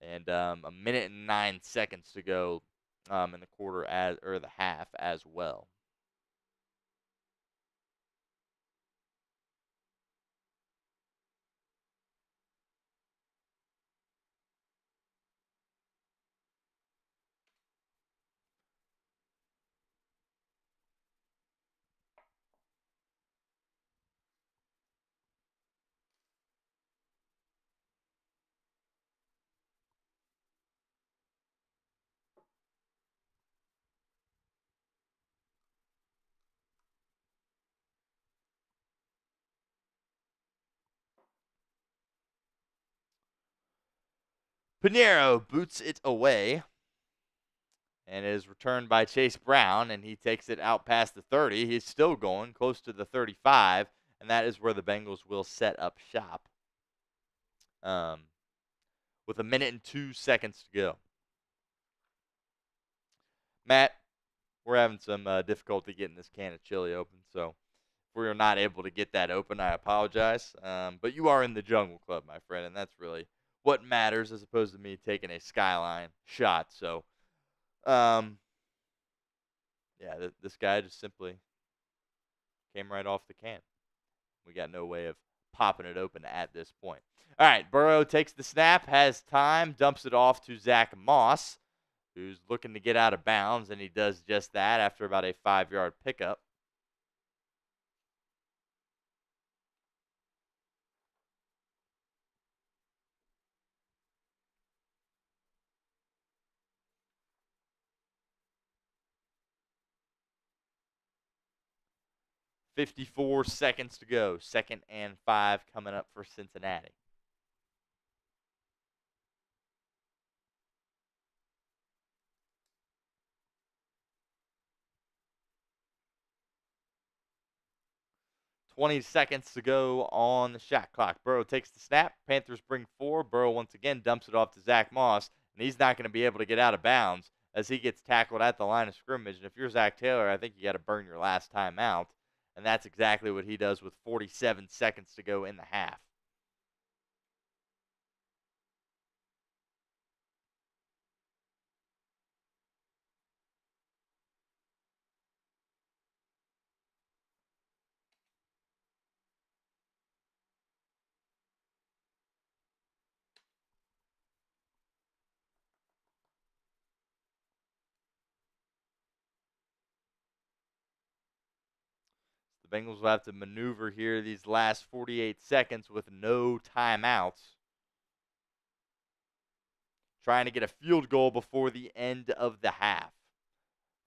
and a minute and 9 seconds to go in the quarter or the half as well. Pinheiro boots it away and is returned by Chase Brown, and he takes it out past the 30. He's still going close to the 35, and that is where the Bengals will set up shop with a minute and 2 seconds to go. Matt, we're having some difficulty getting this can of chili open, so if we are not able to get that open, I apologize. But you are in the Jungle Club, my friend, and that's really what matters as opposed to me taking a skyline shot. So, this guy just simply came right off the can. We got no way of popping it open at this point. All right, Burrow takes the snap, has time, dumps it off to Zach Moss, who's looking to get out of bounds, and he does just that after about a 5-yard pickup. .54 seconds to go. 2nd and 5 coming up for Cincinnati. .20 seconds to go on the shot clock. Burrow takes the snap. Panthers bring 4. Burrow once again dumps it off to Zach Moss, and he's not going to be able to get out of bounds as he gets tackled at the line of scrimmage. And if you're Zach Taylor, I think you got to burn your last time out. And that's exactly what he does with 47 seconds to go in the half. The Bengals will have to maneuver here these last 48 seconds with no timeouts, trying to get a field goal before the end of the half.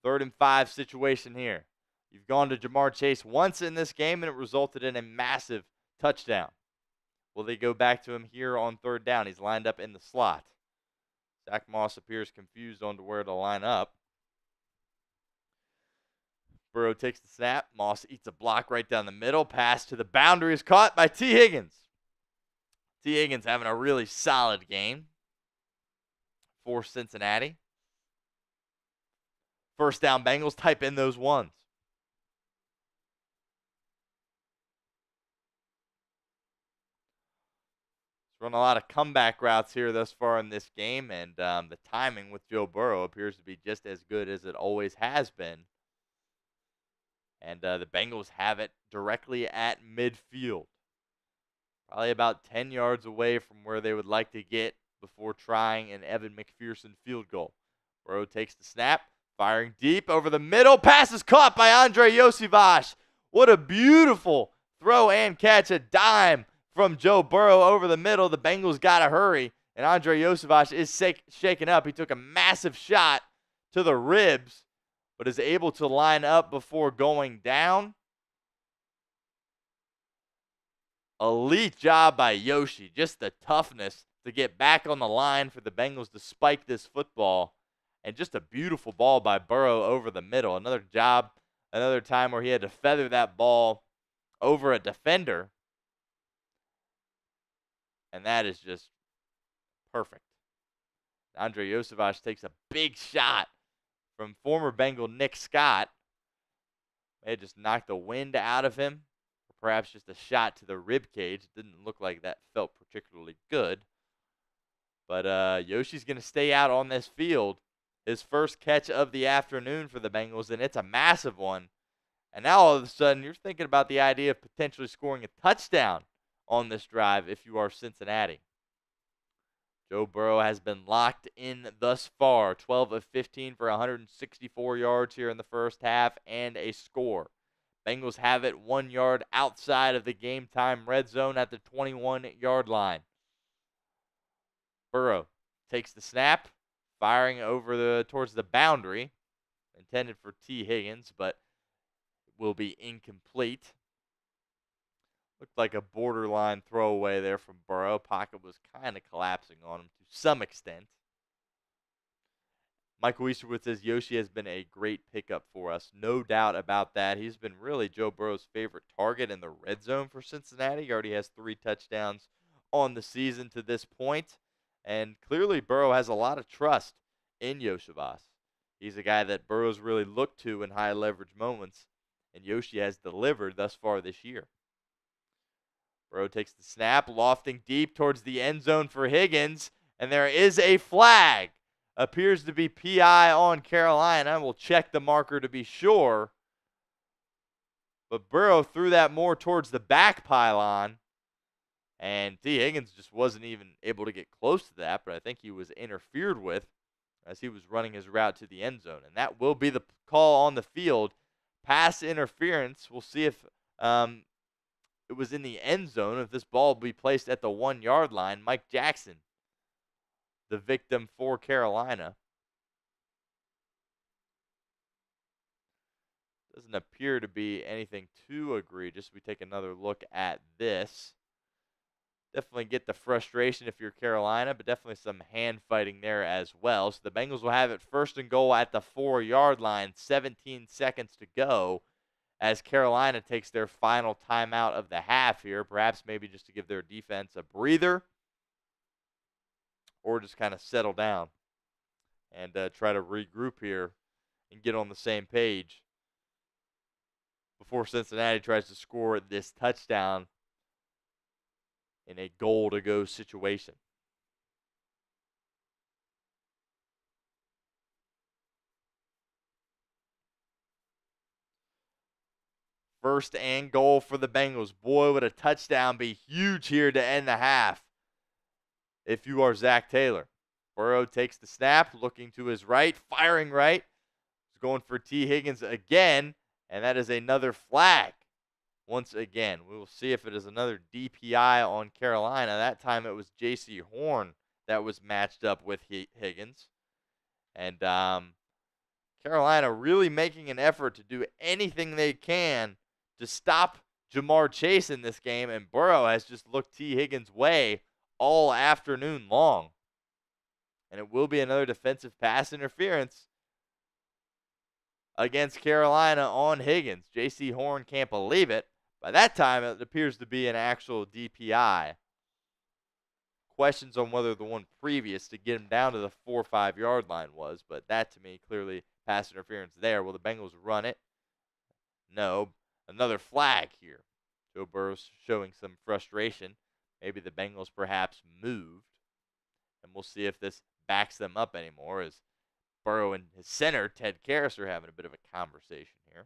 3rd and 5 situation here. You've gone to Jamar Chase once in this game, and it resulted in a massive touchdown. Will they go back to him here on 3rd down? He's lined up in the slot. Zach Moss appears confused on to where to line up. Burrow takes the snap. Moss eats a block right down the middle. Pass to the boundary is caught by T. Higgins. T. Higgins having a really solid game for Cincinnati. 1st down Bengals, type in those ones. He's run a lot of comeback routes here thus far in this game, and the timing with Joe Burrow appears to be just as good as it always has been. And the Bengals have it directly at midfield. Probably about 10 yards away from where they would like to get before trying an Evan McPherson field goal. Burrow takes the snap, firing deep over the middle. Pass is caught by Andre Iosivas. What a beautiful throw and catch. A dime from Joe Burrow over the middle. The Bengals got to hurry, and Andre Iosivas is shaken up. He took a massive shot to the ribs, but is able to line up before going down. Elite job by Yoshi. Just the toughness to get back on the line for the Bengals to spike this football. And just a beautiful ball by Burrow over the middle. Another time where he had to feather that ball over a defender. And that is just perfect. Andre Yosevich takes a big shot from former Bengal Nick Scott. May have just knocked the wind out of him. Or perhaps just a shot to the rib cage. It didn't look like that felt particularly good. But Yoshi's going to stay out on this field. His first catch of the afternoon for the Bengals, and it's a massive one. And now all of a sudden, you're thinking about the idea of potentially scoring a touchdown on this drive if you are Cincinnati. Joe Burrow has been locked in thus far. 12 of 15 for 164 yards here in the first half and a score. Bengals have it 1 yard outside of the game-time red zone at the 21-yard line. Burrow takes the snap, firing over towards the boundary, intended for T. Higgins, but will be incomplete. Looked like a borderline throwaway there from Burrow. Pocket was kind of collapsing on him to some extent. Michael Easterwood says Yoshi has been a great pickup for us. No doubt about that. He's been really Joe Burrow's favorite target in the red zone for Cincinnati. He already has 3 touchdowns on the season to this point. And clearly Burrow has a lot of trust in Yosevich. He's a guy that Burrow's really looked to in high leverage moments. And Yoshi has delivered thus far this year. Burrow takes the snap, lofting deep towards the end zone for Higgins. And there is a flag. Appears to be PI on Carolina. We'll check the marker to be sure. But Burrow threw that more towards the back pylon. And T. Higgins just wasn't even able to get close to that. But I think he was interfered with as he was running his route to the end zone. And that will be the call on the field. Pass interference. We'll see if it was in the end zone. If this ball will be placed at the 1 yard line. Mike Jackson, the victim for Carolina. Doesn't appear to be anything too egregious. We take another look at this. Definitely get the frustration if you're Carolina, but definitely some hand fighting there as well. So the Bengals will have it 1st and goal at the 4 yard line. 17 seconds to go as Carolina takes their final timeout of the half here. Perhaps maybe just to give their defense a breather, or just kind of settle down and try to regroup here and get on the same page before Cincinnati tries to score this touchdown in a goal-to-go situation. First and goal for the Bengals. Boy, would a touchdown be huge here to end the half if you are Zach Taylor. Burrow takes the snap, looking to his right, firing right. He's going for T. Higgins again, and that is another flag. Once again, we will see if it is another DPI on Carolina. That time it was J.C. Horn that was matched up with Higgins. And Carolina really making an effort to do anything they can to stop Jamar Chase in this game. And Burrow has just looked T. Higgins' way all afternoon long. And it will be another defensive pass interference against Carolina on Higgins. J.C. Horn can't believe it. By that time, it appears to be an actual DPI. Questions on whether the one previous to get him down to the 4 or 5 yard line was, but that to me clearly pass interference there. Will the Bengals run it? No. Another flag here. Joe Burrow showing some frustration. Maybe the Bengals perhaps moved. And we'll see if this backs them up anymore, as Burrow and his center, Ted Karras, are having a bit of a conversation here.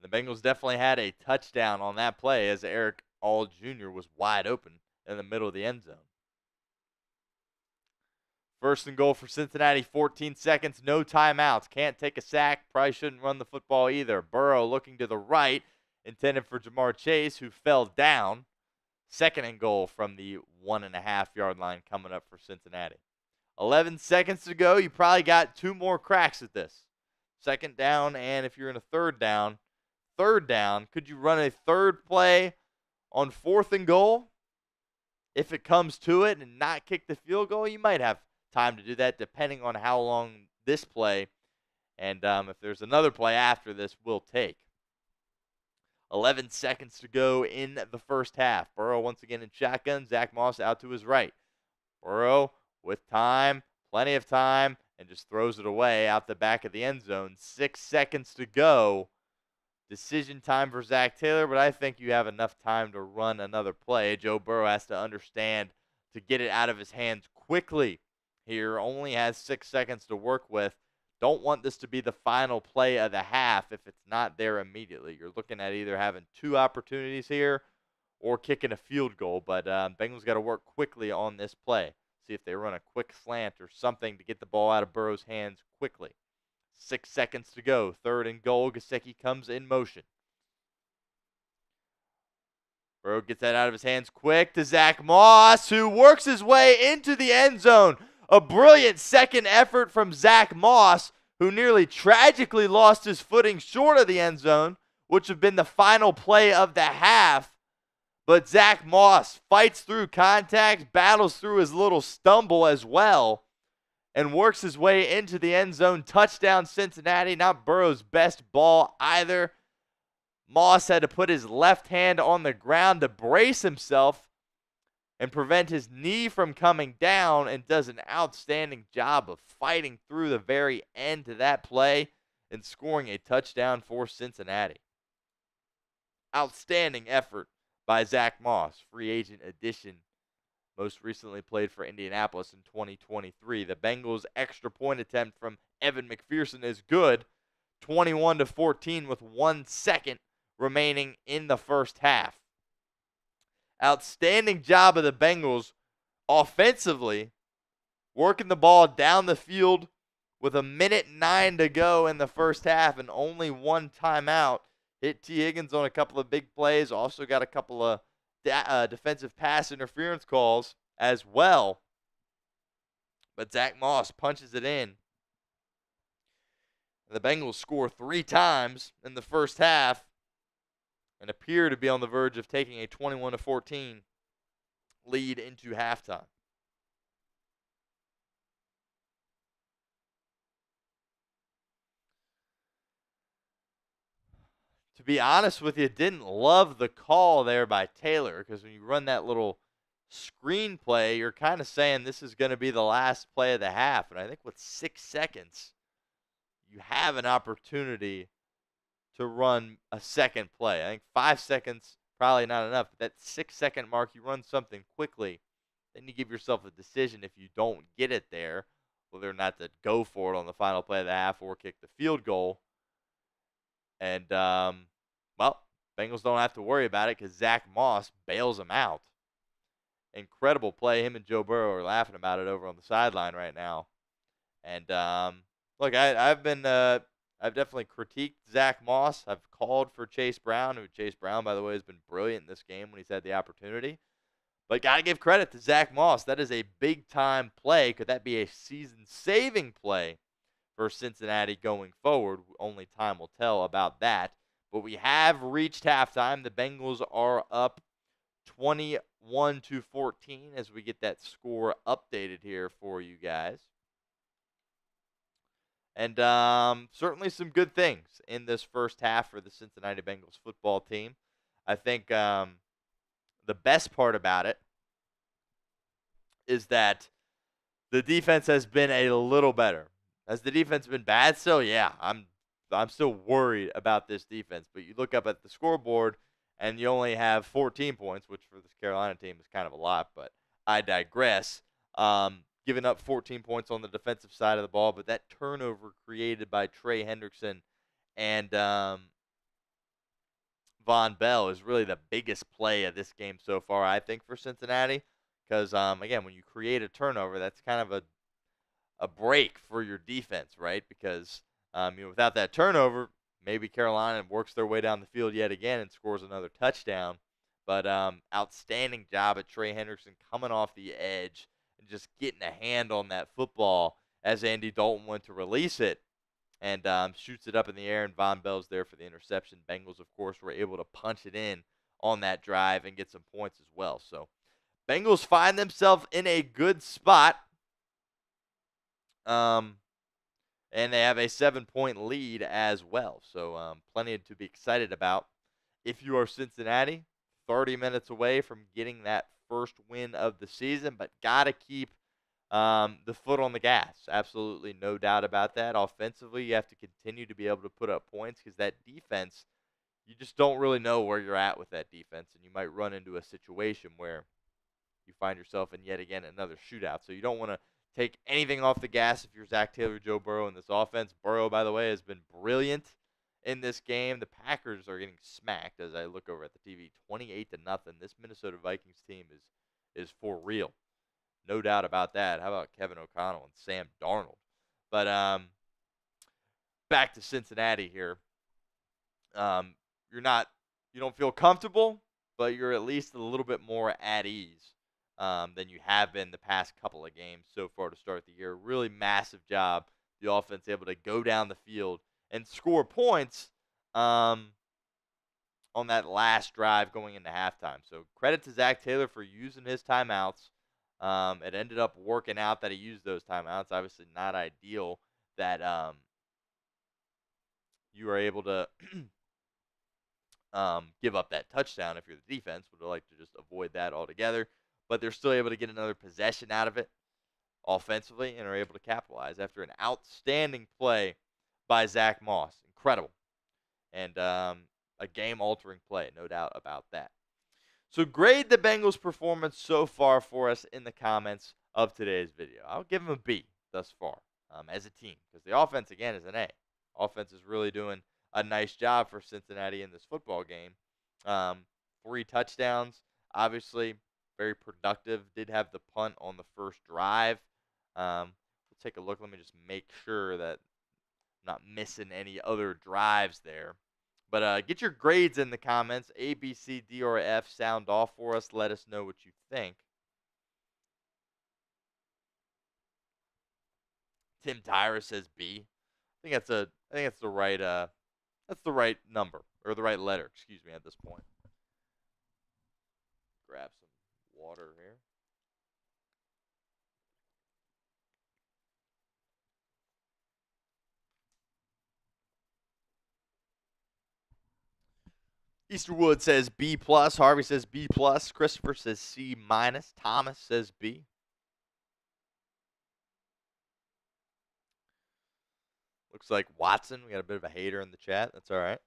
The Bengals definitely had a touchdown on that play, as Eric All Jr. was wide open in the middle of the end zone. 1st and goal for Cincinnati, 14 seconds, no timeouts. Can't take a sack, probably shouldn't run the football either. Burrow looking to the right, intended for Jamar Chase, who fell down. 2nd and goal from the 1.5 yard line coming up for Cincinnati. 11 seconds to go. You probably got 2 more cracks at this. second down, and if you're in a third down, could you run a third play on 4th and goal? If it comes to it and not kick the field goal, you might have time to do that depending on how long this play and if there's another play after this will take. 11 seconds to go in the first half. Burrow once again in shotgun. Zach Moss out to his right. Burrow with time, plenty of time, and just throws it away out the back of the end zone. 6 seconds to go. Decision time for Zach Taylor, but I think you have enough time to run another play. Joe Burrow has to understand to get it out of his hands quickly here. Only has 6 seconds to work with. Don't want this to be the final play of the half if it's not there immediately. You're looking at either having 2 opportunities here or kicking a field goal, but Bengals got to work quickly on this play. See if they run a quick slant or something to get the ball out of Burrow's hands quickly. 6 seconds to go. 3rd and goal. Gesicki comes in motion. Burrow gets that out of his hands quick to Zach Moss, who works his way into the end zone. A brilliant second effort from Zach Moss, who nearly tragically lost his footing short of the end zone, which would have been the final play of the half. But Zach Moss fights through contact, battles through his little stumble as well, and works his way into the end zone. Touchdown, Cincinnati. Not Burrow's best ball either. Moss had to put his left hand on the ground to brace himself and prevent his knee from coming down, and does an outstanding job of fighting through the very end to that play and scoring a touchdown for Cincinnati. Outstanding effort by Zach Moss, free agent addition. Most recently played for Indianapolis in 2023. The Bengals' extra point attempt from Evan McPherson is good. 21-14 with 1 second remaining in the first half. Outstanding job of the Bengals offensively, working the ball down the field with 1:09 to go in the first half and only 1 timeout. Hit T. Higgins on a couple of big plays. Also got a couple of defensive pass interference calls as well. But Zach Moss punches it in. The Bengals score 3 times in the first half and appear to be on the verge of taking a 21-14 lead into halftime. To be honest with you, didn't love the call there by Taylor, because when you run that little screen play, you're kind of saying this is going to be the last play of the half. And I think with 6 seconds, you have an opportunity to run a second play. I think 5 seconds, probably not enough. But that 6 second mark, you run something quickly, then you give yourself a decision if you don't get it there, whether or not to go for it on the final play of the half or kick the field goal. And, well, Bengals don't have to worry about it because Zach Moss bails them out. Incredible play. Him and Joe Burrow are laughing about it over on the sideline right now. And, look, I've definitely critiqued Zach Moss. I've called for Chase Brown, who Chase Brown, by the way, has been brilliant in this game when he's had the opportunity. But got to give credit to Zach Moss. That is a big-time play. Could that be a season-saving play for Cincinnati going forward? Only time will tell about that. But we have reached halftime. The Bengals are up 21-14 as we get that score updated here for you guys. And certainly some good things in this first half for the Cincinnati Bengals football team. I think the best part about it is that the defense has been a little better. Has the defense been bad still? Yeah, I'm still worried about this defense. But you look up at the scoreboard, and you only have 14 points, which for this Carolina team is kind of a lot, but I digress. Giving up 14 points on the defensive side of the ball, but that turnover created by Trey Hendrickson and Von Bell is really the biggest play of this game so far, I think, for Cincinnati. Because, again, when you create a turnover, that's kind of a break for your defense, right? Because without that turnover, maybe Carolina works their way down the field yet again and scores another touchdown. But outstanding job at Trey Hendrickson coming off the edge and just getting a hand on that football as Andy Dalton went to release it. and shoots it up in the air, and Von Bell's there for the interception. Bengals, of course, were able to punch it in on that drive and get some points as well. So Bengals find themselves in a good spot. And they have a 7-point lead as well. So plenty to be excited about. If you are Cincinnati, 30 minutes away from getting that first win of the season, but got to keep the foot on the gas. Absolutely no doubt about that. Offensively, you have to continue to be able to put up points because that defense, you just don't really know where you're at with that defense, and you might run into a situation where you find yourself in yet again another shootout. So you don't want to take anything off the gas if you're Zach Taylor, Joe Burrow in this offense. Burrow, by the way, has been brilliant in this game. The Packers are getting smacked as I look over at the TV, 28-0. This Minnesota Vikings team is for real. No doubt about that. How about Kevin O'Connell and Sam Darnold? But back to Cincinnati here. You don't feel comfortable, but you're at least a little bit more at ease than you have been the past couple of games so far to start the year. Really massive job. The offense able to go down the field and score points on that last drive going into halftime. So credit to Zach Taylor for using his timeouts. It ended up working out that he used those timeouts. Obviously not ideal that you are able to give up that touchdown if you're the defense. Would like to just avoid that altogether. But they're still able to get another possession out of it offensively and are able to capitalize after an outstanding play by Zach Moss. Incredible. And a game-altering play, no doubt about that. So grade the Bengals' performance so far for us in the comments of today's video. I'll give them a B thus far as a team because the offense, again, is an A. Offense is really doing a nice job for Cincinnati in this football game. 3 touchdowns, obviously very productive. Did have the punt on the first drive. We'll take a look. Let me just make sure that I'm not missing any other drives there. But get your grades in the comments. A, B, C, D, or F. Sound off for us. Let us know what you think. Tim Tyra says B. I think that's the right number or the right letter. Excuse me. At this point, grab some water here. Easterwood says B plus. Harvey says B plus. Christopher says C minus. Thomas says B. Looks like Watson. We got a bit of a hater in the chat. That's all right.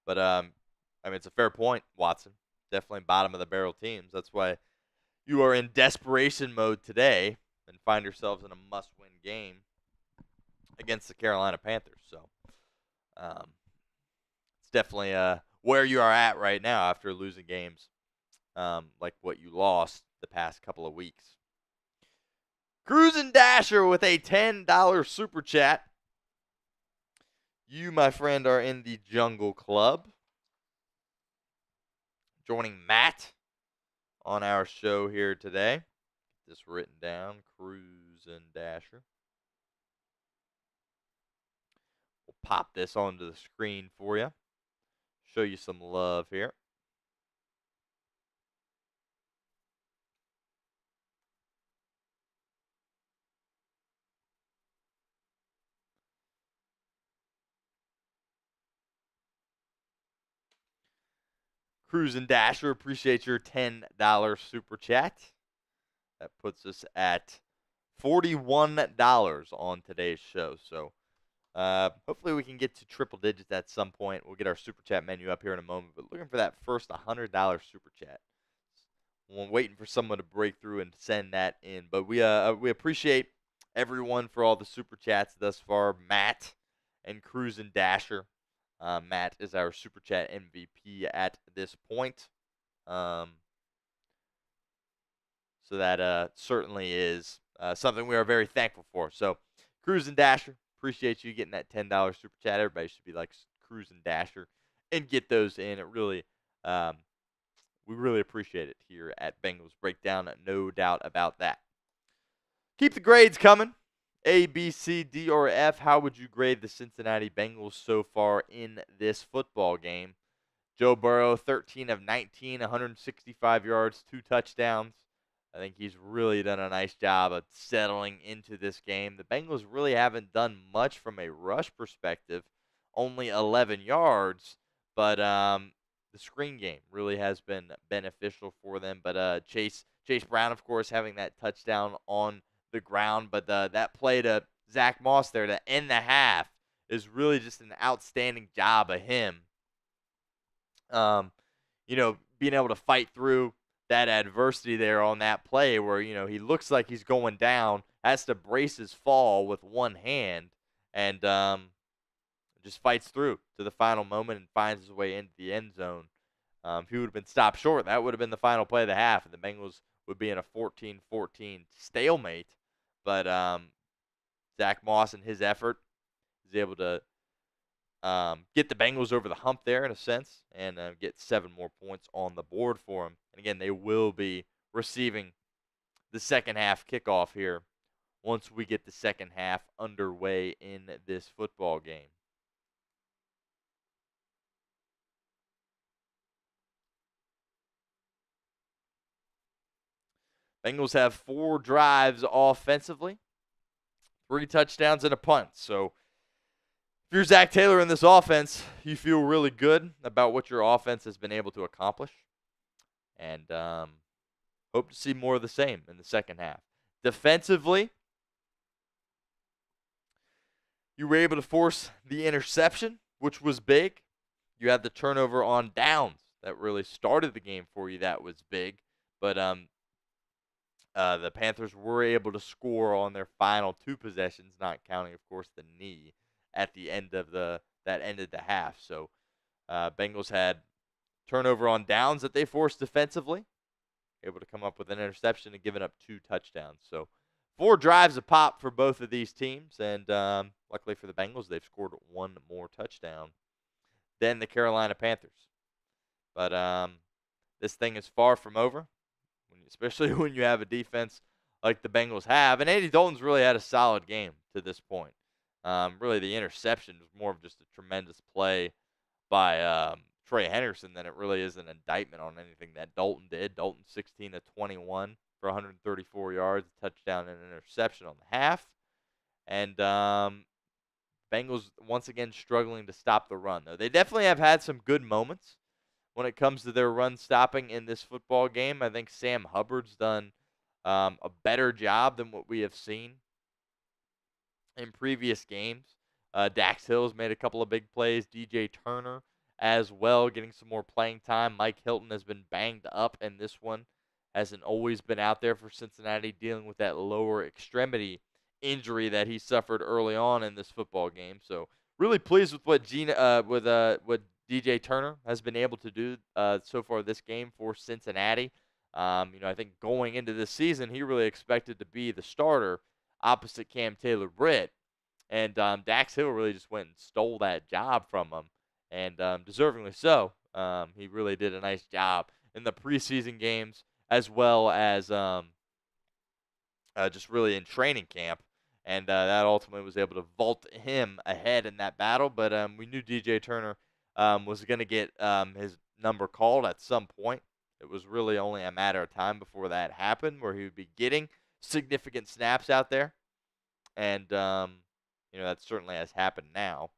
But I mean, it's a fair point, Watson. Definitely bottom of the barrel teams. That's why you are in desperation mode today and find yourselves in a must-win game against the Carolina Panthers. So it's definitely where you are at right now after losing games like what you lost the past couple of weeks. Cruisin' Dasher with a $10 super chat. You, my friend, are in the Jungle Club. Joining Matt on our show here today. Get this written down. Cruisin' Dasher. We'll pop this onto the screen for you. Show you some love here. Cruisin' Dasher, appreciate your $10 super chat. That puts us at $41 on today's show. So hopefully we can get to triple digits at some point. We'll get our super chat menu up here in a moment. But looking for that first $100 super chat. We're waiting for someone to break through and send that in. But we appreciate everyone for all the super chats thus far. Matt and Cruisin' Dasher. Matt is our super chat MVP at this point. So that certainly is something we are very thankful for. So, Cruisin' Dasher, appreciate you getting that $10 super chat. Everybody should be like Cruisin' Dasher and get those in. It really, we really appreciate it here at Bengals Breakdown. No doubt about that. Keep the grades coming. A, B, C, D, or F, how would you grade the Cincinnati Bengals so far in this football game? Joe Burrow, 13 of 19, 165 yards, 2 touchdowns. I think he's really done a nice job of settling into this game. The Bengals really haven't done much from a rush perspective, only 11 yards, but the screen game really has been beneficial for them. But Chase Brown, of course, having that touchdown on the ground, but that play to Zach Moss there to end the half is really just an outstanding job of him. Being able to fight through that adversity there on that play where, he looks like he's going down, has to brace his fall with one hand, and just fights through to the final moment and finds his way into the end zone. If he would have been stopped short, that would have been the final play of the half, and the Bengals would be in a 14-14 stalemate. But Zach Moss and his effort is able to get the Bengals over the hump there in a sense and get 7 more points on the board for them. And again, they will be receiving the second half kickoff here once we get the second half underway in this football game. Bengals have 4 drives offensively, 3 touchdowns and a punt. So if you're Zach Taylor in this offense, you feel really good about what your offense has been able to accomplish. And hope to see more of the same in the second half. Defensively, you were able to force the interception, which was big. You had the turnover on downs that really started the game for you. That was big. But the Panthers were able to score on their final 2 possessions, not counting, of course, the knee at the end of that ended the half. So Bengals had turnover on downs that they forced defensively, able to come up with an interception and giving up 2 touchdowns. So 4 drives a pop for both of these teams, and luckily for the Bengals, they've scored 1 more touchdown than the Carolina Panthers. But this thing is far from over, especially when you have a defense like the Bengals have. And Andy Dalton's really had a solid game to this point. Really, the interception was more of just a tremendous play by Trey Hendrickson than it really is an indictment on anything that Dalton did. Dalton 16 of 21 for 134 yards, a touchdown and an interception on the half. And Bengals once again struggling to stop the run, though. They definitely have had some good moments when it comes to their run stopping in this football game. I think Sam Hubbard's done a better job than what we have seen in previous games. Dax Hill's made a couple of big plays. DJ Turner as well, getting some more playing time. Mike Hilton has been banged up, and this one hasn't always been out there for Cincinnati, dealing with that lower extremity injury that he suffered early on in this football game. So really pleased with what what DJ Turner has been able to do so far this game for Cincinnati. I think going into this season, he really expected to be the starter opposite Cam Taylor-Britt. And Dax Hill really just went and stole that job from him, and deservingly so. He really did a nice job in the preseason games as well as just really in training camp. And that ultimately was able to vault him ahead in that battle. But we knew DJ Turner was going to get his number called at some point. It was really only a matter of time before that happened, where he would be getting significant snaps out there. And, that certainly has happened now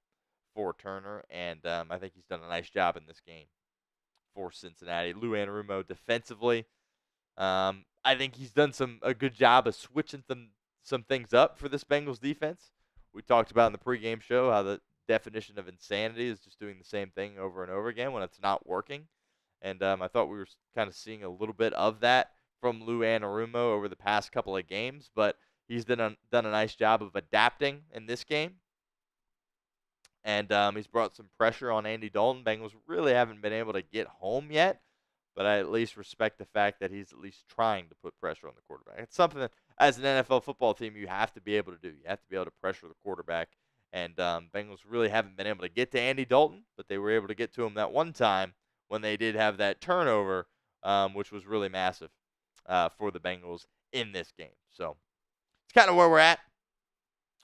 for Turner. And I think he's done a nice job in this game for Cincinnati. Lou Anarumo defensively, I think he's done a good job of switching some things up for this Bengals defense. We talked about in the pregame show how the definition of insanity is just doing the same thing over and over again when it's not working. And I thought we were kind of seeing a little bit of that from Lou Anarumo over the past couple of games, but he's done a nice job of adapting in this game. And he's brought some pressure on Andy Dalton. Bengals really haven't been able to get home yet, but I at least respect the fact that he's at least trying to put pressure on the quarterback. It's something that, as an NFL football team, you have to be able to do. You have to be able to pressure the quarterback. And Bengals really haven't been able to get to Andy Dalton, but they were able to get to him that one time when they did have that turnover, which was really massive for the Bengals in this game. So it's kind of where we're at.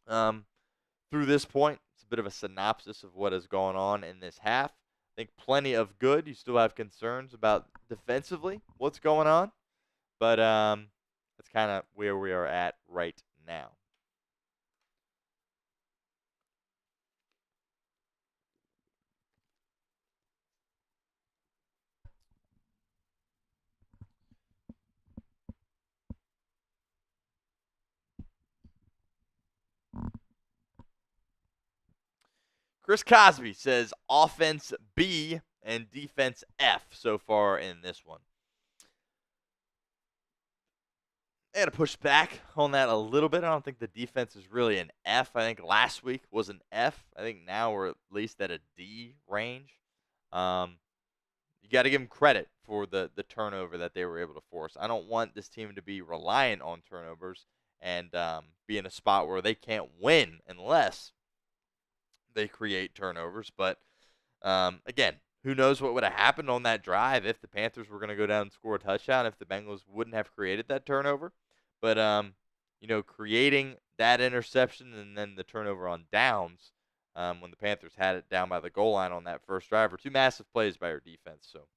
Through this point, it's a bit of a synopsis of what has gone on in this half. I think plenty of good. You still have concerns about defensively what's going on, but that's kind of where we are at right now. Chris Cosby says offense B and defense F so far in this one. I got to push back on that a little bit. I don't think the defense is really an F. I think last week was an F. I think now we're at least at a D range. You got to give them credit for the turnover that they were able to force. I don't want this team to be reliant on turnovers and be in a spot where they can't win unless they create turnovers. But again, who knows what would have happened on that drive if the Panthers were going to go down and score a touchdown, if the Bengals wouldn't have created that turnover. But, creating that interception and then the turnover on downs when the Panthers had it down by the goal line on that first drive were two massive plays by our defense. So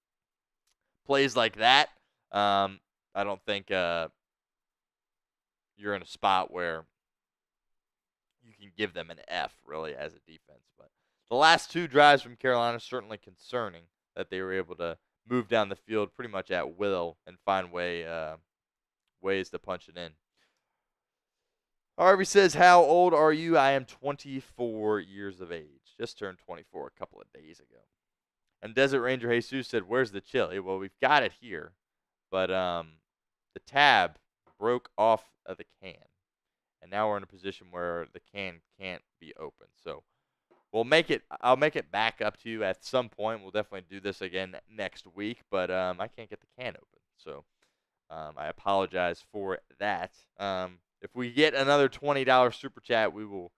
plays like that, I don't think you're in a spot where you can give them an F, really, as a defense. But the last two drives from Carolina, certainly concerning that they were able to move down the field pretty much at will and find ways to punch it in. Harvey says, how old are you? I am 24 years of age. Just turned 24 a couple of days ago. And Desert Ranger Jesus said, where's the chili? Well, we've got it here. But the tab broke off of the can. And now we're in a position where the can can't be opened. So I'll make it back up to you at some point. We'll definitely do this again next week. But I can't get the can open. So I apologize for that. If we get another $20 super chat, we will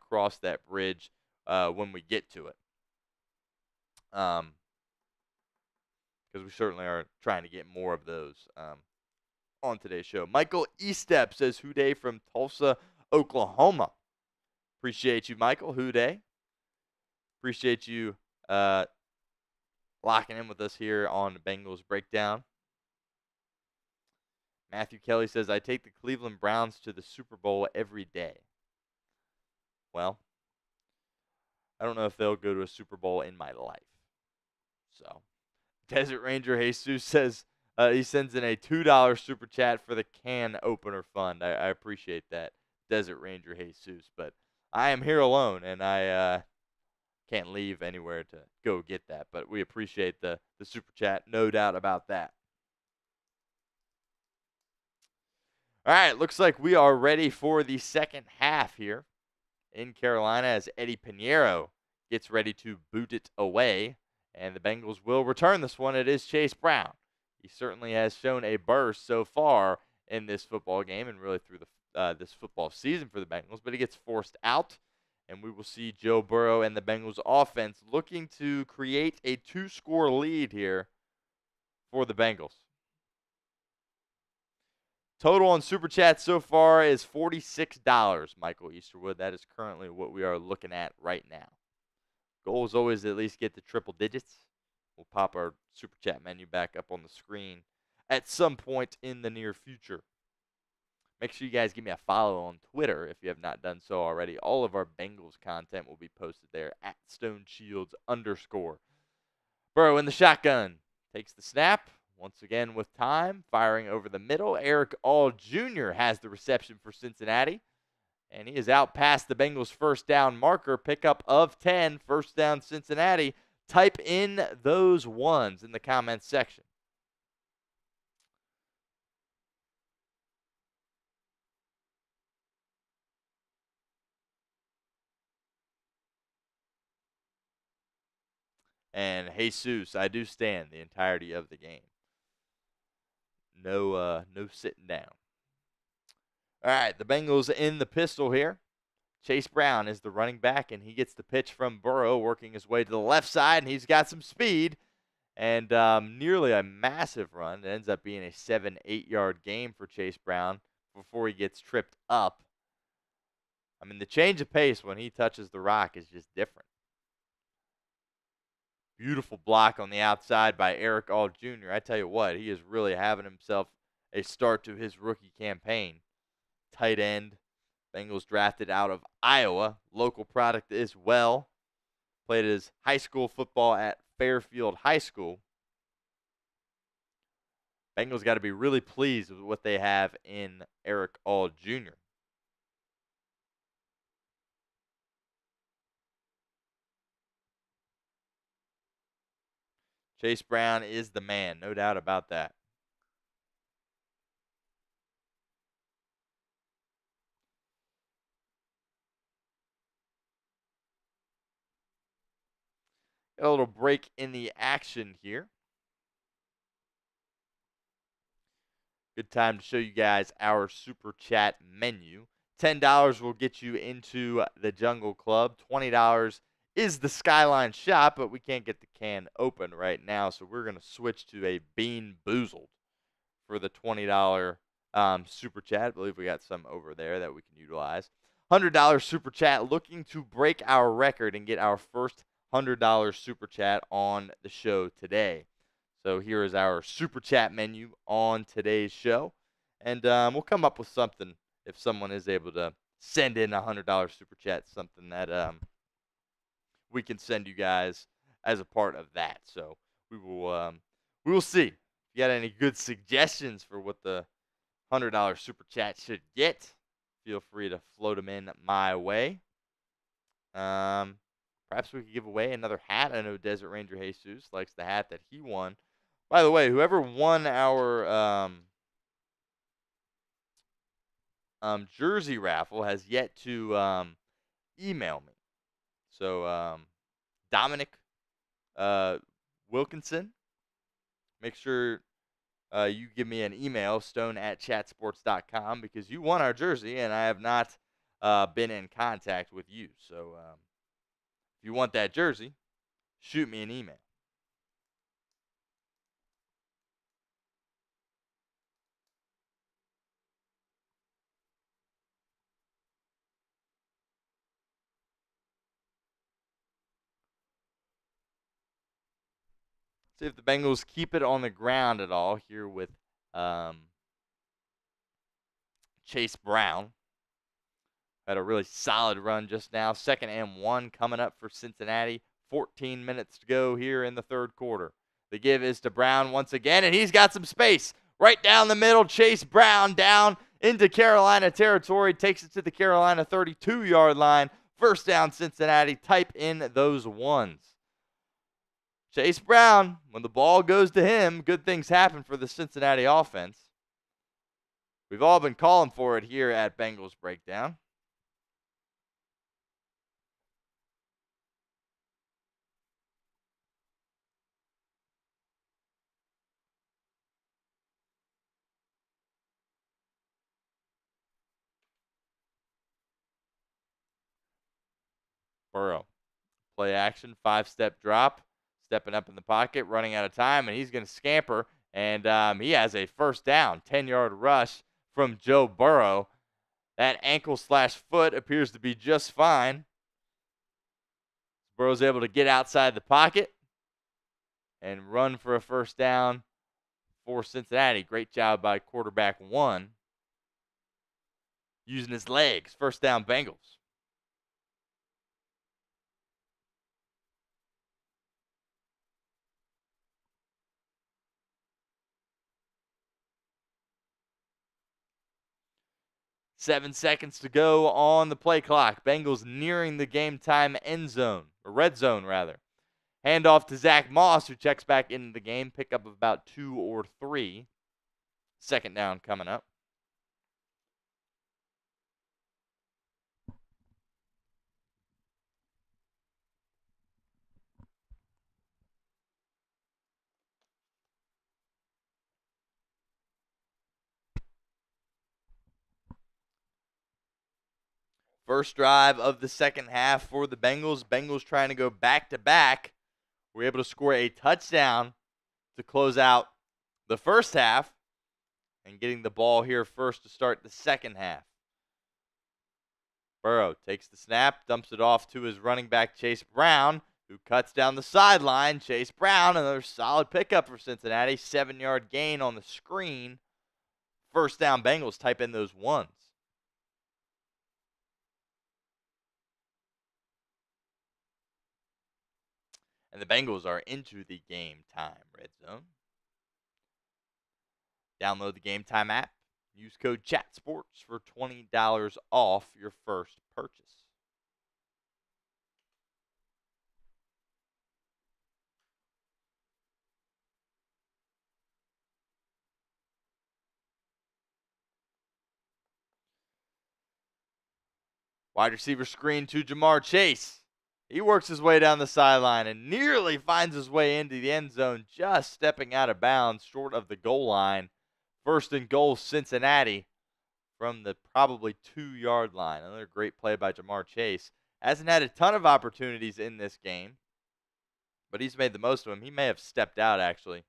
cross that bridge when we get to it. Because we certainly are trying to get more of those on today's show. Michael Estep says, Houday from Tulsa, Oklahoma. Appreciate you, Michael. Houday. Appreciate you locking in with us here on the Bengals Breakdown. Matthew Kelly says, I take the Cleveland Browns to the Super Bowl every day. Well, I don't know if they'll go to a Super Bowl in my life. So, Desert Ranger Jesus says he sends in a $2 super chat for the can opener fund. I appreciate that, Desert Ranger Jesus. But I am here alone, and I can't leave anywhere to go get that. But we appreciate the super chat, no doubt about that. All right, looks like we are ready for the second half here in Carolina as Eddie Pinheiro gets ready to boot it away. And the Bengals will return this one. It is Chase Brown. He certainly has shown a burst so far in this football game and really through this football season for the Bengals. But he gets forced out, and we will see Joe Burrow and the Bengals offense looking to create a 2-score lead here for the Bengals. Total on Super Chat so far is $46, Michael Easterwood. That is currently what we are looking at right now. Goal is always at least get to triple digits. We'll pop our Super Chat menu back up on the screen at some point in the near future. Make sure you guys give me a follow on Twitter if you have not done so already. All of our Bengals content will be posted there at StoneShields_. Burrow in the shotgun. Takes the snap. Once again with time. Firing over the middle. Eric All Jr. has the reception for Cincinnati. And he is out past the Bengals' first down marker. Pickup of 10. First down Cincinnati. Type in those ones in the comments section. And Jesus, I do stand the entirety of the game. No sitting down. All right, the Bengals in the pistol here. Chase Brown is the running back, and he gets the pitch from Burrow, working his way to the left side, and he's got some speed. And nearly a massive run. It ends up being a 7-8 yard game for Chase Brown before he gets tripped up. I mean, the change of pace when he touches the rock is just different. Beautiful block on the outside by Eric All Jr. I tell you what, he is really having himself a start to his rookie campaign. Tight end. Bengals drafted out of Iowa. Local product as well. Played his high school football at Fairfield High School. Bengals got to be really pleased with what they have in Eric All Jr. Chase Brown is the man, no doubt about that. Got a little break in the action here. Good time to show you guys our Super Chat menu. $10 will get you into the Jungle Club. $20 is the Skyline Shop, but we can't get the can open right now, so we're going to switch to a Bean Boozled for the $20 Super Chat. I believe we got some over there that we can utilize. $100 Super Chat, looking to break our record and get our first $100 Super Chat on the show today. So here is our Super Chat menu on today's show. And we'll come up with something if someone is able to send in a $100 Super Chat, something that we can send you guys as a part of that. So we will see. If you got any good suggestions for what the $100 Super Chat should get, feel free to float them in my way. Perhaps we could give away another hat. I know Desert Ranger Jesus likes the hat that he won. By the way, whoever won our jersey raffle has yet to email me. So Dominic Wilkinson, make sure you give me an email, stone@chatsports.com, because you won our jersey and I have not been in contact with you. So if you want that jersey, shoot me an email. See if the Bengals keep it on the ground at all here with Chase Brown. Had a really solid run just now. 2nd and 1 coming up for Cincinnati. 14 minutes to go here in the third quarter. The give is to Brown once again, and he's got some space. Right down the middle, Chase Brown down into Carolina territory. Takes it to the Carolina 32-yard line. First down, Cincinnati. Type in those ones. Chase Brown, when the ball goes to him, good things happen for the Cincinnati offense. We've all been calling for it here at Bengals Breakdown. Burrow. Play action, 5-step drop. Stepping up in the pocket, running out of time, and he's going to scamper. And he has a first down, 10-yard rush from Joe Burrow. That ankle/foot appears to be just fine. Burrow's able to get outside the pocket and run for a first down for Cincinnati. Great job by quarterback 1. Using his legs. First down, Bengals. Seven seconds to go on the play clock. Bengals nearing the game time end zone, or red zone rather. Handoff to Zach Moss, who checks back into the game. Pickup of about 2 or 3. 2nd down coming up. First drive of the second half for the Bengals. Bengals trying to go back-to-back. We're able to score a touchdown to close out the first half and getting the ball here first to start the second half. Burrow takes the snap, dumps it off to his running back, Chase Brown, who cuts down the sideline. Chase Brown, another solid pickup for Cincinnati. 7-yard gain on the screen. First down Bengals, type in those ones. And the Bengals are into the Game Time red zone. Download the Game Time app. Use code CHATSPORTS for $20 off your first purchase. Wide receiver screen to Jamar Chase. He works his way down the sideline and nearly finds his way into the end zone, just stepping out of bounds short of the goal line. First and goal, Cincinnati, from the probably 2-yard line. Another great play by Jamar Chase. Hasn't had a ton of opportunities in this game, but he's made the most of them. He may have stepped out, actually.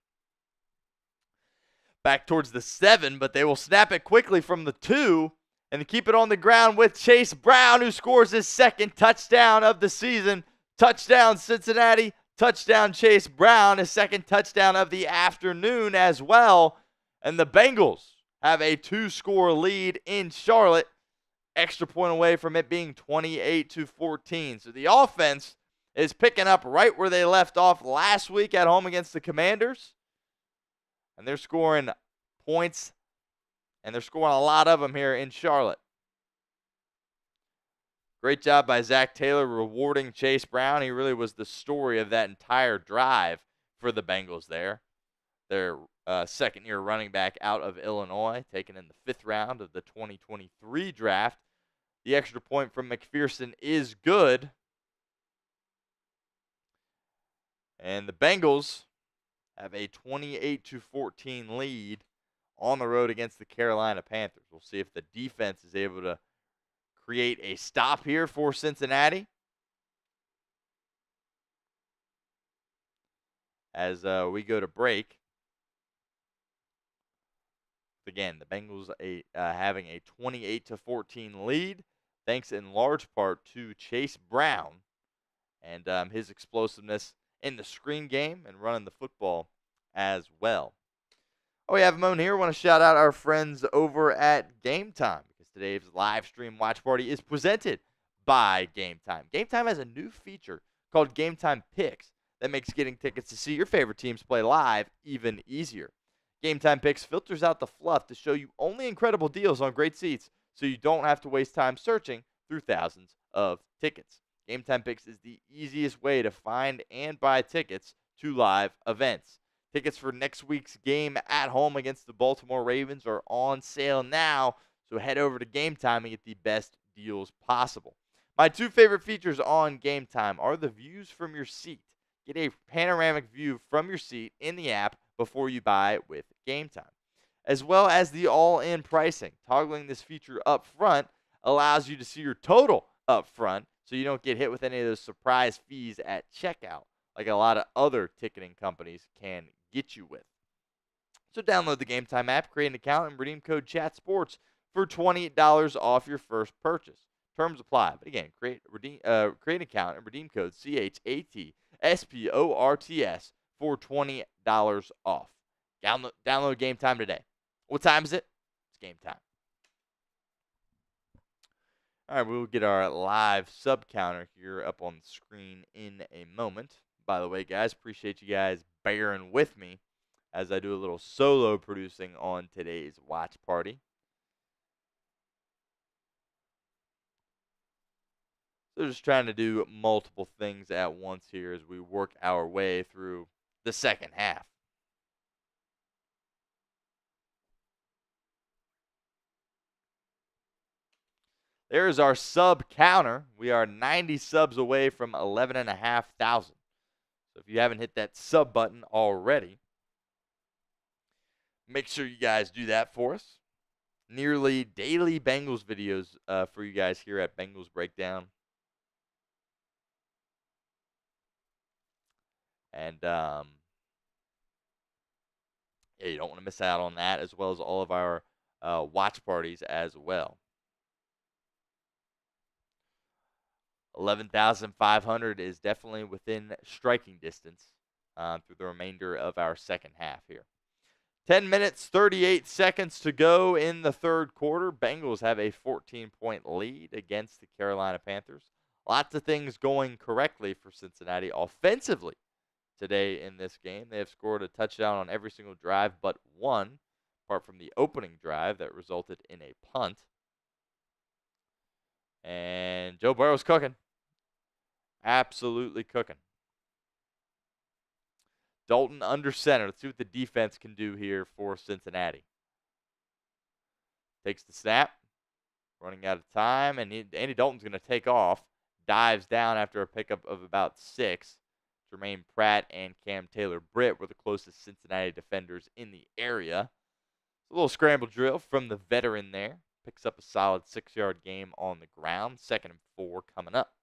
Back towards the 7, but they will snap it quickly from the 2 and keep it on the ground with Chase Brown, who scores his second touchdown of the season. Touchdown, Cincinnati. Touchdown, Chase Brown. His second touchdown of the afternoon as well. And the Bengals have a 2-score lead in Charlotte. Extra point away from it being 28-14. So the offense is picking up right where they left off last week at home against the Commanders. And they're scoring points, and they're scoring a lot of them here in Charlotte. Great job by Zach Taylor rewarding Chase Brown. He really was the story of that entire drive for the Bengals there. Their second-year running back out of Illinois, taken in the 5th round of the 2023 draft. The extra point from McPherson is good. And the Bengals have a 28-14 lead on the road against the Carolina Panthers. We'll see if the defense is able to create a stop here for Cincinnati. As we go to break. Again, the Bengals having a 28-14 lead, thanks in large part to Chase Brown and his explosiveness in the screen game and running the football as well. Oh, we have a moment here. I want to shout out our friends over at Game Time, because today's live stream watch party is presented by Game Time. Game Time has a new feature called Game Time Picks that makes getting tickets to see your favorite teams play live even easier. Game Time Picks filters out the fluff to show you only incredible deals on great seats, so you don't have to waste time searching through thousands of tickets. Game Time Picks is the easiest way to find and buy tickets to live events. Tickets for next week's game at home against the Baltimore Ravens are on sale now, so head over to Game Time and get the best deals possible. My 2 favorite features on Game Time are the views from your seat. Get a panoramic view from your seat in the app before you buy with Game Time, as well as the all-in pricing. Toggling this feature up front allows you to see your total up front, so you don't get hit with any of those surprise fees at checkout like a lot of other ticketing companies can get you with. So download the Game Time app, create an account, and redeem code CHATSPORTS for $20 off your first purchase. Terms apply. But again, create an account and redeem code CHATSPORTS for $20 off. Download Game Time today. What time is it? It's game time. All right, we'll get our live sub counter here up on the screen in a moment. By the way, guys, appreciate you guys bearing with me as I do a little solo producing on today's watch party. So just trying to do multiple things at once here as we work our way through the second half. There's our sub counter. We are 90 subs away from 11,500. So if you haven't hit that sub button already, make sure you guys do that for us. Nearly daily Bengals videos for you guys here at Bengals Breakdown. And yeah, you don't want to miss out on that, as well as all of our watch parties as well. 11,500 is definitely within striking distance through the remainder of our second half here. 10 minutes, 38 seconds to go in the third quarter. Bengals have a 14-point lead against the Carolina Panthers. Lots of things going correctly for Cincinnati offensively today in this game. They have scored a touchdown on every single drive but one, apart from the opening drive that resulted in a punt. And Joe Burrow's cooking. Absolutely cooking. Dalton under center. Let's see what the defense can do here for Cincinnati. Takes the snap. Running out of time. And Andy Dalton's going to take off. Dives down after a pickup of about 6. Jermaine Pratt and Cam Taylor-Britt were the closest Cincinnati defenders in the area. A little scramble drill from the veteran there. Picks up a solid 6-yard gain on the ground. 2nd and 4 coming up.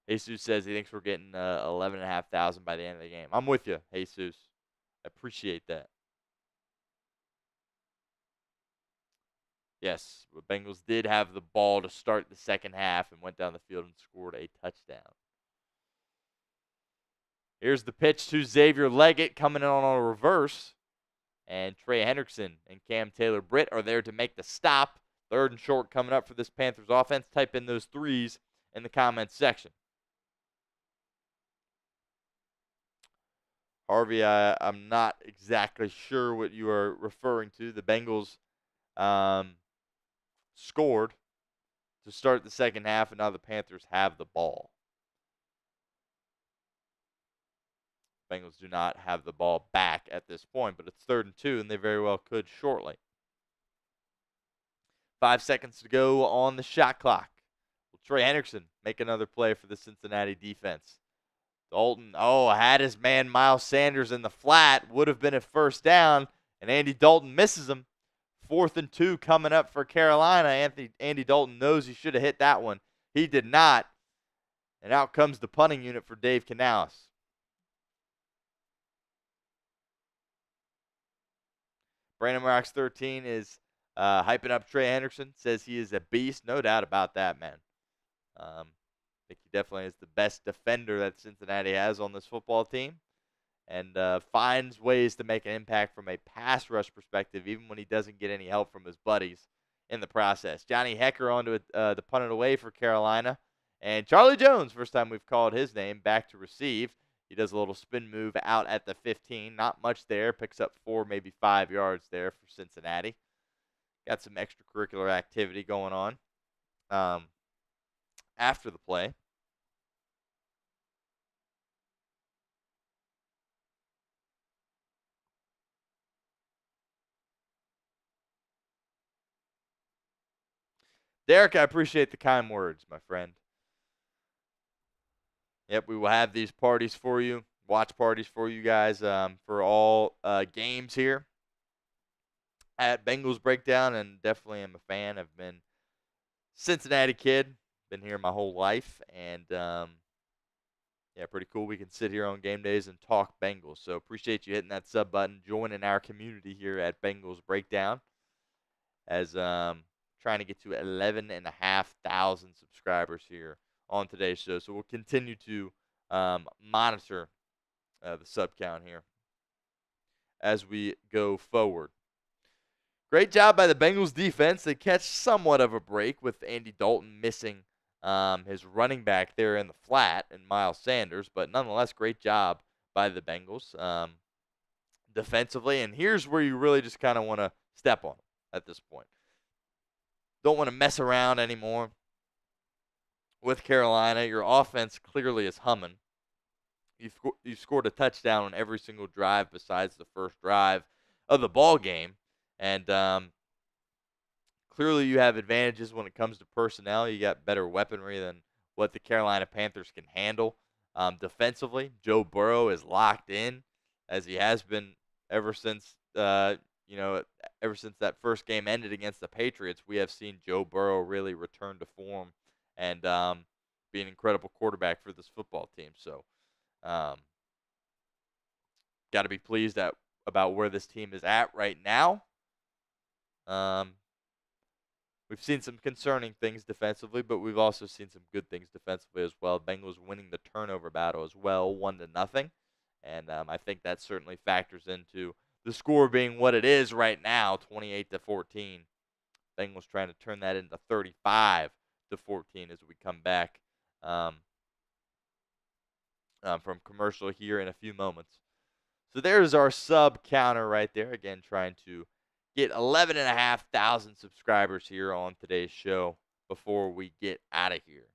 Jesus says he thinks we're getting 11,500 by the end of the game. I'm with you, Jesus. I appreciate that. Yes, the Bengals did have the ball to start the second half and went down the field and scored a touchdown. Here's the pitch to Xavier Leggett coming in on a reverse. And Trey Hendrickson and Cam Taylor-Britt are there to make the stop. 3rd and short coming up for this Panthers offense. Type in those 3s in the comments section. Harvey, I'm not exactly sure what you are referring to. The Bengals scored to start the second half, and now the Panthers have the ball. Bengals do not have the ball back at this point, but it's 3rd and 2, and they very well could shortly. 5 seconds to go on the shot clock. Will Trey Hendrickson make another play for the Cincinnati defense? Dalton, had his man Miles Sanders in the flat. Would have been a first down, and Andy Dalton misses him. 4th and 2 coming up for Carolina. Andy Dalton knows he should have hit that one. He did not. And out comes the punting unit for Dave Canales. Brandon Marks 13 is hyping up Trey Hendrickson. Says he is a beast. No doubt about that, man. I think he definitely is the best defender that Cincinnati has on this football team. And finds ways to make an impact from a pass rush perspective, even when he doesn't get any help from his buddies in the process. Johnny Hecker onto the punt it away for Carolina. And Charlie Jones, first time we've called his name, back to receive. He does a little spin move out at the 15. Not much there. Picks up 4, maybe 5 yards there for Cincinnati. Got some extracurricular activity going on after the play. Derek, I appreciate the kind words, my friend. Yep, we will have these parties for you, watch parties for you guys for all games here at Bengals Breakdown, and definitely am a fan. I've been Cincinnati kid, been here my whole life, and yeah, pretty cool. We can sit here on game days and talk Bengals. So appreciate you hitting that sub button, joining our community here at Bengals Breakdown, as trying to get to 11,500 subscribers here on today's show. So we'll continue to monitor the sub count here as we go forward. Great job by the Bengals defense. They catch somewhat of a break with Andy Dalton missing his running back there in the flat and Miles Sanders, but nonetheless, great job by the Bengals defensively. And here's where you really just kind of want to step on them at this point. Don't want to mess around anymore with Carolina. Your offense clearly is humming. You've scored a touchdown on every single drive besides the first drive of the ball game. And clearly you have advantages when it comes to personnel. You got better weaponry than what the Carolina Panthers can handle. Defensively, Joe Burrow is locked in, as he has been ever since ever since that first game ended against the Patriots. We have seen Joe Burrow really return to form and be an incredible quarterback for this football team. So, got to be pleased about where this team is at right now. We've seen some concerning things defensively, but we've also seen some good things defensively as well. Bengals winning the turnover battle as well, 1-0. And I think that certainly factors into the score being what it is right now, 28-14. Bengals trying to turn that into 35-14 as we come back from commercial here in a few moments. So there's our sub counter right there. Again, trying to get 11,500 subscribers here on today's show before we get out of here.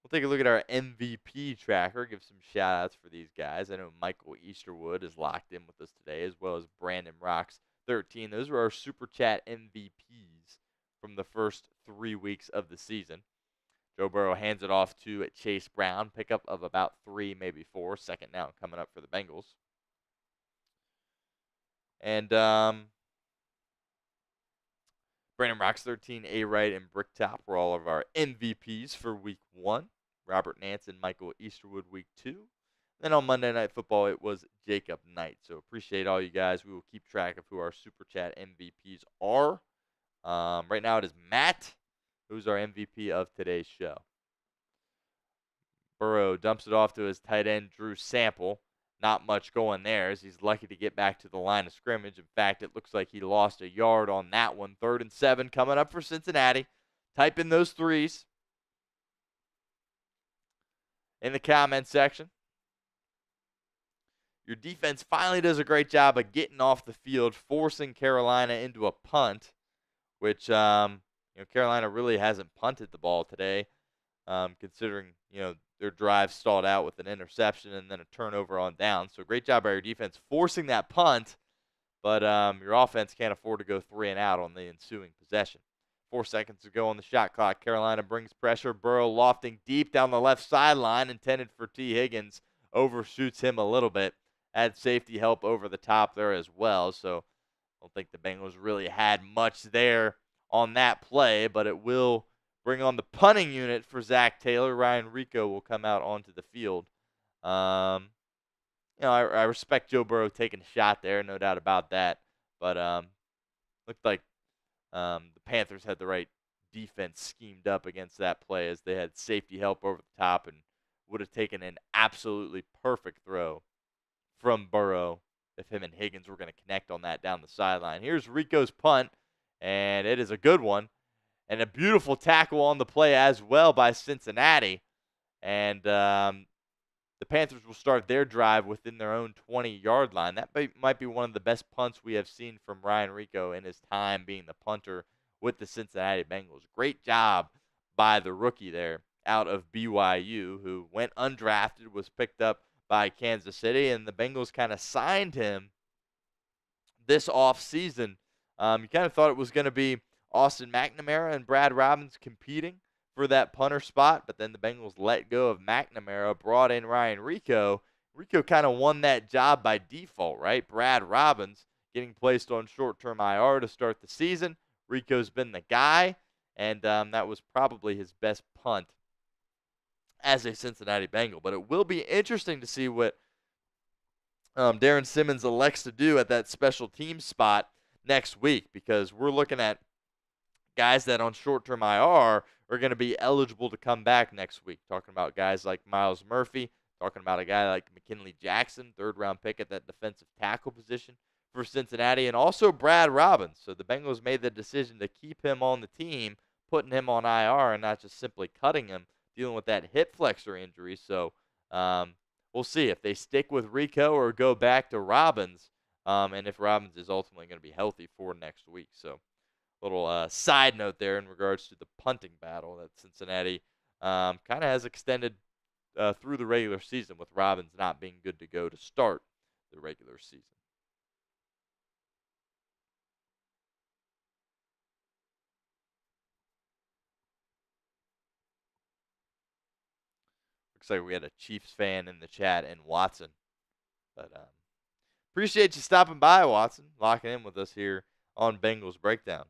We'll take a look at our MVP tracker, give some shout outs for these guys. I know Michael Easterwood is locked in with us today, as well as Brandon Rocks 13. Those are our Super Chat MVPs from the first 3 weeks of the season. Joe Burrow hands it off to Chase Brown. Pickup of about 3, maybe 4. Second down coming up for the Bengals. And Brandon Rocks 13, A-Wright, and Bricktop were all of our MVPs for week 1. Robert Nance and Michael Easterwood week 2. Then on Monday Night Football, it was Jacob Knight. So appreciate all you guys. We will keep track of who our Super Chat MVPs are. Right now it is Matt, who's our MVP of today's show. Burrow dumps it off to his tight end, Drew Sample. Not much going there as he's lucky to get back to the line of scrimmage. In fact, it looks like he lost a yard on that one. 3rd and 7 coming up for Cincinnati. Type in those 3s in the comment section. Your defense finally does a great job of getting off the field, forcing Carolina into a punt, which Carolina really hasn't punted the ball today, considering their drive stalled out with an interception and then a turnover on down. So great job by your defense forcing that punt, but your offense can't afford to go 3 and out on the ensuing possession. 4 seconds to go on the shot clock. Carolina brings pressure. Burrow lofting deep down the left sideline, intended for T. Higgins. Overshoots him a little bit. Had safety help over the top there as well. So I don't think the Bengals really had much there on that play, but it will bring on the punting unit for Zach Taylor. Ryan Rico will come out onto the field. I respect Joe Burrow taking a shot there, no doubt about that. But looked like the Panthers had the right defense schemed up against that play as they had safety help over the top and would have taken an absolutely perfect throw from Burrow if him and Higgins were going to connect on that down the sideline. Here's Rico's punt, and it is a good one. And a beautiful tackle on the play as well by Cincinnati. And the Panthers will start their drive within their own 20-yard line. That might be one of the best punts we have seen from Ryan Rico in his time being the punter with the Cincinnati Bengals. Great job by the rookie there out of BYU, who went undrafted, was picked up by Kansas City, and the Bengals kind of signed him this offseason. You kind of thought it was going to be Austin McNamara and Brad Robbins competing for that punter spot, but then the Bengals let go of McNamara, brought in Ryan Rico. Rico kind of won that job by default, right? Brad Robbins getting placed on short-term IR to start the season. Rico's been the guy, and that was probably his best punt as a Cincinnati Bengal. But it will be interesting to see what Darren Simmons elects to do at that special team spot next week, because we're looking at guys that on short-term IR are going to be eligible to come back next week. Talking about guys like Myles Murphy, talking about a guy like McKinley Jackson, 3rd-round pick at that defensive tackle position for Cincinnati, and also Brad Robbins. So the Bengals made the decision to keep him on the team, putting him on IR and not just simply cutting him, dealing with that hip flexor injury. So we'll see if they stick with Rico or go back to Robbins, and if Robbins is ultimately going to be healthy for next week. So little side note there in regards to the punting battle that Cincinnati kind of has extended through the regular season, with Robbins not being good to go to start the regular season. Looks like we had a Chiefs fan in the chat and Watson. But appreciate you stopping by, Watson, locking in with us here on Bengals Breakdown.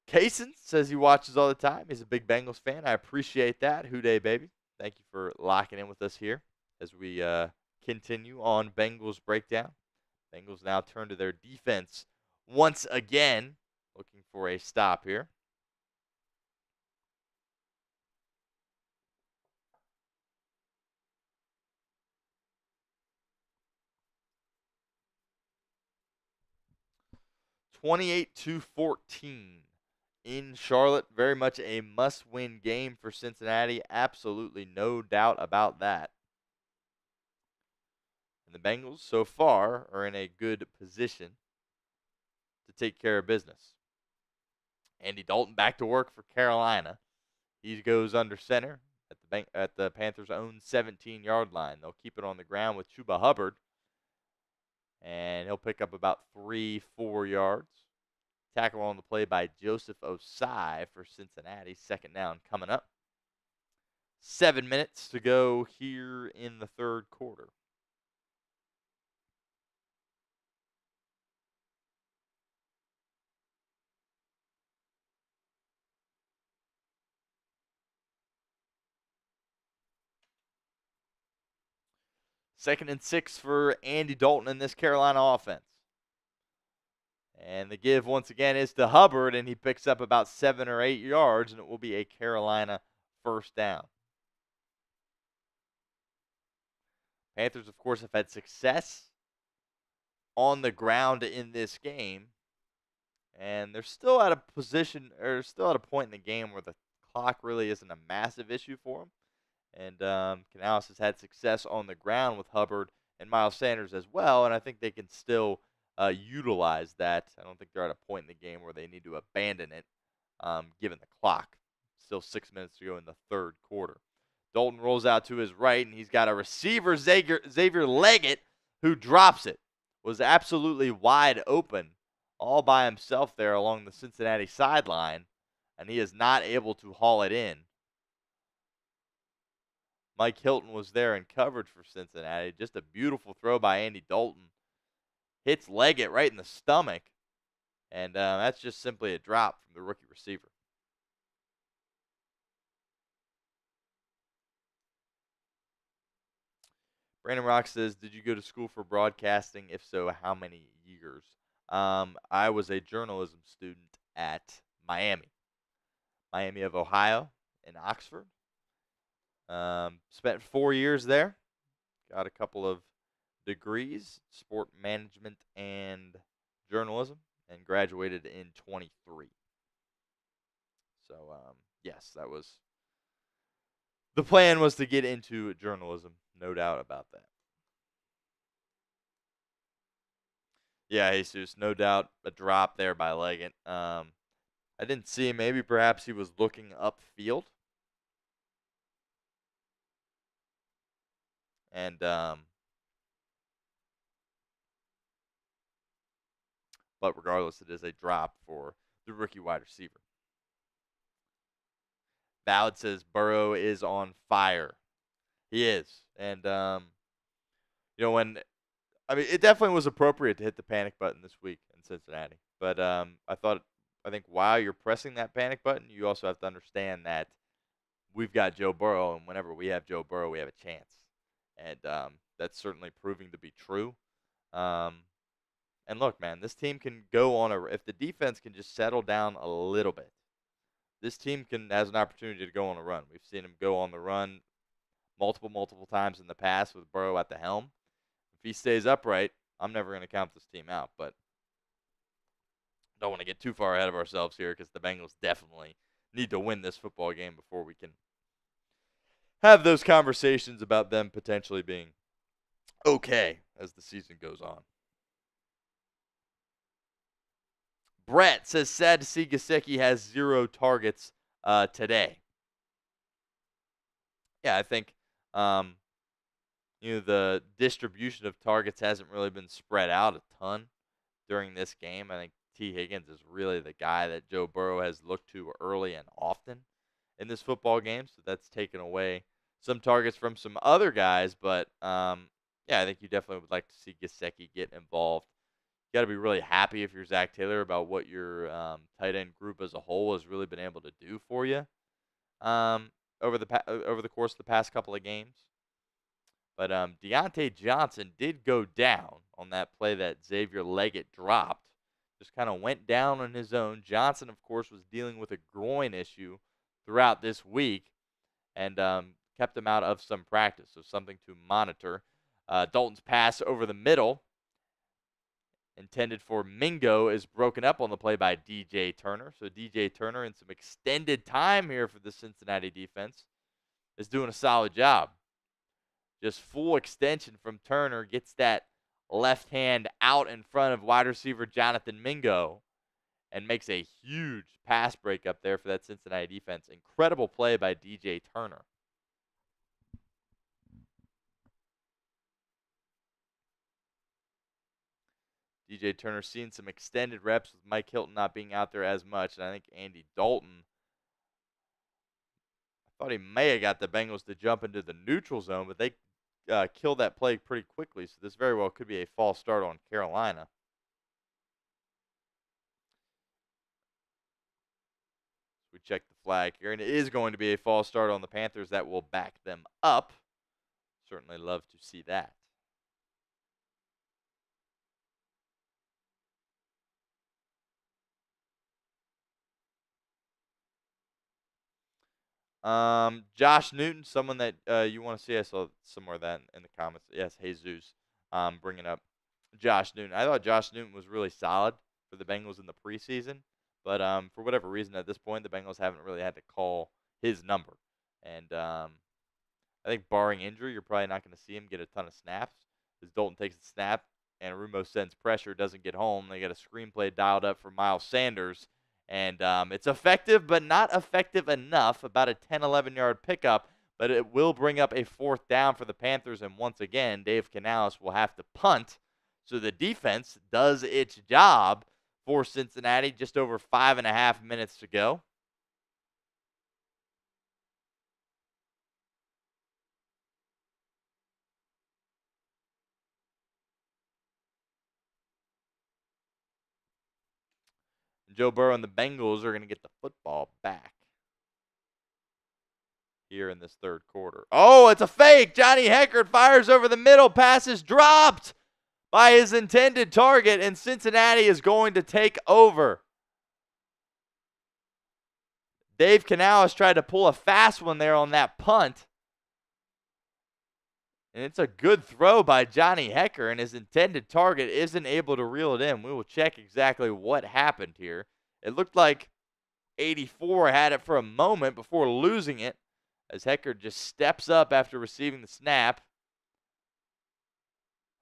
Kaysen says he watches all the time. He's a big Bengals fan. I appreciate that. Hoo day, baby. Thank you for locking in with us here as we continue on Bengals Breakdown. Bengals now turn to their defense once again, looking for a stop here. (28-14) in Charlotte. Very much a must-win game for Cincinnati. Absolutely no doubt about that. And the Bengals, so far, are in a good position to take care of business. Andy Dalton back to work for Carolina. He goes under center at the Panthers' own 17-yard line. They'll keep it on the ground with Chuba Hubbard, and he'll pick up about 3-4 yards. Tackle on the play by Joseph Osai for Cincinnati. Second down coming up. 7 minutes to go here in the third quarter. Second and 6 for Andy Dalton in this Carolina offense. And the give once again is to Hubbard, and he picks up about 7 or 8 yards, and it will be a Carolina first down. Panthers, of course, have had success on the ground in this game, and they're still at a position, or still at a point in the game where the clock really isn't a massive issue for them. And Canales has had success on the ground with Hubbard and Miles Sanders as well, and I think they can still utilize that. I don't think they're at a point in the game where they need to abandon it, given the clock. Still 6 minutes to go in the third quarter. Dalton rolls out to his right, and he's got a receiver, Xavier Leggett, who drops it. Was absolutely wide open all by himself there along the Cincinnati sideline, and he is not able to haul it in. Mike Hilton was there in coverage for Cincinnati. Just a beautiful throw by Andy Dalton. Hits Leggett right in the stomach, and that's just simply a drop from the rookie receiver. Brandon Rock says, did you go to school for broadcasting? If so, how many years? I was a journalism student at Miami of Ohio in Oxford. Spent 4 years there. Got a couple of degrees, sport management and journalism, and graduated in 23. So, yes, that was the plan, was to get into journalism, no doubt about that. Yeah, Jesus, no doubt a drop there by Leggett. I didn't see him. Maybe perhaps he was looking upfield. And but regardless, it is a drop for the rookie wide receiver. Ballard says Burrow is on fire. He is. And, it definitely was appropriate to hit the panic button this week in Cincinnati. But I think while you're pressing that panic button, you also have to understand that we've got Joe Burrow, and whenever we have Joe Burrow, we have a chance. And that's certainly proving to be true. And look, man, this team can go on if the defense can just settle down a little bit, this team has an opportunity to go on a run. We've seen him go on the run multiple times in the past with Burrow at the helm. If he stays upright, I'm never going to count this team out, but don't want to get too far ahead of ourselves here, because the Bengals definitely need to win this football game before we can have those conversations about them potentially being okay as the season goes on. Brett says, sad to see Gesicki has 0 targets today. Yeah, I think the distribution of targets hasn't really been spread out a ton during this game. I think T. Higgins is really the guy that Joe Burrow has looked to early and often in this football game, so that's taken away some targets from some other guys. But I think you definitely would like to see Gesicki get involved. You got to be really happy if you're Zach Taylor about what your tight end group as a whole has really been able to do for you over the course of the past couple of games. But Deontay Johnson did go down on that play that Xavier Leggett dropped. Just kind of went down on his own. Johnson, of course, was dealing with a groin issue throughout this week and kept him out of some practice, so something to monitor. Dalton's pass over the middle, intended for Mingo, is broken up on the play by DJ Turner. So DJ Turner, in some extended time here for the Cincinnati defense, is doing a solid job. Just full extension from Turner, gets that left hand out in front of wide receiver Jonathan Mingo and makes a huge pass break up there for that Cincinnati defense. Incredible play by DJ Turner. DJ Turner seeing some extended reps with Mike Hilton not being out there as much. And I think Andy Dalton, I thought he may have got the Bengals to jump into the neutral zone, but they killed that play pretty quickly. So this very well could be a false start on Carolina. We check the flag here, and it is going to be a false start on the Panthers. That will back them up. Certainly love to see that. Josh Newton, someone that you want to see. I saw somewhere that in the comments. Yes, Jesus. Bringing up Josh Newton. I thought Josh Newton was really solid for the Bengals in the preseason, but for whatever reason at this point, the Bengals haven't really had to call his number. And I think barring injury, you're probably not going to see him get a ton of snaps. As Dalton takes the snap and Rumo sends pressure, doesn't get home. They got a screenplay dialed up for Miles Sanders. And it's effective, but not effective enough. About a 10, 11-yard pickup, but it will bring up a fourth down for the Panthers. And once again, Dave Canales will have to punt. So the defense does its job for Cincinnati. Just over 5.5 minutes to go. Joe Burrow and the Bengals are going to get the football back here in this third quarter. Oh, it's a fake. Johnny Heckard fires over the middle. Pass is dropped by his intended target, and Cincinnati is going to take over. Dave Canales tried to pull a fast one there on that punt. And it's a good throw by Johnny Hecker, and his intended target isn't able to reel it in. We will check exactly what happened here. It looked like 84 had it for a moment before losing it, as Hecker just steps up after receiving the snap.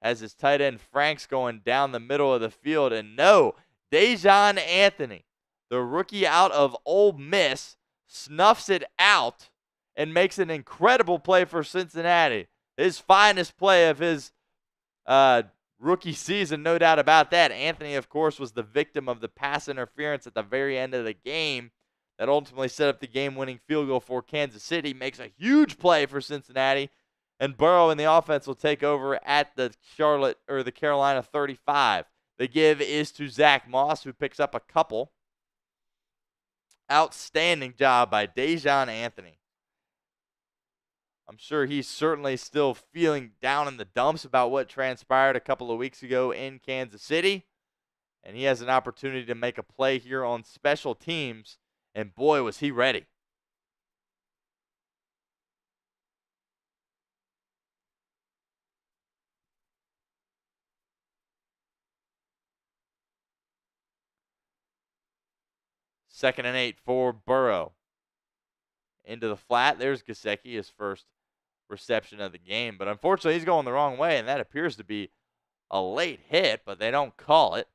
As his tight end Franks going down the middle of the field. And no, Dejon Anthony, the rookie out of Ole Miss, snuffs it out and makes an incredible play for Cincinnati. His finest play of his rookie season, no doubt about that. Anthony, of course, was the victim of the pass interference at the very end of the game that ultimately set up the game-winning field goal for Kansas City. Makes a huge play for Cincinnati, and Burrow and the offense will take over at the Carolina 35. The give is to Zach Moss, who picks up a couple. Outstanding job by Dejon Anthony. I'm sure he's certainly still feeling down in the dumps about what transpired a couple of weeks ago in Kansas City. And he has an opportunity to make a play here on special teams. And boy, was he ready. Second and 8 for Burrow. Into the flat. There's Gesicki, his first reception of the game. But unfortunately, he's going the wrong way, and that appears to be a late hit, but they don't call it.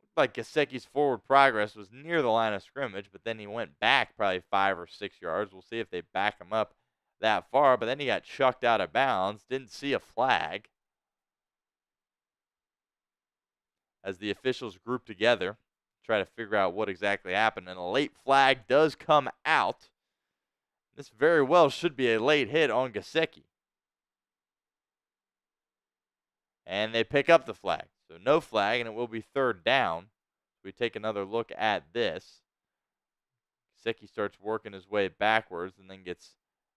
Looked like Gesicki's forward progress was near the line of scrimmage, but then he went back probably 5 or 6 yards. We'll see if they back him up that far, but then he got chucked out of bounds. Didn't see a flag. As the officials group together, try to figure out what exactly happened, and a late flag does come out. This very well should be a late hit on Gesicki. And they pick up the flag. So no flag, and it will be third down. We take another look at this. Gesicki starts working his way backwards and then gets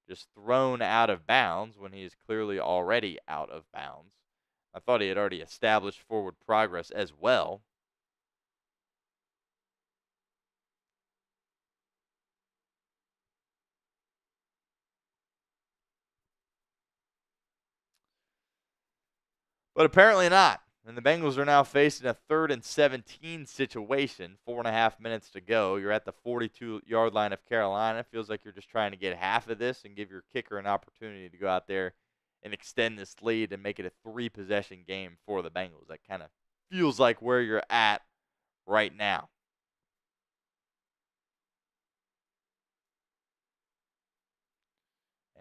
just thrown out of bounds when he is clearly already out of bounds. I thought he had already established forward progress as well. But apparently not. And the Bengals are now facing a 3rd and 17 situation. 4.5 minutes to go. You're at the 42-yard line of Carolina. Feels like you're just trying to get half of this and give your kicker an opportunity to go out there and extend this lead and make it a 3-possession game for the Bengals. That kind of feels like where you're at right now.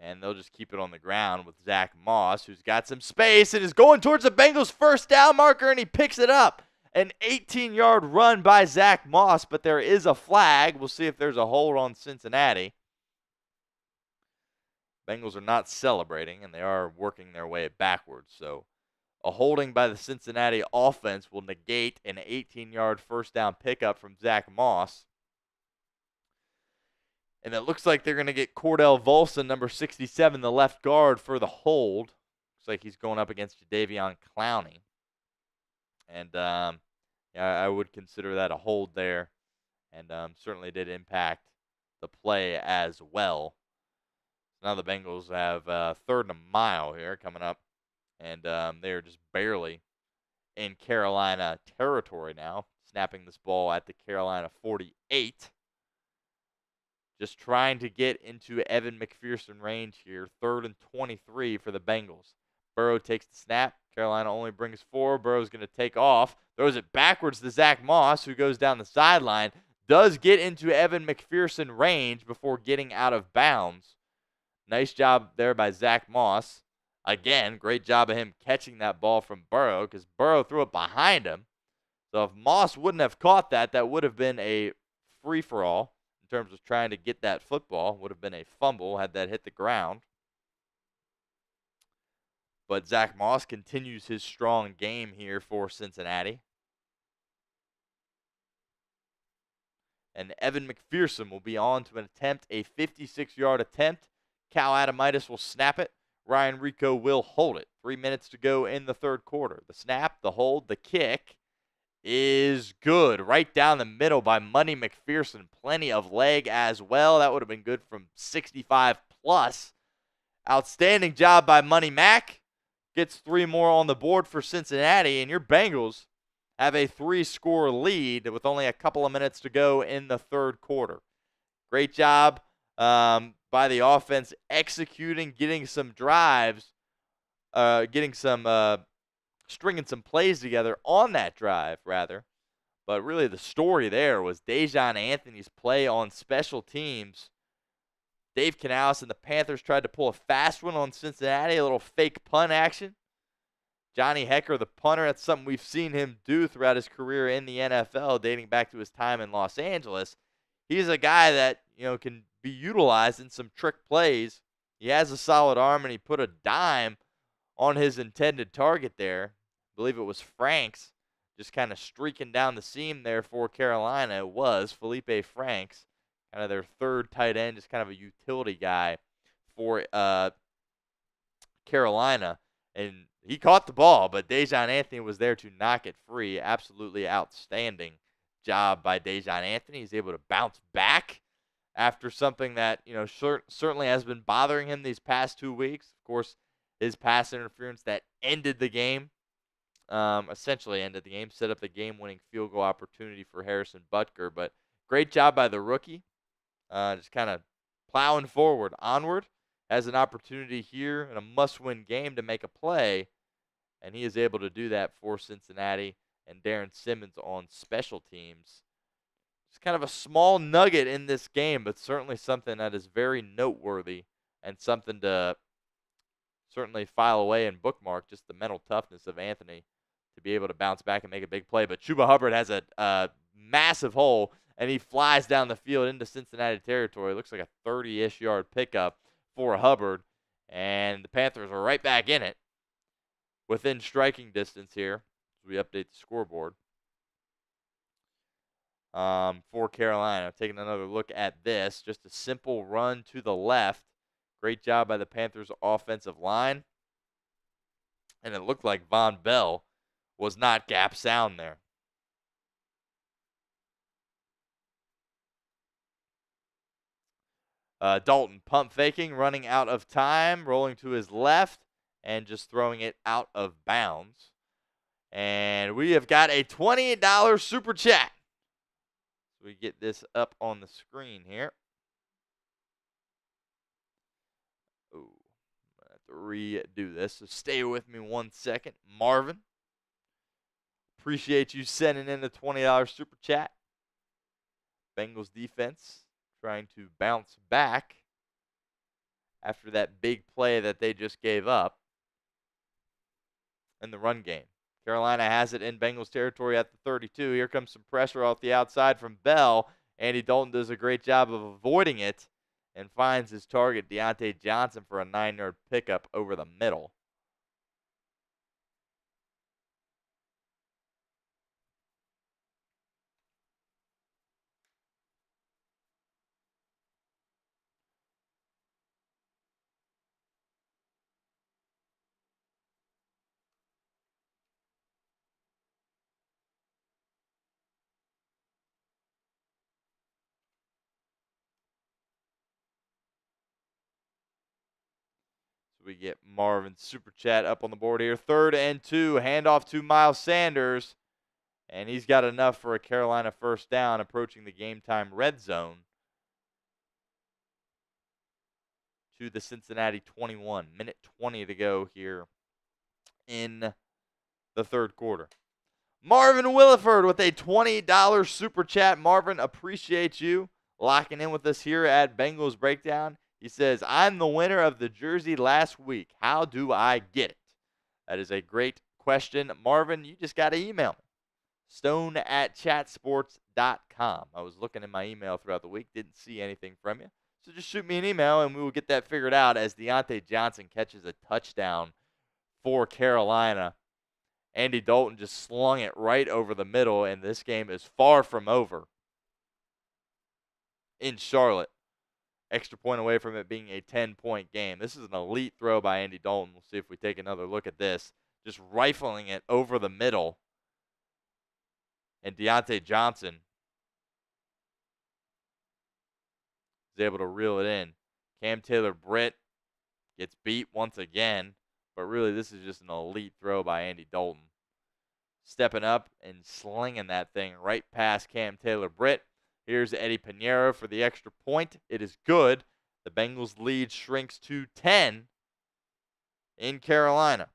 And they'll just keep it on the ground with Zach Moss, who's got some space and is going towards the Bengals' first down marker, and he picks it up. An 18-yard run by Zach Moss, but there is a flag. We'll see if there's a hold on Cincinnati. Bengals are not celebrating, and they are working their way backwards. So a holding by the Cincinnati offense will negate an 18-yard first down pickup from Zach Moss. And it looks like they're going to get Cordell Volson, number 67, the left guard, for the hold. Looks like he's going up against Jadeveon Clowney. And yeah, I would consider that a hold there. And certainly did impact the play as well. Now the Bengals have 3rd and a mile here coming up. And they are just barely in Carolina territory now. Snapping this ball at the Carolina 48. Just trying to get into Evan McPherson range here. 3rd and 23 for the Bengals. Burrow takes the snap. Carolina only brings 4. Burrow's going to take off. Throws it backwards to Zach Moss, who goes down the sideline. Does get into Evan McPherson range before getting out of bounds. Nice job there by Zach Moss. Again, great job of him catching that ball from Burrow, because Burrow threw it behind him. So if Moss wouldn't have caught that, that would have been a free-for-all. In terms of trying to get that football, would have been a fumble had that hit the ground. But Zach Moss continues his strong game here for Cincinnati. And Evan McPherson will be on to attempt a 56-yard attempt. Cal Adamitis will snap it. Ryan Rico will hold it. 3 minutes to go in the 3rd quarter. The snap, the hold, the kick is good. Right down the middle by Money McPherson. Plenty of leg as well. That would have been good from 65 plus. Outstanding job by Money Mac. Gets 3 more on the board for Cincinnati. And your Bengals have a 3-score lead with only a couple of minutes to go in the 3rd quarter. Great job by the offense executing, getting some drives, stringing some plays together on that drive, rather. But really the story there was Dejon Anthony's play on special teams. Dave Canales and the Panthers tried to pull a fast one on Cincinnati, a little fake punt action. Johnny Hecker, the punter, that's something we've seen him do throughout his career in the NFL, dating back to his time in Los Angeles. He's a guy that, can be utilized in some trick plays. He has a solid arm, and he put a dime on his intended target there. I believe it was Franks, just kind of streaking down the seam there for Carolina. It was Felipe Franks, kind of their 3rd tight end, just kind of a utility guy for Carolina. And he caught the ball, but Dejon Anthony was there to knock it free. Absolutely outstanding job by Dejon Anthony. He's able to bounce back after something that, certainly has been bothering him these past 2 weeks. Of course, his pass interference that ended the game, essentially ended the game, set up the game-winning field goal opportunity for Harrison Butker. But great job by the rookie, just kind of plowing forward, onward. Has an opportunity here in a must-win game to make a play, and he is able to do that for Cincinnati and Darren Simmons on special teams. It's kind of a small nugget in this game, but certainly something that is very noteworthy and something to certainly file away and bookmark, just the mental toughness of Anthony to be able to bounce back and make a big play. But Chuba Hubbard has a massive hole, and he flies down the field into Cincinnati territory. It looks like a 30-ish yard pickup for Hubbard, and the Panthers are right back in it within striking distance here as we update the scoreboard. For Carolina, taking another look at this, just a simple run to the left. Great job by the Panthers offensive line. And it looked like Von Bell was not gap sound there. Dalton pump faking, running out of time, rolling to his left, and just throwing it out of bounds. And we have got a $28 super chat. So we get this up on the screen here. Ooh, I'm going to have to redo this, so stay with me 1 second. Marvin, appreciate you sending in the $20 super chat. Bengals defense trying to bounce back after that big play that they just gave up in the run game. Carolina has it in Bengals territory at the 32. Here comes some pressure off the outside from Bell. Andy Dalton does a great job of avoiding it and finds his target, Deontay Johnson, for a 9-yard pickup over the middle. We get Marvin's super chat up on the board here. 3rd and 2. Handoff to Miles Sanders. And he's got enough for a Carolina first down approaching the game time red zone to the Cincinnati 21. Minute 20 to go here in the third quarter. Marvin Williford with a $20 super chat. Marvin, appreciate you locking in with us here at Bengals Breakdown. He says, I'm the winner of the jersey last week. How do I get it? That is a great question. Marvin, you just got to email me. stone@chatsports.com. I was looking in my email throughout the week. Didn't see anything from you. So just shoot me an email, and we will get that figured out as Deontay Johnson catches a touchdown for Carolina. Andy Dalton just slung it right over the middle, and this game is far from over in Charlotte. Extra point away from it being a 10-point game. This is an elite throw by Andy Dalton. We'll see if we take another look at this. Just rifling it over the middle. And Deontay Johnson is able to reel it in. Cam Taylor-Britt gets beat once again. But really, this is just an elite throw by Andy Dalton. Stepping up and slinging that thing right past Cam Taylor-Britt. Here's Eddie Pinheiro for the extra point. It is good. The Bengals lead shrinks to 10 in Carolina.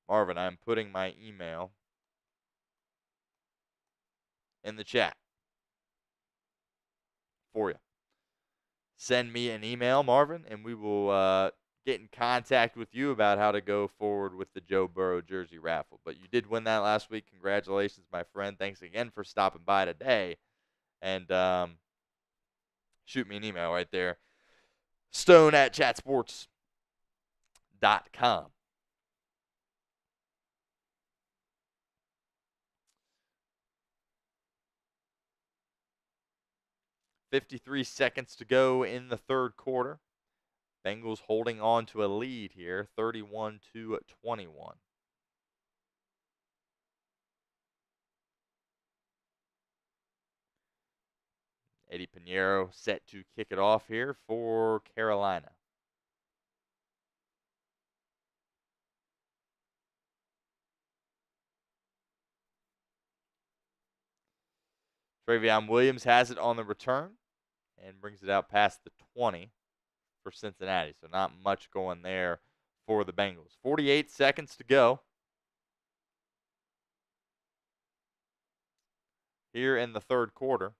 Marvin, I'm putting my email in the chat for you. Send me an email, Marvin, and we will get in contact with you about how to go forward with the Joe Burrow jersey raffle. But you did win that last week. Congratulations, my friend. Thanks again for stopping by today. And shoot me an email right there. stone@chatsports.com. 53 seconds to go in the third quarter. Bengals holding on to a lead here, 31-21. Eddie Pinheiro set to kick it off here for Carolina. Travion Williams has it on the return and brings it out past the 20 for Cincinnati. So not much going there for the Bengals. 48 seconds to go here in the third quarter.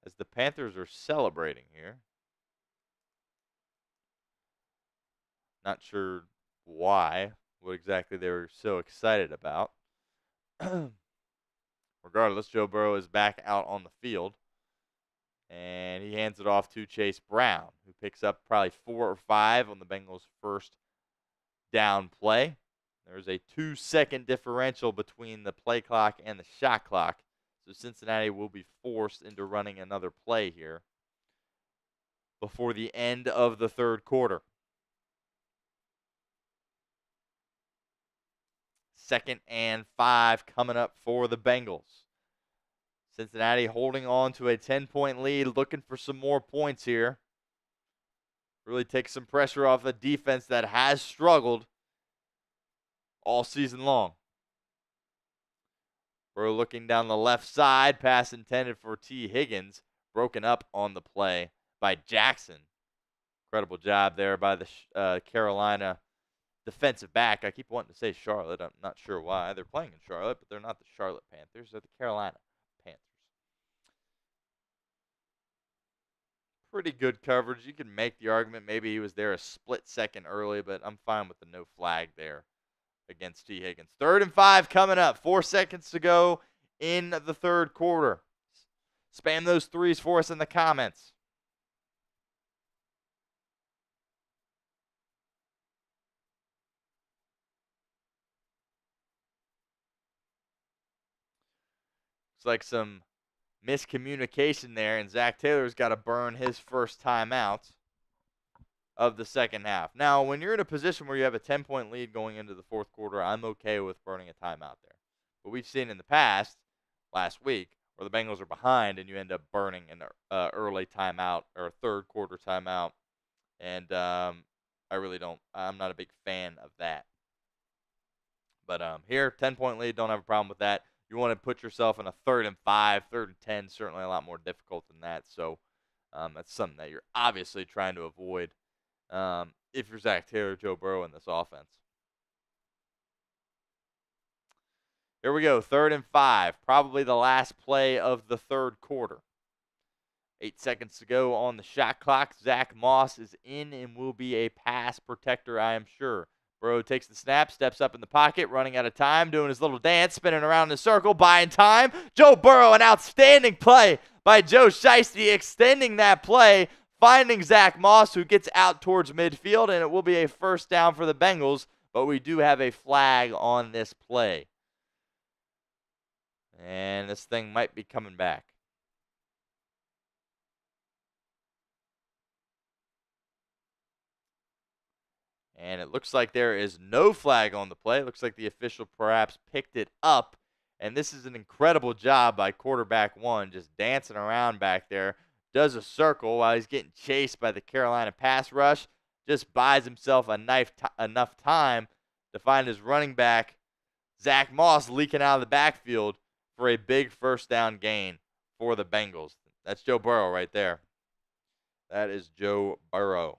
As the Panthers are celebrating here. Not sure why, what exactly they were so excited about. Regardless, Joe Burrow is back out on the field. And he hands it off to Chase Brown, who picks up probably 4 or 5 on the Bengals' first down play. There's a 2-second differential between the play clock and the shot clock. So Cincinnati will be forced into running another play here before the end of the third quarter. 2nd and 5 coming up for the Bengals. Cincinnati holding on to a 10-point lead, looking for some more points here. Really take some pressure off a defense that has struggled all season long. Burrow looking down the left side, pass intended for T. Higgins, broken up on the play by Jackson. Incredible job there by the Carolina defensive back. I keep wanting to say Charlotte. I'm not sure why. They're playing in Charlotte, but they're not the Charlotte Panthers. They're the Carolina Panthers. Pretty good coverage. You can make the argument maybe he was there a split second early, but I'm fine with the no flag there against T. Higgins. 3rd and 5 coming up. 4 seconds to go in the third quarter. Spam those threes for us in the comments. Looks like some miscommunication there, and Zach Taylor's got to burn his first timeout of the second half. Now, when you're in a position where you have a 10-point lead going into the fourth quarter, I'm okay with burning a timeout there. But we've seen in the past, last week, where the Bengals are behind and you end up burning an early timeout or a third quarter timeout. And I'm not a big fan of that. But here, 10-point lead, don't have a problem with that. You want to put yourself in a 3rd and 5, 3rd and 10, certainly a lot more difficult than that. So that's something that you're obviously trying to avoid if you're Zach Taylor, Joe Burrow in this offense. Here we go, 3rd and 5, probably the last play of the third quarter. 8 seconds to go on the shot clock. Zach Moss is in and will be a pass protector, I am sure. Burrow takes the snap, steps up in the pocket, running out of time, doing his little dance, spinning around in a circle, buying time. Joe Burrow, an outstanding play by Joe Shiesty, extending that play, finding Zach Moss, who gets out towards midfield, and it will be a first down for the Bengals, but we do have a flag on this play. And this thing might be coming back. And it looks like there is no flag on the play. It looks like the official perhaps picked it up. And this is an incredible job by quarterback one, just dancing around back there. Does a circle while he's getting chased by the Carolina pass rush. Just buys himself enough time to find his running back, Zach Moss, leaking out of the backfield for a big first down gain for the Bengals. That's Joe Burrow right there. That is Joe Burrow.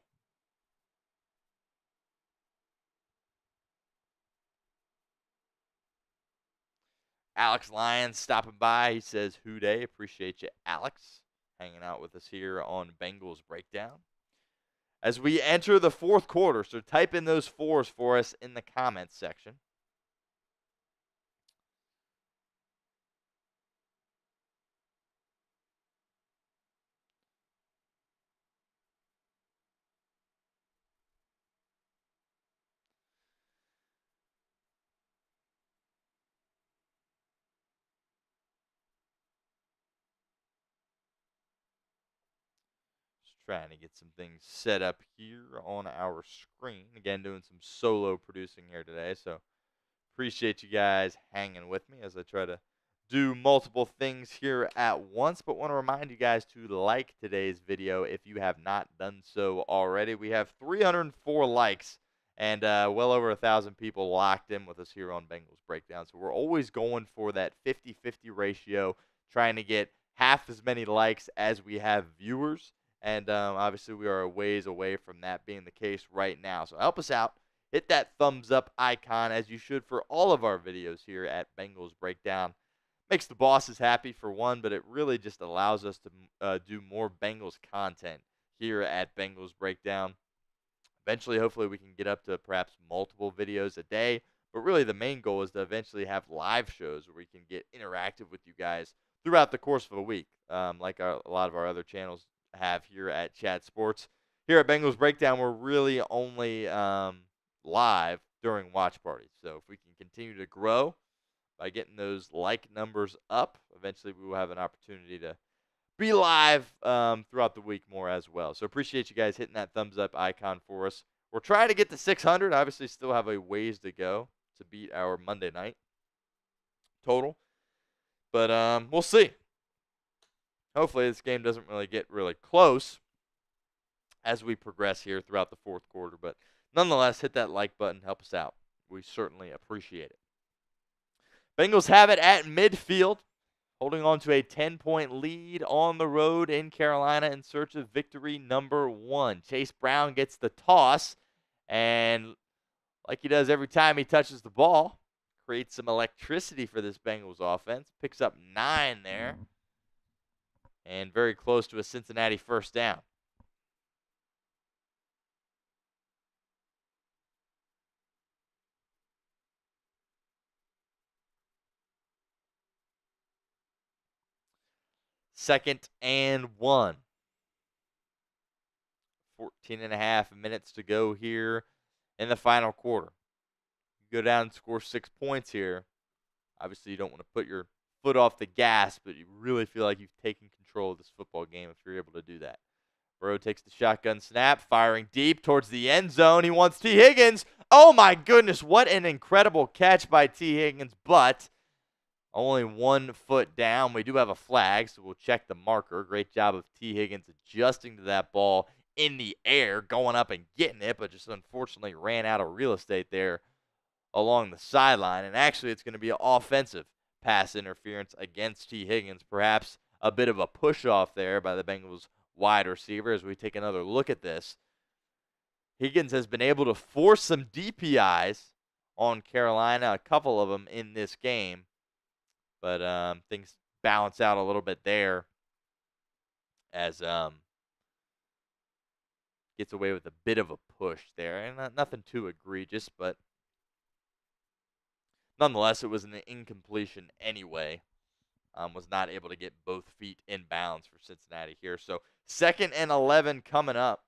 Alex Lyons stopping by. He says, "Who day?" Appreciate you, Alex, hanging out with us here on Bengals Breakdown. As we enter the fourth quarter, so type in those fours for us in the comments section. Trying to get some things set up here on our screen. Again, doing some solo producing here today, so appreciate you guys hanging with me as I try to do multiple things here at once. But want to remind you guys to like today's video if you have not done so already. We have 304 likes and well over 1,000 people locked in with us here on Bengals Breakdown. So we're always going for that 50-50 ratio, trying to get half as many likes as we have viewers. And obviously, we are a ways away from that being the case right now. So help us out. Hit that thumbs up icon, as you should for all of our videos here at Bengals Breakdown. Makes the bosses happy for one, but it really just allows us to do more Bengals content here at Bengals Breakdown. Eventually, hopefully, we can get up to perhaps multiple videos a day. But really, the main goal is to eventually have live shows where we can get interactive with you guys throughout the course of a week, like a lot of our other channels have here at Chat Sports. Here at Bengals Breakdown, we're really only live during watch parties. So if we can continue to grow by getting those like numbers up, eventually we will have an opportunity to be live throughout the week more as well. So appreciate you guys hitting that thumbs up icon for us. We're trying to get to 600. Obviously, still have a ways to go to beat our Monday night total. But we'll see. Hopefully, this game doesn't really get really close as we progress here throughout the fourth quarter. But nonetheless, hit that like button. Help us out. We certainly appreciate it. Bengals have it at midfield, holding on to a 10-point lead on the road in Carolina in search of victory number 1. Chase Brown gets the toss, and like he does every time he touches the ball, creates some electricity for this Bengals offense. Picks up 9 there, and very close to a Cincinnati first down. Second and 1. 14 and a half minutes to go here in the final quarter. You go down and score 6 points here. Obviously, you don't want to put your foot off the gas, but you really feel like you've taken control of this football game if you're able to do that. Burrow takes the shotgun snap, firing deep towards the end zone. He wants T. Higgins. Oh, my goodness. What an incredible catch by T. Higgins, but only 1 foot down. We do have a flag, so we'll check the marker. Great job of T. Higgins adjusting to that ball in the air, going up and getting it, but just unfortunately ran out of real estate there along the sideline. And actually, it's going to be an offensive pass interference against T. Higgins. Perhaps a bit of a push-off there by the Bengals wide receiver as we take another look at this. Higgins has been able to force some DPIs on Carolina, a couple of them in this game. But things balance out a little bit there as gets away with a bit of a push there. And nothing too egregious, but nonetheless, it was an incompletion anyway. Was not able to get both feet in bounds for Cincinnati here. So 2nd and 11 coming up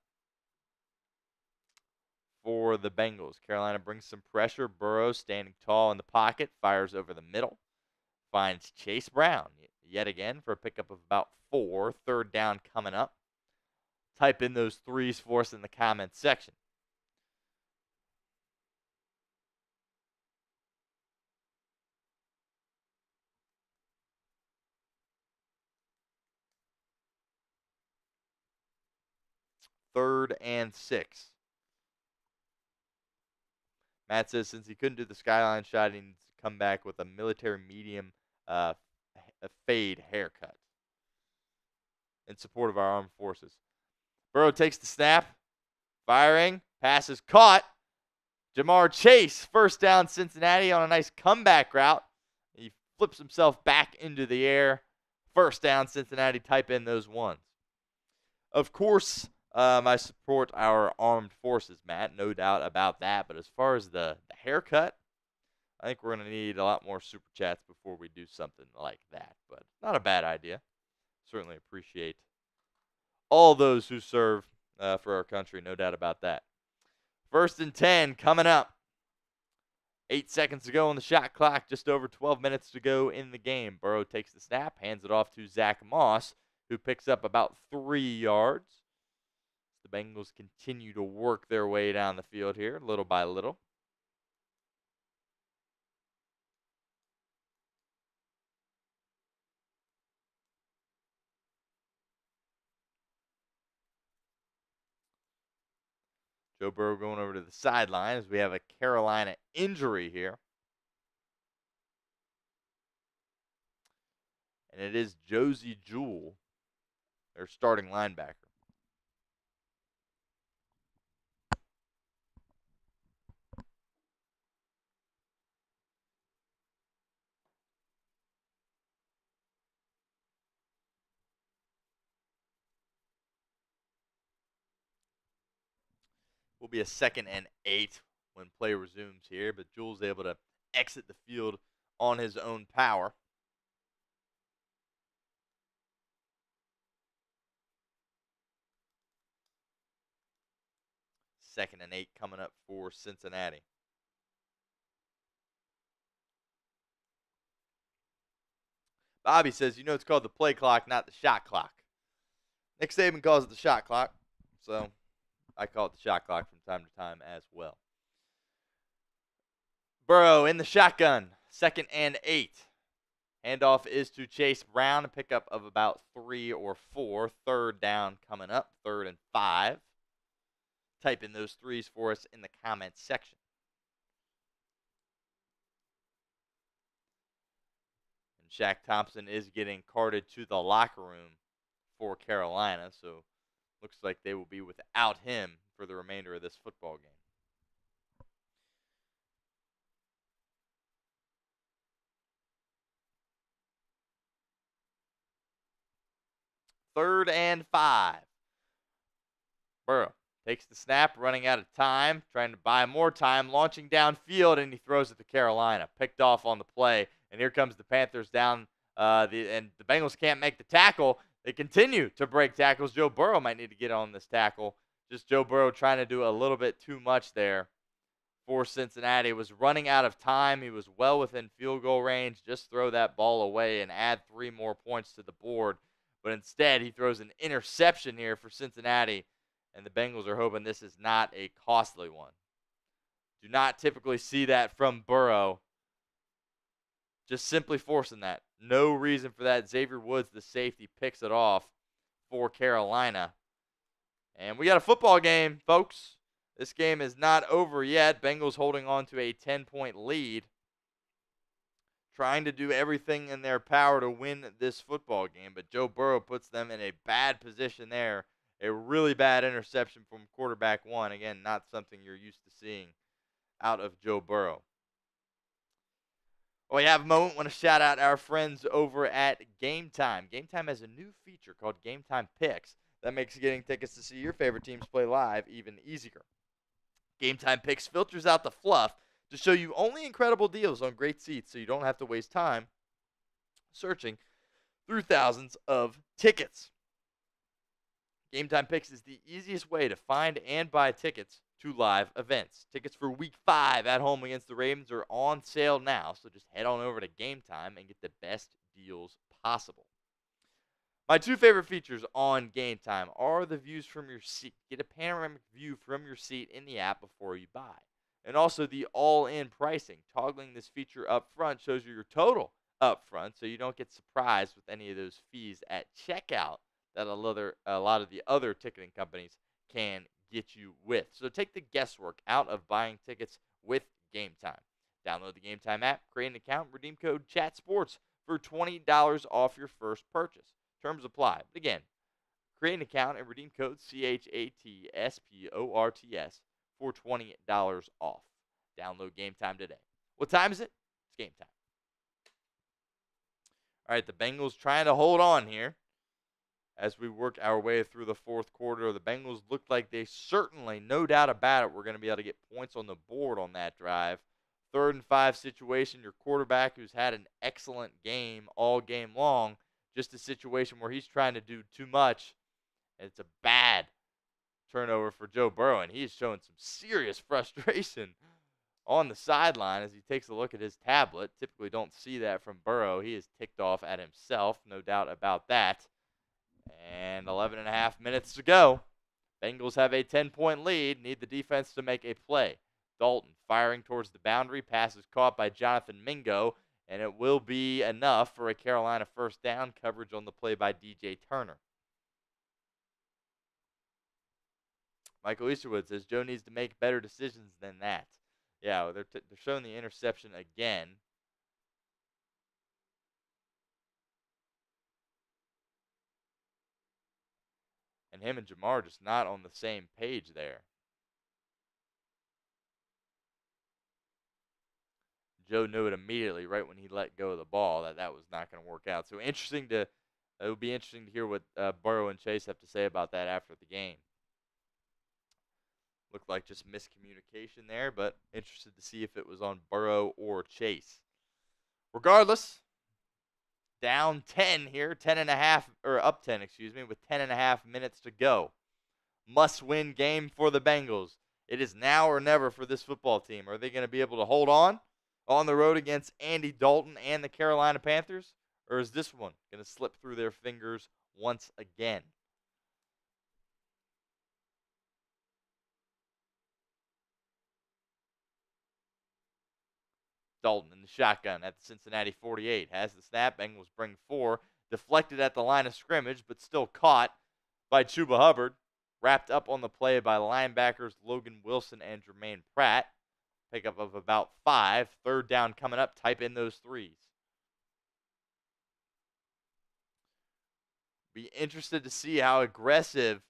for the Bengals. Carolina brings some pressure. Burrow standing tall in the pocket, fires over the middle. Finds Chase Brown yet again for a pickup of about 4. 3rd down coming up. Type in those threes for us in the comments section. Third and 6. Matt says since he couldn't do the skyline shot, he needs to come back with a military medium a fade haircut in support of our armed forces. Burrow takes the snap, firing, pass is caught. Jamar Chase, first down Cincinnati on a nice comeback route. He flips himself back into the air. First down Cincinnati, type in those ones. Of course, I support our armed forces, Matt, no doubt about that. But as far as the haircut, I think we're going to need a lot more super chats before we do something like that. But not a bad idea. Certainly appreciate all those who serve for our country, no doubt about that. 1st and 10 coming up. 8 seconds to go on the shot clock, just over 12 minutes to go in the game. Burrow takes the snap, hands it off to Zach Moss, who picks up about 3 yards. The Bengals continue to work their way down the field here, little by little. Joe Burrow going over to the sideline as we have a Carolina injury here. And it is Josie Jewell, their starting linebacker. Will be a 2nd and 8 when play resumes here, but Jewell's able to exit the field on his own power. 2nd and 8 coming up for Cincinnati. Bobby says, it's called the play clock, not the shot clock. Nick Saban calls it the shot clock, so I call it the shot clock from time to time as well. Burrow in the shotgun, 2nd and 8. Handoff is to Chase Brown, a pickup of about 3 or 4. 3rd down coming up, 3rd and 5. Type in those threes for us in the comments section. And Shaq Thompson is getting carted to the locker room for Carolina, so looks like they will be without him for the remainder of this football game. Third and 5. Burrow takes the snap, running out of time, trying to buy more time, launching downfield, and he throws it to Carolina. Picked off on the play, and here comes the Panthers down, and the Bengals can't make the tackle. They continue to break tackles. Joe Burrow might need to get on this tackle. Just Joe Burrow trying to do a little bit too much there for Cincinnati. Was running out of time. He was well within field goal range. Just throw that ball away and add 3 more points to the board. But instead, he throws an interception here for Cincinnati, and the Bengals are hoping this is not a costly one. Do not typically see that from Burrow. Just simply forcing that. No reason for that. Xavier Woods, the safety, picks it off for Carolina. And we got a football game, folks. This game is not over yet. Bengals holding on to a 10-point lead, trying to do everything in their power to win this football game. But Joe Burrow puts them in a bad position there. A really bad interception from quarterback 1. Again, not something you're used to seeing out of Joe Burrow. Well, we have a moment. Want to shout out our friends over at Game Time. Game Time has a new feature called Game Time Picks that makes getting tickets to see your favorite teams play live even easier. Game Time Picks filters out the fluff to show you only incredible deals on great seats so you don't have to waste time searching through thousands of tickets. Game Time Picks is the easiest way to find and buy tickets to live events. Tickets for Week 5 at home against the Ravens are on sale now, so just head on over to Game Time and get the best deals possible. My 2 favorite features on Game Time are the views from your seat. Get a panoramic view from your seat in the app before you buy. And also the all-in pricing. Toggling this feature up front shows you your total up front, so you don't get surprised with any of those fees at checkout that a lot of the other ticketing companies can get you with. So take the guesswork out of buying tickets with Game Time. Download the Game Time app, create an account, redeem code CHATSPORTS for $20 off your first purchase. Terms apply. But again, create an account and redeem code CHATSPORTS for $20 off. Download Game Time today. What time is it? It's game time. All right, the Bengals trying to hold on here as we work our way through the fourth quarter. The Bengals looked like they certainly, no doubt about it, were going to be able to get points on the board on that drive. 3rd and 5 situation, your quarterback who's had an excellent game all game long, just a situation where he's trying to do too much, and it's a bad turnover for Joe Burrow, and he's showing some serious frustration on the sideline as he takes a look at his tablet. Typically don't see that from Burrow. He is ticked off at himself, no doubt about that. And 11 and a half minutes to go. Bengals have a 10-point lead. Need the defense to make a play. Dalton firing towards the boundary. Pass is caught by Jonathan Mingo, and it will be enough for a Carolina first down. Coverage on the play by DJ Turner. Michael Easterwood says Joe needs to make better decisions than that. Yeah, they're showing the interception again. And him and Jamar just not on the same page there. Joe knew it immediately right when he let go of the ball that was not going to work out. So it would be interesting to hear what Burrow and Chase have to say about that after the game. Looked like just miscommunication there, but interested to see if it was on Burrow or Chase. Regardless, down 10 here, 10 and a half, or up 10, with 10 and a half minutes to go. Must-win game for the Bengals. It is now or never for this football team. Are they going to be able to hold on the road against Andy Dalton and the Carolina Panthers? Or is this one going to slip through their fingers once again? Dalton in the shotgun at the Cincinnati 48. Has the snap. Bengals bring 4. Deflected at the line of scrimmage, but still caught by Chuba Hubbard. Wrapped up on the play by linebackers Logan Wilson and Jermaine Pratt. Pickup of about 5. Third down coming up. Type in those threes. Be interested to see how aggressive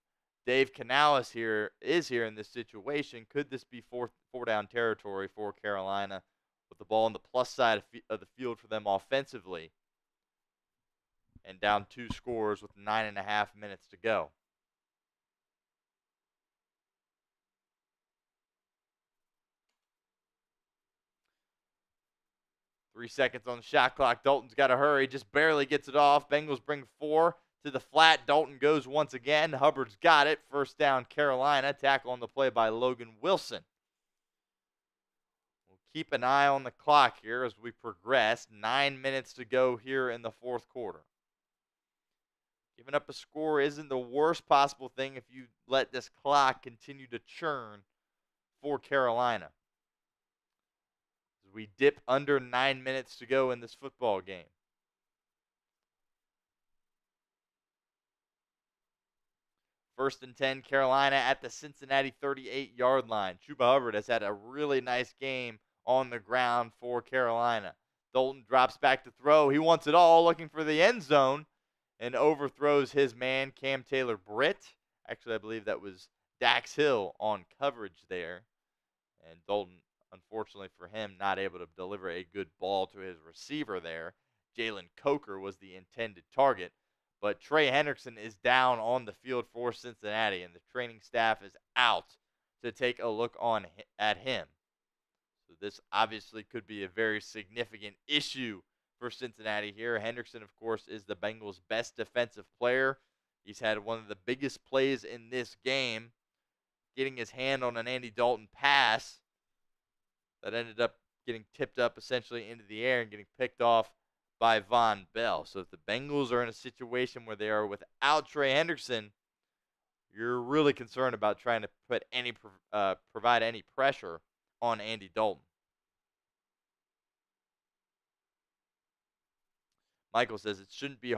Dave Canales is here in this situation. Could this be four down territory for Carolina with the ball on the plus side of the field for them offensively and down 2 scores with 9.5 minutes to go? Three seconds on the shot clock. Dalton's got to hurry. Just barely gets it off. Bengals bring 4 to the flat. Dalton goes once again. Hubbard's got it. First down, Carolina. Tackle on the play by Logan Wilson. We'll keep an eye on the clock here as we progress. 9 minutes to go here in the fourth quarter. Giving up a score isn't the worst possible thing if you let this clock continue to churn for Carolina. We dip under 9 minutes to go in this football game. First and 10, Carolina at the Cincinnati 38-yard line. Chuba Hubbard has had a really nice game on the ground for Carolina. Dalton drops back to throw. He wants it all, looking for the end zone, and overthrows his man, Cam Taylor-Britt. Actually, I believe that was Dax Hill on coverage there. And Dalton, unfortunately for him, not able to deliver a good ball to his receiver there. Jalen Coker was the intended target. But Trey Hendrickson is down on the field for Cincinnati, and the training staff is out to take a look at him. So this obviously could be a very significant issue for Cincinnati here. Hendrickson, of course, is the Bengals' best defensive player. He's had one of the biggest plays in this game, getting his hand on an Andy Dalton pass that ended up getting tipped up essentially into the air and getting picked off by Von Bell. So if the Bengals are in a situation where they are without Trey Hendrickson, you're really concerned about trying to provide any pressure on Andy Dalton. Michael says it shouldn't be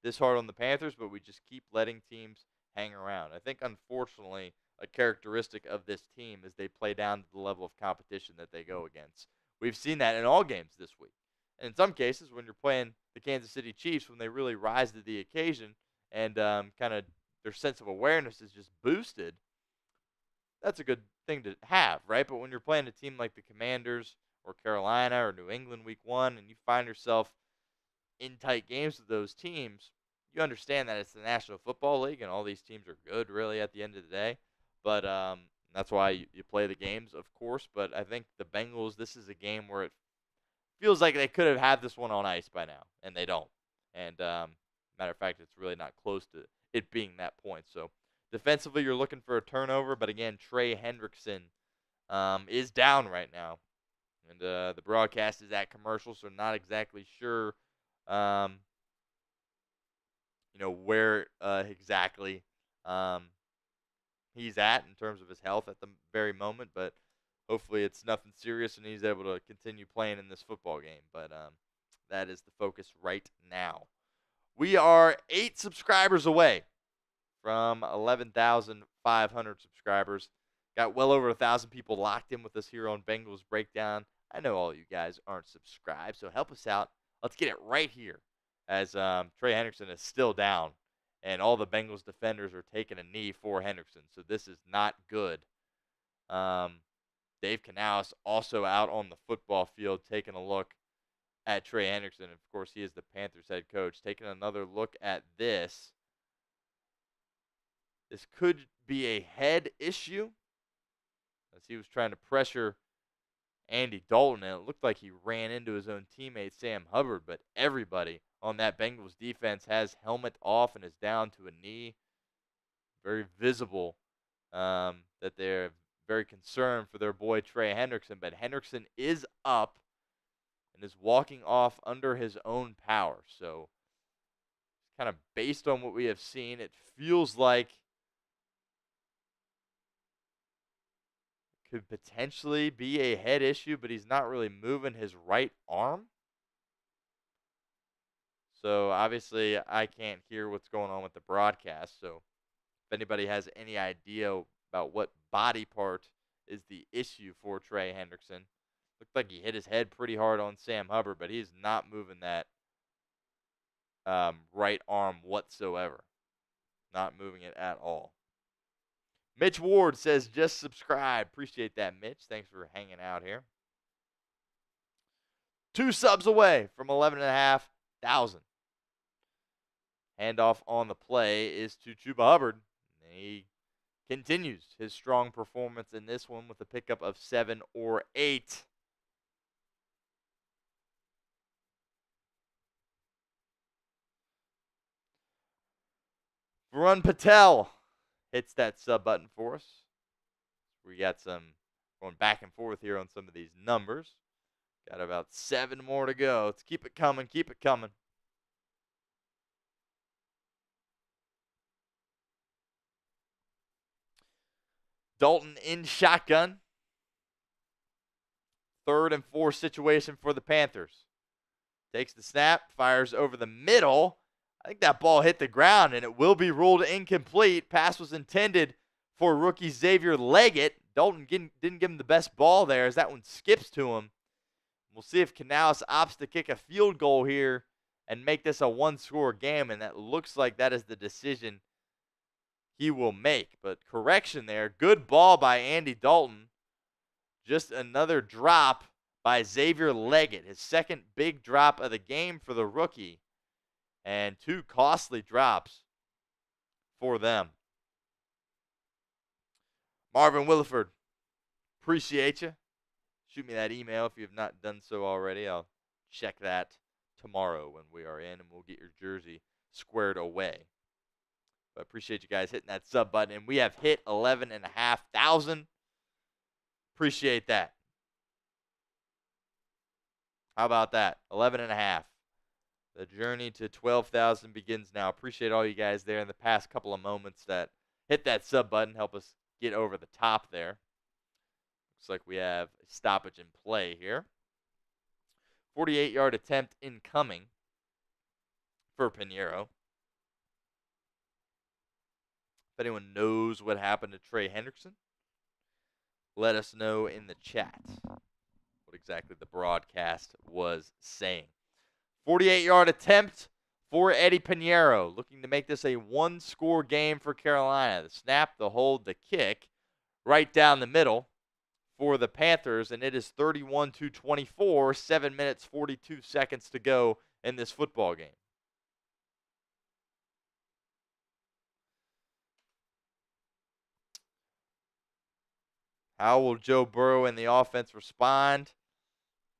this hard on the Panthers, but we just keep letting teams hang around. I think, unfortunately, a characteristic of this team is they play down to the level of competition that they go against. We've seen that in all games this week. And in some cases, when you're playing the Kansas City Chiefs, when they really rise to the occasion and kind of their sense of awareness is just boosted, that's a good thing to have, right? But when you're playing a team like the Commanders or Carolina or New England week 1 and you find yourself in tight games with those teams, you understand that it's the National Football League and all these teams are good really at the end of the day. But that's why you play the games, of course. But I think the Bengals, this is a game where it feels like they could have had this one on ice by now, and they don't. And matter of fact, it's really not close to it being that point. So defensively, you're looking for a turnover, but again, Trey Hendrickson is down right now. And the broadcast is at commercial, so not exactly sure, where exactly he's at in terms of his health at the very moment, but hopefully it's nothing serious and he's able to continue playing in this football game. But that is the focus right now. We are 8 subscribers away from 11,500 subscribers. Got well over 1,000 people locked in with us here on Bengals Breakdown. I know all you guys aren't subscribed, so help us out. Let's get it right here as Trey Hendrickson is still down, and all the Bengals defenders are taking a knee for Hendrickson. So this is not good. Dave Canales also out on the football field taking a look at Trey Hendrickson. Of course, he is the Panthers head coach. Taking another look at this. This could be a head issue as he was trying to pressure Andy Dalton, and it looked like he ran into his own teammate Sam Hubbard, but everybody on that Bengals defense has helmet off and is down to a knee. Very visible that they're very concerned for their boy Trey Hendrickson, but Hendrickson is up. and is walking off under his own power. So, kind of based on what we have seen, it feels like could potentially be a head issue, but he's not really moving his right arm. So obviously I can't hear what's going on with the broadcast. So if anybody has any idea about what body part is the issue for Trey Hendrickson, looked like he hit his head pretty hard on Sam Hubbard, but he's not moving that right arm whatsoever. Not moving it at all. Mitch Ward says, just subscribe. Appreciate that, Mitch. Thanks for hanging out here. 2 subs away from 11,500. Handoff on the play is to Chuba Hubbard. He continues his strong performance in this one with a pickup of 7 or 8. Varun Patel hits that sub button for us. We got some going back and forth here on some of these numbers. Got about 7 more to go. Let's keep it coming. Keep it coming. Dalton in shotgun. 3rd and 4 situation for the Panthers. Takes the snap, fires over the middle. I think that ball hit the ground, and it will be ruled incomplete. Pass was intended for rookie Xavier Leggett. Dalton didn't give him the best ball there as that one skips to him. We'll see if Canales opts to kick a field goal here and make this a 1-score game, and that looks like that is the decision he will make. But correction there. Good ball by Andy Dalton. Just another drop by Xavier Leggett, his second big drop of the game for the rookie, and 2 costly drops for them. Marvin Williford, appreciate you. Shoot me that email if you have not done so already. I'll check that tomorrow when we are in, and we'll get your jersey squared away. But appreciate you guys hitting that sub button, and we have hit 11,500. Appreciate that. How about that? 11.5. The journey to 12,000 begins now. Appreciate all you guys there in the past couple of moments that hit that sub button. Help us get over the top there. Looks like we have a stoppage in play here. 48-yard attempt incoming for Pinheiro. If anyone knows what happened to Trey Hendrickson, let us know in the chat what exactly the broadcast was saying. 48-yard attempt for Eddie Pinheiro, looking to make this a 1-score game for Carolina. The snap, the hold, the kick, right down the middle for the Panthers, and it is 31-24, 7 minutes, 42 seconds to go in this football game. How will Joe Burrow and the offense respond?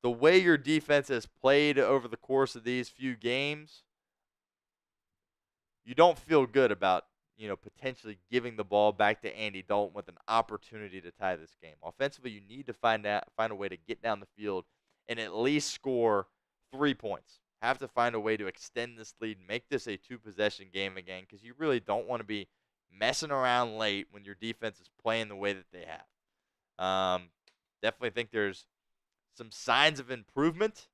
The way your defense has played over the course of these few games, you don't feel good about, potentially giving the ball back to Andy Dalton with an opportunity to tie this game. Offensively, you need to find a way to get down the field and at least score 3 points. Have to find a way to extend this lead, make this a 2-possession game again, because you really don't want to be messing around late when your defense is playing the way that they have. Definitely think there's some signs of improvement.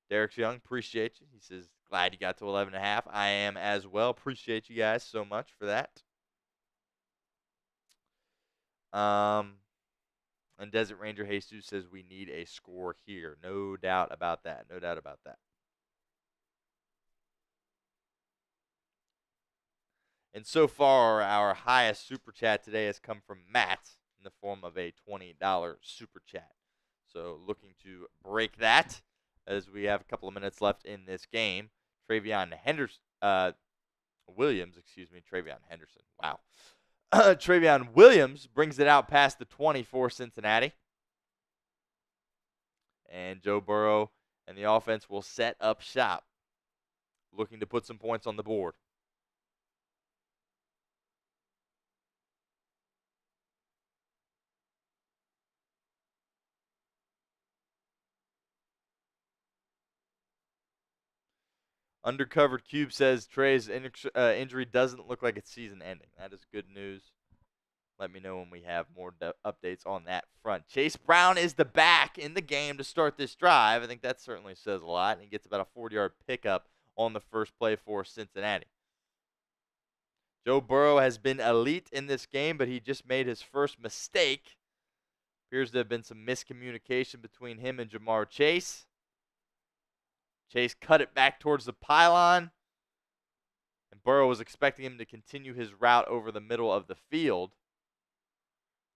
Derek's Young, appreciate you. He says, glad you got to 11.5. I am as well. Appreciate you guys so much for that. And Desert Ranger Jesus says we need a score here. No doubt about that. No doubt about that. And so far, our highest super chat today has come from Matt in the form of a $20 super chat. So looking to break that as we have a couple of minutes left in this game. Travion Williams. Wow. Travion Williams brings it out past the 20 for Cincinnati. And Joe Burrow and the offense will set up shop, looking to put some points on the board. Undercovered Cube says Trey's injury doesn't look like it's season ending. That is good news. Let me know when we have more updates on that front. Chase Brown is the back in the game to start this drive. I think that certainly says a lot. And he gets about a 40-yard pickup on the first play for Cincinnati. Joe Burrow has been elite in this game, but he just made his first mistake. Appears to have been some miscommunication between him and Jamar Chase. Chase cut it back towards the pylon, and Burrow was expecting him to continue his route over the middle of the field.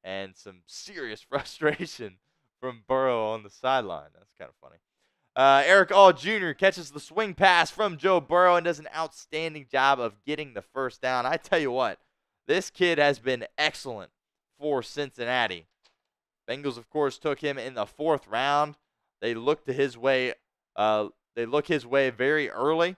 And some serious frustration from Burrow on the sideline. That's kind of funny. Eric All Jr. catches the swing pass from Joe Burrow and does an outstanding job of getting the first down. I tell you what, this kid has been excellent for Cincinnati. Bengals, of course, took him in the 4th round. They look his way very early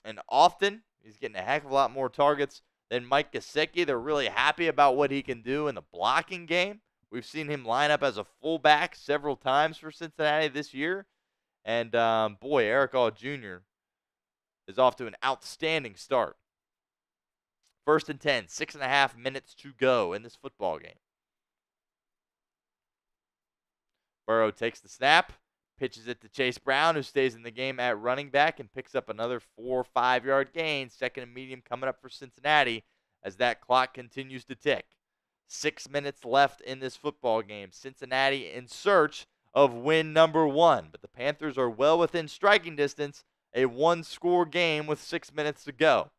and often. He's getting a heck of a lot more targets than Mike Gesicki. They're really happy about what he can do in the blocking game. We've seen him line up as a fullback several times for Cincinnati this year. And, boy, Eric All Jr. is off to an outstanding start. 1st and 10, 6.5 minutes to go in this football game. Burrow takes the snap, pitches it to Chase Brown, who stays in the game at running back and picks up another 4 or 5-yard gain. 2nd and medium coming up for Cincinnati as that clock continues to tick. 6 minutes left in this football game. Cincinnati in search of win number 1, but the Panthers are well within striking distance, a 1-score game with 6 minutes to go.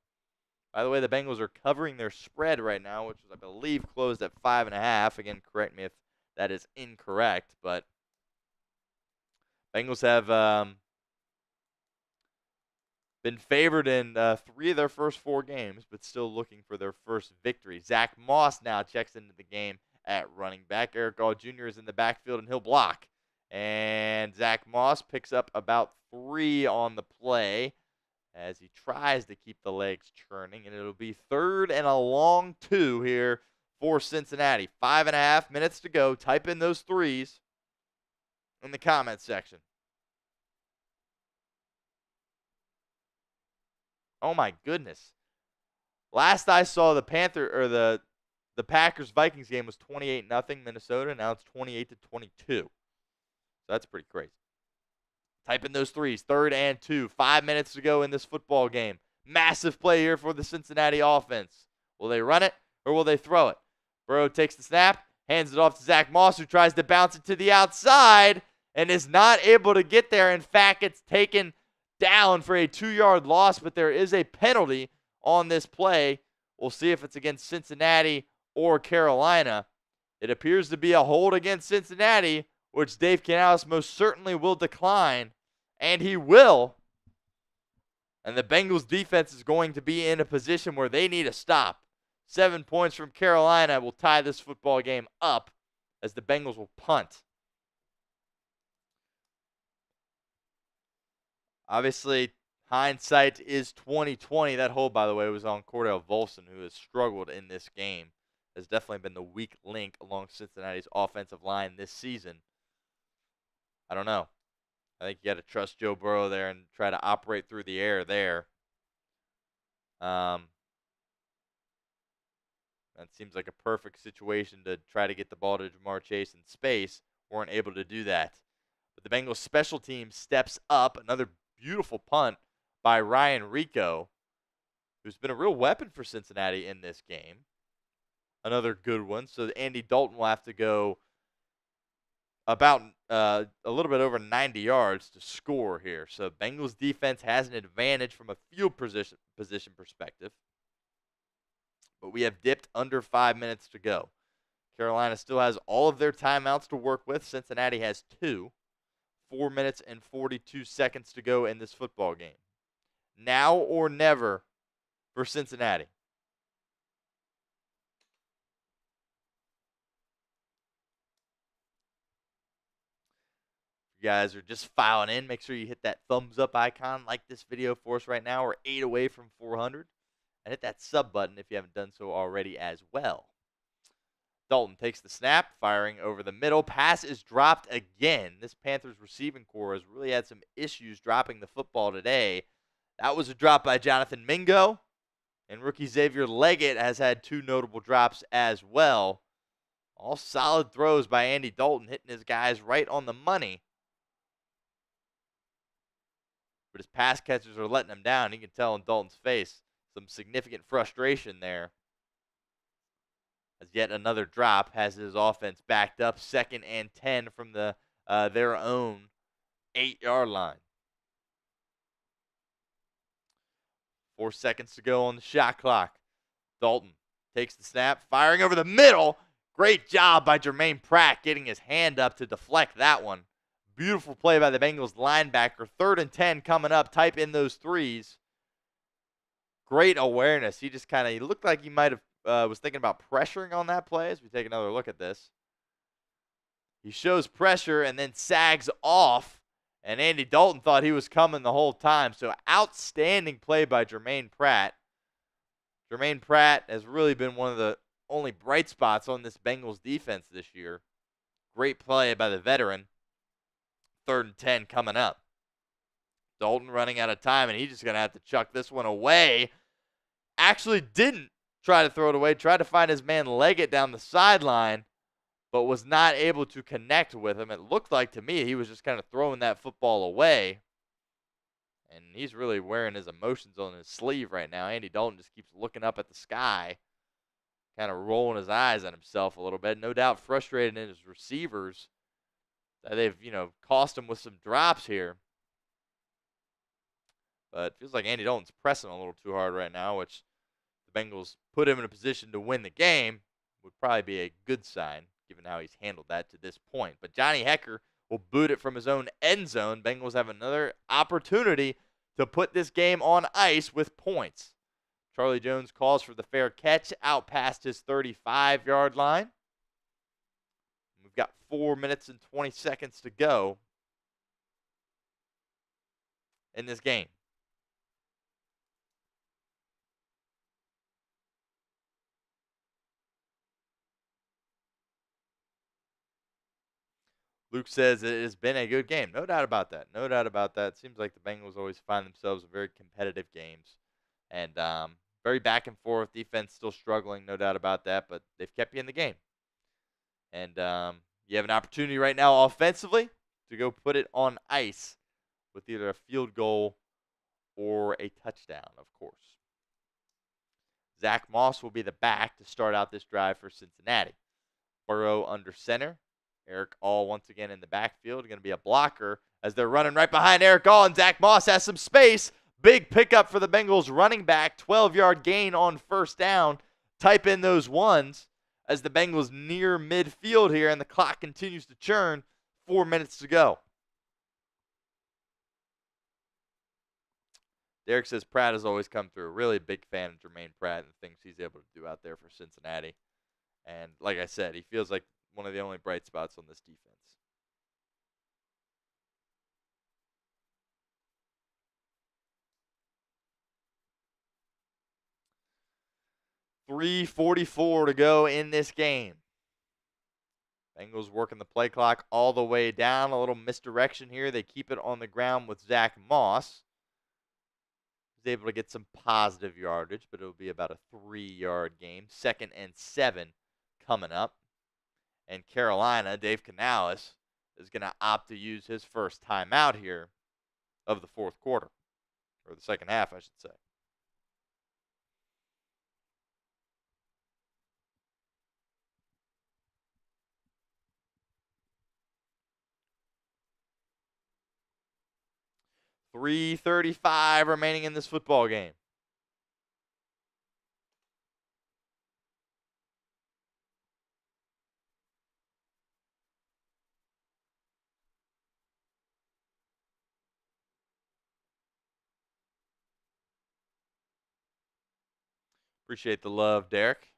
By the way, the Bengals are covering their spread right now, which I believe closed at 5.5. Again, correct me if that is incorrect, but Bengals have been favored in 3 of their first 4 games, but still looking for their first victory. Zach Moss now checks into the game at running back. Eric All Jr. is in the backfield, and he'll block. And Zach Moss picks up about 3 on the play as he tries to keep the legs churning, and it'll be 3rd and a long 2 here for Cincinnati. 5.5 minutes to go. Type in those 3s in the comment section. Oh my goodness. Last I saw the Packers Vikings game was 28-0 Minnesota. Now it's 28-22. So that's pretty crazy. Type in those 3s. 3rd and 2. 5 minutes to go in this football game. Massive play here for the Cincinnati offense. Will they run it or will they throw it? Burrow takes the snap, hands it off to Zach Moss, who tries to bounce it to the outside and is not able to get there. In fact, it's taken down for a 2-yard loss, but there is a penalty on this play. We'll see if it's against Cincinnati or Carolina. It appears to be a hold against Cincinnati, which Dave Canales most certainly will decline, and he will. And the Bengals defense is going to be in a position where they need a stop. 7 points from Carolina will tie this football game up as the Bengals will punt. Obviously, hindsight is 2020. That hold, by the way, was on Cordell Volson, who has struggled in this game. Has definitely been the weak link along Cincinnati's offensive line this season. I don't know. I think you got to trust Joe Burrow there and try to operate through the air there. That seems like a perfect situation to try to get the ball to Jamar Chase in space. Weren't able to do that. But the Bengals special team steps up. Another beautiful punt by Ryan Rico, who's been a real weapon for Cincinnati in this game. Another good one. So Andy Dalton will have to go about a little bit over 90 yards to score here. So Bengals defense has an advantage from a field position perspective. But we have dipped under 5 minutes to go. Carolina still has all of their timeouts to work with. Cincinnati has 2. 4 minutes and 42 seconds to go in this football game. Now or never for Cincinnati. If you guys are just filing in, make sure you hit that thumbs up icon, like this video for us right now. We're 8 away from 400. And hit that sub button if you haven't done so already as well. Dalton takes the snap, firing over the middle. Pass is dropped again. This Panthers receiving core has really had some issues dropping the football today. That was a drop by Jonathan Mingo. And rookie Xavier Leggett has had 2 notable drops as well. All solid throws by Andy Dalton, hitting his guys right on the money. But his pass catchers are letting him down. You can tell in Dalton's face some significant frustration there. As yet another drop has his offense backed up. 2nd and 10 from their own 8-yard line. 4 seconds to go on the shot clock. Dalton takes the snap, firing over the middle. Great job by Jermaine Pratt getting his hand up to deflect that one. Beautiful play by the Bengals linebacker. 3rd and 10 coming up. Type in those threes. Great awareness. He just he looked like he might have was thinking about pressuring on that play as we take another look at this. He shows pressure and then sags off. And Andy Dalton thought he was coming the whole time. So outstanding play by Jermaine Pratt. Jermaine Pratt has really been one of the only bright spots on this Bengals defense this year. Great play by the veteran. 3rd and 10 coming up. Dalton running out of time, and he's just going to have to chuck this one away. Actually didn't try to throw it away. Tried to find his man Leggett down the sideline, but was not able to connect with him. It looked like to me he was just kind of throwing that football away. And he's really wearing his emotions on his sleeve right now. Andy Dalton just keeps looking up at the sky, kind of rolling his eyes at himself a little bit. No doubt frustrated in his receivers. They've, cost him with some drops here. But it feels like Andy Dalton's pressing a little too hard right now, which the Bengals put him in a position to win the game would probably be a good sign, given how he's handled that to this point. But Johnny Hekker will boot it from his own end zone. Bengals have another opportunity to put this game on ice with points. Charlie Jones calls for the fair catch out past his 35-yard line. We've got 4 minutes and 20 seconds to go in this game. Luke says it has been a good game. No doubt about that. No doubt about that. It seems like the Bengals always find themselves in very competitive games. And very back and forth. Defense still struggling, no doubt about that. But they've kept you in the game. And you have an opportunity right now offensively to go put it on ice with either a field goal or a touchdown, of course. Zach Moss will be the back to start out this drive for Cincinnati. Burrow under center. Eric All once again in the backfield. Going to be a blocker as they're running right behind Eric All, and Zach Moss has some space. Big pickup for the Bengals running back. 12-yard gain on 1st down. Type in those ones as the Bengals near midfield here, and the clock continues to churn. 4 minutes to go. Derek says Pratt has always come through. Really big fan of Jermaine Pratt and the things he's able to do out there for Cincinnati. And like I said, he feels like one of the only bright spots on this defense. .344 to go in this game. Bengals working the play clock all the way down. A little misdirection here. They keep it on the ground with Zach Moss. He's able to get some positive yardage, but it'll be about a 3-yard game. 2nd and 7 coming up. And Carolina, Dave Canales, is going to opt to use his first timeout here of the 4th quarter. Or the second half, I should say. .335 remaining in this football game. Appreciate the love, Derek.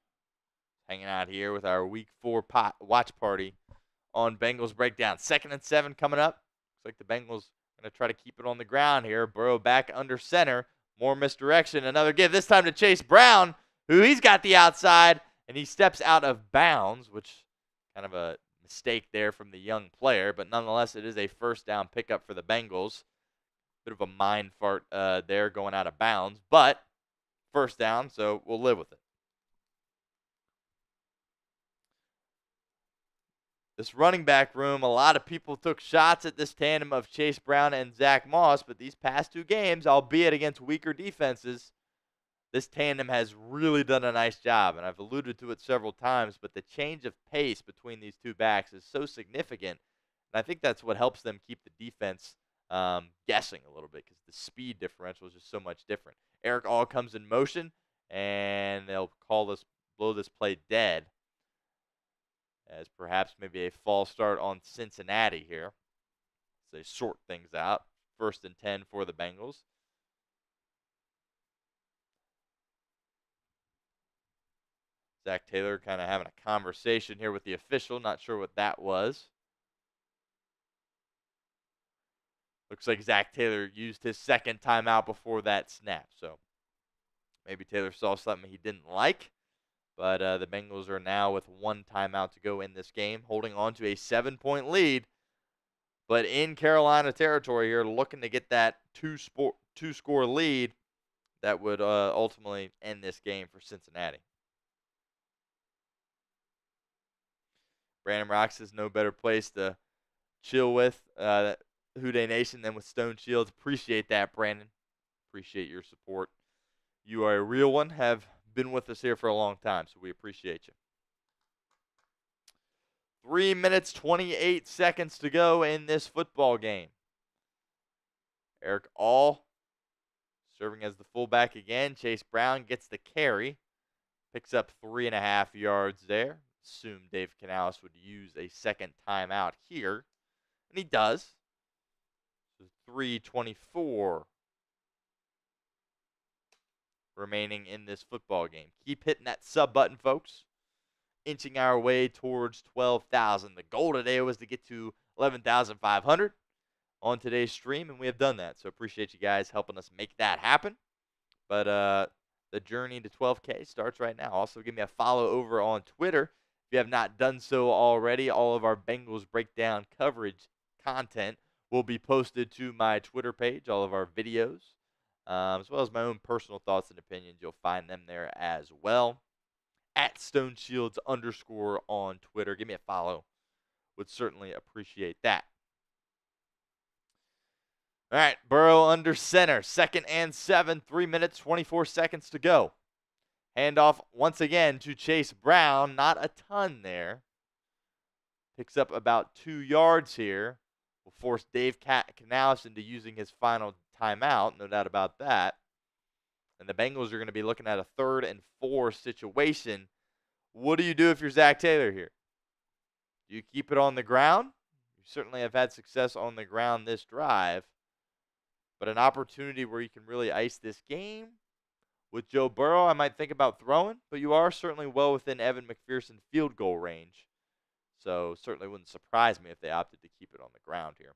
Hanging out here with our Week 4 watch party on Bengals Breakdown. 2nd and 7 coming up. Looks like the Bengals are going to try to keep it on the ground here. Burrow back under center. More misdirection. Another give, this time to Chase Brown, who he's got the outside, and he steps out of bounds, which kind of a mistake there from the young player. But nonetheless, it is a 1st down pickup for the Bengals. Bit of a mind fart there going out of bounds, but first down, so we'll live with it. This running back room, a lot of people took shots at this tandem of Chase Brown and Zach Moss, but these past 2 games, albeit against weaker defenses, this tandem has really done a nice job, and I've alluded to it several times, but the change of pace between these 2 backs is so significant, and I think that's what helps them keep the defense guessing a little bit because the speed differential is just so much different. Eric All comes in motion, and they'll blow this play dead as perhaps maybe a false start on Cincinnati here. So they sort things out. 1st and 10 for the Bengals. Zach Taylor kind of having a conversation here with the official. Not sure what that was. Looks like Zach Taylor used his 2nd timeout before that snap. So maybe Taylor saw something he didn't like. But the Bengals are now with 1 timeout to go in this game, holding on to a 7-point lead. But in Carolina territory here, looking to get that 2-score lead that would ultimately end this game for Cincinnati. Brandon Rocks is no better place to chill with Houday Nation than with Stone Shields. Appreciate that, Brandon. Appreciate your support. You are a real one. Have been with us here for a long time, so we appreciate you. 3 minutes, 28 seconds to go in this football game. Eric All serving as the fullback again. Chase Brown gets the carry. Picks up 3.5 yards there. Assume Dave Canales would use a 2nd timeout here. And he does. So 3:24 remaining in this football game. Keep hitting that sub button, folks. Inching our way towards 12,000. The goal today was to get to 11,500 on today's stream, and we have done that. So appreciate you guys helping us make that happen. But the journey to 12K starts right now. Also, give me a follow over on Twitter if you have not done so already. All of our Bengals Breakdown coverage content will be posted to my Twitter page, all of our videos, as well as my own personal thoughts and opinions. You'll find them there as well. At StoneShields_ on Twitter. Give me a follow. Would certainly appreciate that. All right, Burrow under center. 2nd and 7. 3 minutes, 24 seconds to go. Handoff once again to Chase Brown. Not a ton there. Picks up about 2 yards here. Will force Dave Canales into using his final timeout. No doubt about that. And the Bengals are going to be looking at a 3rd and 4 situation. What do you do if you're Zach Taylor here? Do you keep it on the ground? You certainly have had success on the ground this drive. But an opportunity where you can really ice this game. With Joe Burrow, I might think about throwing. But you are certainly well within Evan McPherson's field goal range. So certainly wouldn't surprise me if they opted to keep it on the ground here.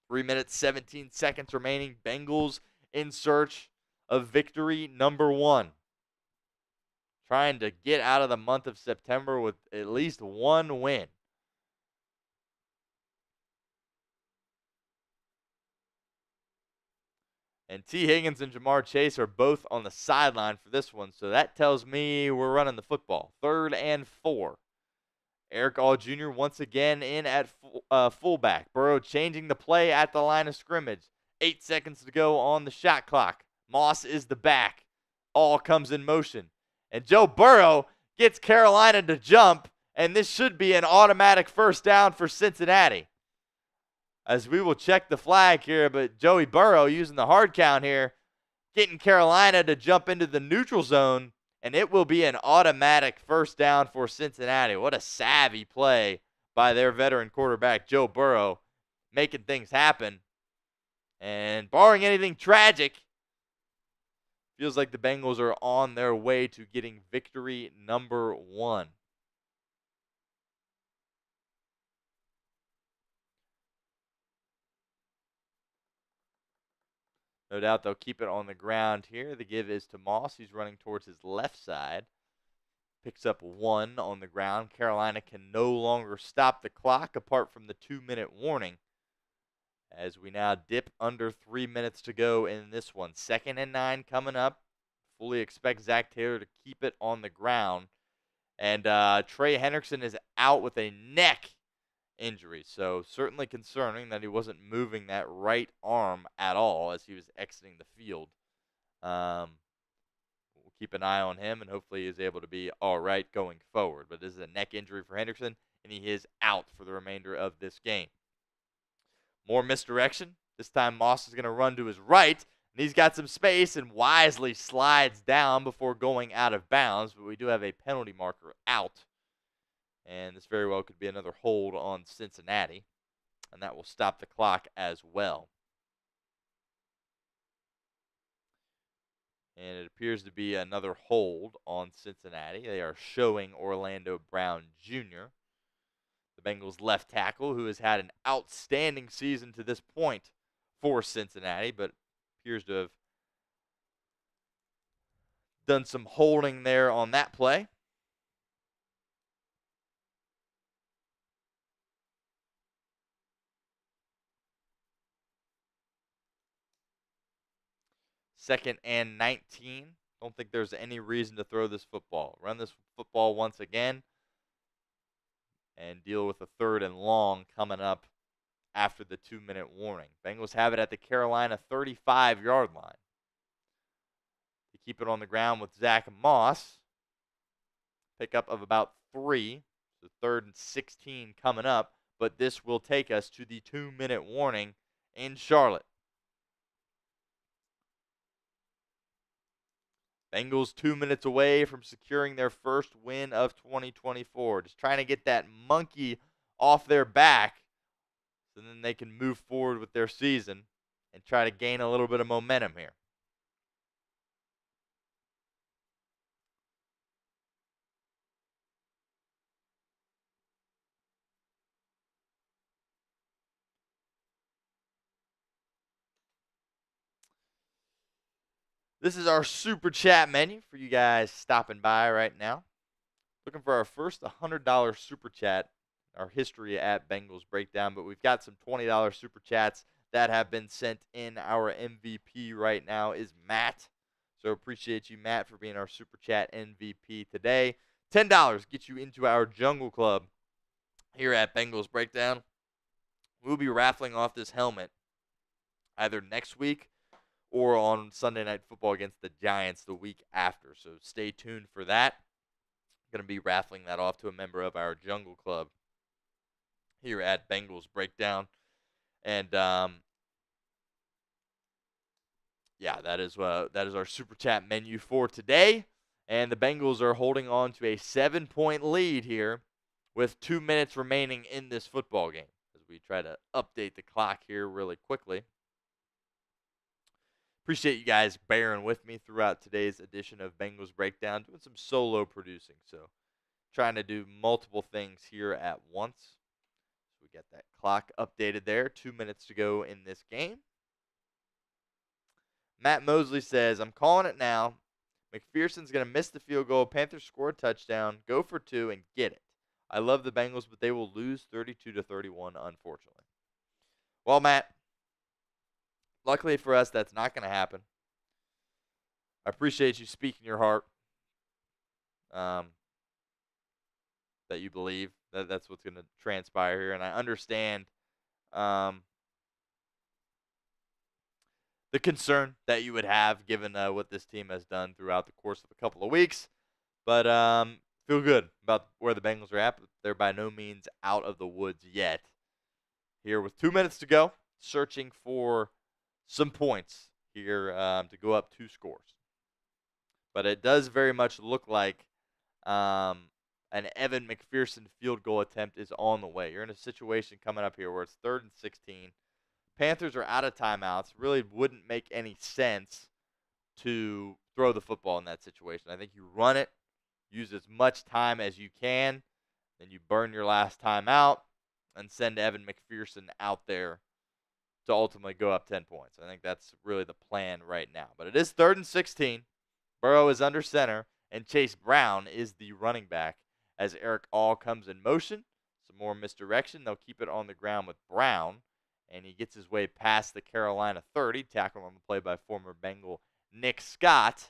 3 minutes, 17 seconds remaining. Bengals in search of victory number 1. Trying to get out of the month of September with at least 1 win. And T. Higgins and Jamar Chase are both on the sideline for this one, so that tells me we're running the football. 3rd and 4. Eric All Jr. once again in at fullback. Burrow changing the play at the line of scrimmage. 8 seconds to go on the shot clock. Moss is the back. All comes in motion. And Joe Burrow gets Carolina to jump, and this should be an automatic 1st down for Cincinnati. As we will check the flag here, but Joey Burrow using the hard count here, getting Carolina to jump into the neutral zone, and it will be an automatic 1st down for Cincinnati. What a savvy play by their veteran quarterback, Joe Burrow, making things happen. And barring anything tragic, feels like the Bengals are on their way to getting victory number 1. No doubt they'll keep it on the ground here. The give is to Moss. He's running towards his left side. Picks up 1 on the ground. Carolina can no longer stop the clock apart from the 2-minute warning. as we now dip under 3 minutes to go in this one. 2nd and 9 coming up. Fully expect Zach Taylor to keep it on the ground. And Trey Hendrickson is out with a neck injury. So certainly concerning that he wasn't moving that right arm at all as he was exiting the field. We'll keep an eye on him, and hopefully he is able to be all right going forward. But this is a neck injury for Hendrickson, and he is out for the remainder of this game. More misdirection. This time Moss is going to run to his right, and he's got some space and wisely slides down before going out of bounds. But we do have a penalty marker out, and this very well could be another hold on Cincinnati, and that will stop the clock as well. And it appears to be another hold on Cincinnati. They are showing Orlando Brown Jr., the Bengals left tackle, who has had an outstanding season to this point for Cincinnati, but appears to have done some holding there on that play. Second and 19. Don't think there's any reason to throw this football. Run this football once again and deal with a 3rd and long coming up after the 2-minute warning. Bengals have it at the Carolina 35-yard line. To keep it on the ground with Zach Moss. Pickup of about 3. So 3rd and 16 coming up. But this will take us to the 2-minute warning in Charlotte. Bengals 2 minutes away from securing their first win of 2024. Just trying to get that monkey off their back so then they can move forward with their season and try to gain a little bit of momentum here. This is our super chat menu for you guys stopping by right now. Looking for our first $100 super chat, our history at Bengals Breakdown, but we've got some $20 super chats that have been sent in. Our MVP right now is Matt. So appreciate you, Matt, for being our super chat MVP today. $10 gets you into our Jungle Club here at Bengals Breakdown. We'll be raffling off this helmet either next week or on Sunday Night Football against the Giants the week after. So stay tuned for that. Going to be raffling that off to a member of our Jungle Club here at Bengals Breakdown. And yeah, that is our super chat menu for today. And the Bengals are holding on to a 7-point lead here with 2 minutes remaining in this football game as we try to update the clock here really quickly. Appreciate you guys bearing with me throughout today's edition of Bengals Breakdown, doing some solo producing. So trying to do multiple things here at once. So we got that clock updated there. 2 minutes to go in this game. Matt Mosley says, I'm calling it now. McPherson's going to miss the field goal. Panthers score a touchdown, go for 2, and get it. I love the Bengals, but they will lose 32-31, unfortunately. Well, Matt, luckily for us, that's not going to happen. I appreciate you speaking your heart. That you believe that that's what's going to transpire here. And I understand the concern that you would have given what this team has done throughout the course of a couple of weeks. But feel good about where the Bengals are at. But they're by no means out of the woods yet. Here with 2 minutes to go, searching for some points here to go up 2 scores. But it does very much look like an Evan McPherson field goal attempt is on the way. You're in a situation coming up here where it's 3rd and 16. Panthers are out of timeouts. Really wouldn't make any sense to throw the football in that situation. I think you run it, use as much time as you can, then you burn your last timeout and send Evan McPherson out there to ultimately go up 10 points. I think that's really the plan right now. But it is 3rd and 16. Burrow is under center, and Chase Brown is the running back as Eric All comes in motion. Some more misdirection. They'll keep it on the ground with Brown, And he gets his way past the Carolina 30, tackled on the play by former Bengal Nick Scott.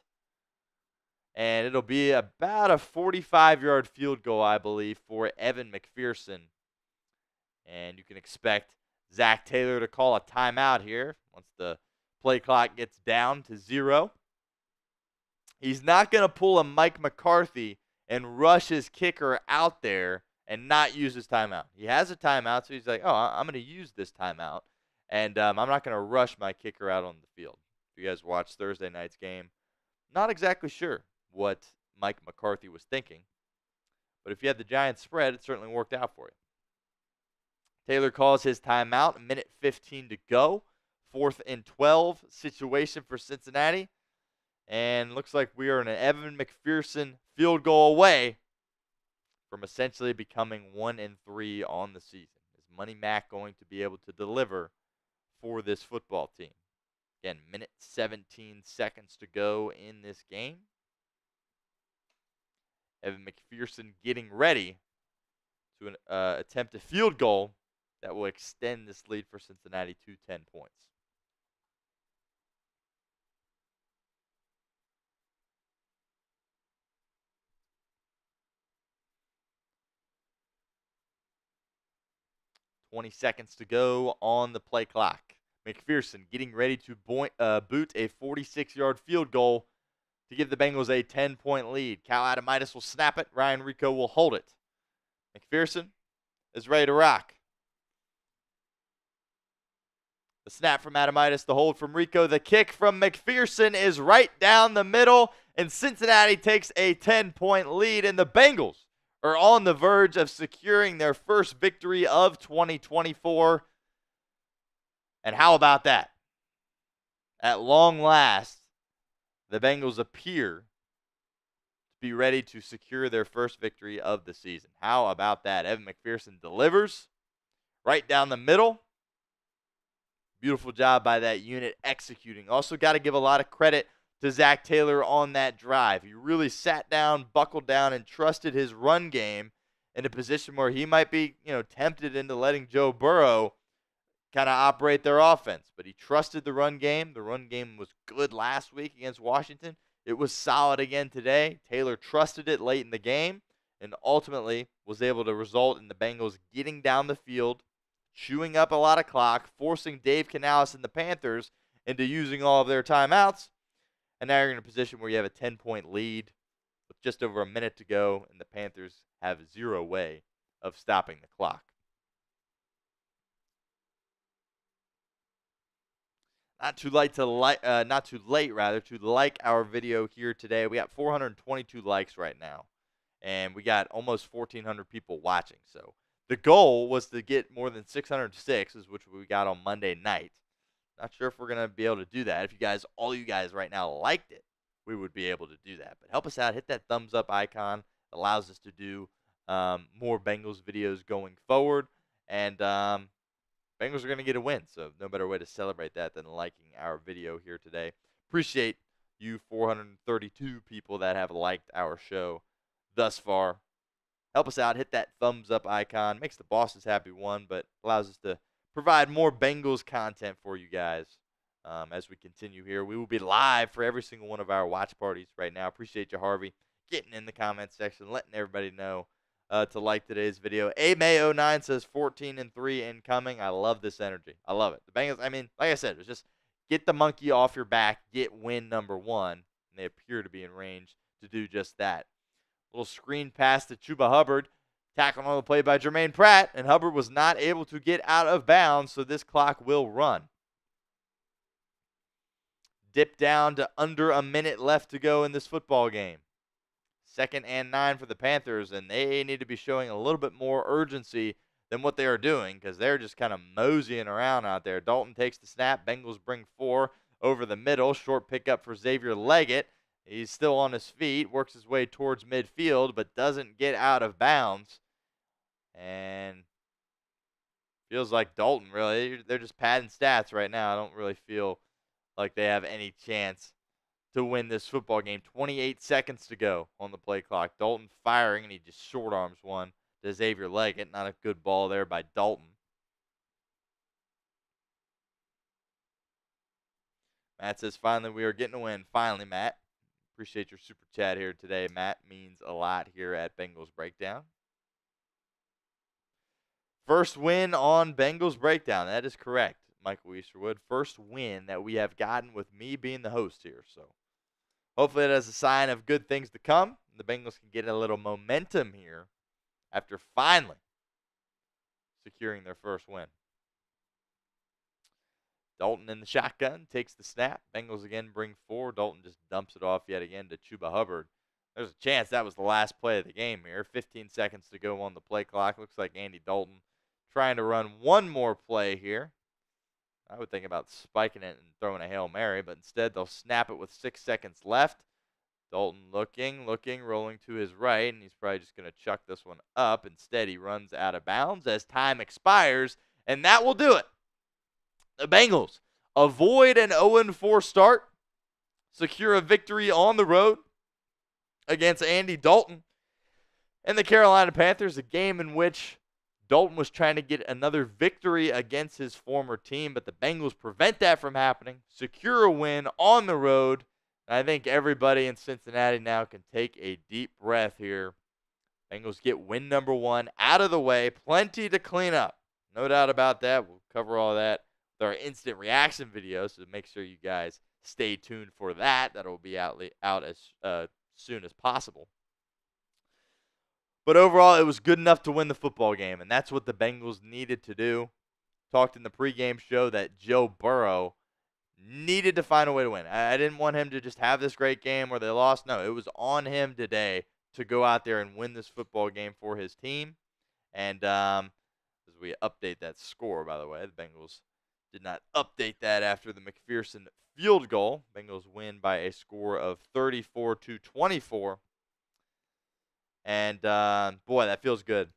And it'll be about a 45-yard field goal, I believe, for Evan McPherson. And you can expect Zach Taylor to call a timeout here once the play clock gets down to 0. He's not going to pull a Mike McCarthy and rush his kicker out there and not use his timeout. He has a timeout, so he's like, oh, I'm going to use this timeout. And I'm not going to rush my kicker out on the field. If you guys watched Thursday night's game, not exactly sure what Mike McCarthy was thinking. But if you had the Giants spread, it certainly worked out for you. Taylor calls his timeout, a minute 15 to go. 4th and 12 situation for Cincinnati. And looks like we are an Evan McPherson field goal away from essentially becoming 1-3 on the season. Is Money Mac going to be able to deliver for this football team? Again, minute 17 seconds to go in this game. Evan McPherson getting ready to attempt a field goal that will extend this lead for Cincinnati to 10 points. .20 seconds to go on the play clock. McPherson getting ready to boot a 46-yard field goal to give the Bengals a 10-point lead. Cal Adamitis will snap it. Ryan Rico will hold it. McPherson is ready to rock. The snap from Adamitis, the hold from Rico, the kick from McPherson is right down the middle, and Cincinnati takes a 10-point lead, and the Bengals are on the verge of securing their first victory of 2024. And how about that? At long last, the Bengals appear to be ready to secure their first victory of the season. How about that? Evan McPherson delivers right down the middle. Beautiful job by that unit executing. Also got to give a lot of credit to Zach Taylor on that drive. He really sat down, buckled down, and trusted his run game in a position where he might be, tempted into letting Joe Burrow kind of operate their offense. But he trusted the run game. The run game was good last week against Washington. It was solid again today. Taylor trusted it late in the game and ultimately was able to result in the Bengals getting down the field, chewing up a lot of clock, forcing Dave Canales and the Panthers into using all of their timeouts. And now you're in a position where you have a 10-point lead with just over a minute to go, and the Panthers have zero way of stopping the clock. Not too late to like our video here today. We got 422 likes right now, and we got almost 1,400 people watching. So the goal was to get more than 606, which we got on Monday night. Not sure if we're going to be able to do that. If all you guys right now liked it, we would be able to do that. But help us out. Hit that thumbs up icon. It allows us to do more Bengals videos going forward. And Bengals are going to get a win. So no better way to celebrate that than liking our video here today. Appreciate you 432 people that have liked our show thus far. Help us out. Hit that thumbs up icon. Makes the bosses happy, one, but allows us to provide more Bengals content for you guys as we continue here. We will be live for every single one of our watch parties right now. Appreciate you, Harvey, getting in the comment section, letting everybody know to like today's video. A-May09 says 14-3 incoming. I love this energy. I love it. The Bengals, like I said, it was just get the monkey off your back, get win number one, and they appear to be in range to do just that. Little screen pass to Chuba Hubbard. Tackle on the play by Jermaine Pratt, and Hubbard was not able to get out of bounds, so this clock will run. Dip down to under a minute left to go in this football game. 2nd and 9 for the Panthers, and they need to be showing a little bit more urgency than what they are doing because they're just kind of moseying around out there. Dalton takes the snap. Bengals bring 4 over the middle. Short pickup for Xavier Leggett. He's still on his feet, works his way towards midfield, but doesn't get out of bounds. And feels like Dalton, really, they're just padding stats right now. I don't really feel like they have any chance to win this football game. 28 seconds to go on the play clock. Dalton firing, and he just short arms one to Xavier Leggett. Not a good ball there by Dalton. Matt says, finally, we are getting a win. Finally, Matt. Appreciate your super chat here today, Matt. Means a lot here at Bengals Breakdown. First win on Bengals Breakdown. That is correct, Michael Easterwood. First win that we have gotten with me being the host here. So hopefully that is a sign of good things to come. The Bengals can get a little momentum here after finally securing their first win. Dalton in the shotgun, takes the snap. Bengals again bring 4. Dalton just dumps it off yet again to Chuba Hubbard. There's a chance that was the last play of the game here. 15 seconds to go on the play clock. Looks like Andy Dalton trying to run one more play here. I would think about spiking it and throwing a Hail Mary, but instead they'll snap it with 6 seconds left. Dalton looking, rolling to his right, and he's probably just going to chuck this one up. Instead, he runs out of bounds as time expires, and that will do it. The Bengals avoid an 0-4 start, secure a victory on the road against Andy Dalton and the Carolina Panthers, a game in which Dalton was trying to get another victory against his former team, but the Bengals prevent that from happening, secure a win on the road. And I think everybody in Cincinnati now can take a deep breath here. Bengals get win number 1 out of the way, plenty to clean up. No doubt about that. We'll cover all that with our instant reaction video, so make sure you guys stay tuned for that. That'll be out as soon as possible. But overall, it was good enough to win the football game, and that's what the Bengals needed to do. Talked in the pregame show that Joe Burrow needed to find a way to win. I didn't want him to just have this great game where they lost. No, it was on him today to go out there and win this football game for his team. And as we update that score, by the way, the Bengals did not update that after the McPherson field goal. Bengals win by a score of 34-24. And, boy, that feels good.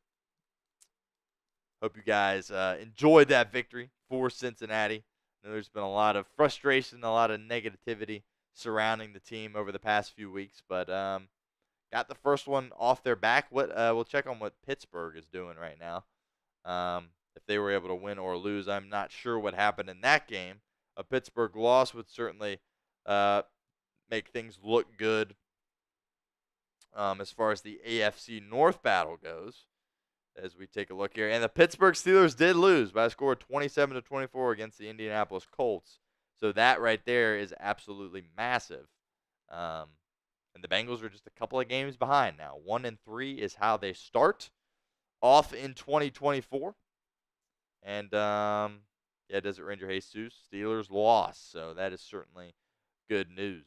Hope you guys enjoyed that victory for Cincinnati. I know there's been a lot of frustration, a lot of negativity surrounding the team over the past few weeks, but got the first one off their back. We'll check on what Pittsburgh is doing right now. If they were able to win or lose, I'm not sure what happened in that game. A Pittsburgh loss would certainly make things look good as far as the AFC North battle goes, as we take a look here. And the Pittsburgh Steelers did lose by a score of 27-24 against the Indianapolis Colts. So that right there is absolutely massive. And the Bengals are just a couple of games behind now. 1-3 is how they start off in 2024. And, Desert Ranger Jesus, Steelers lost. So that is certainly good news.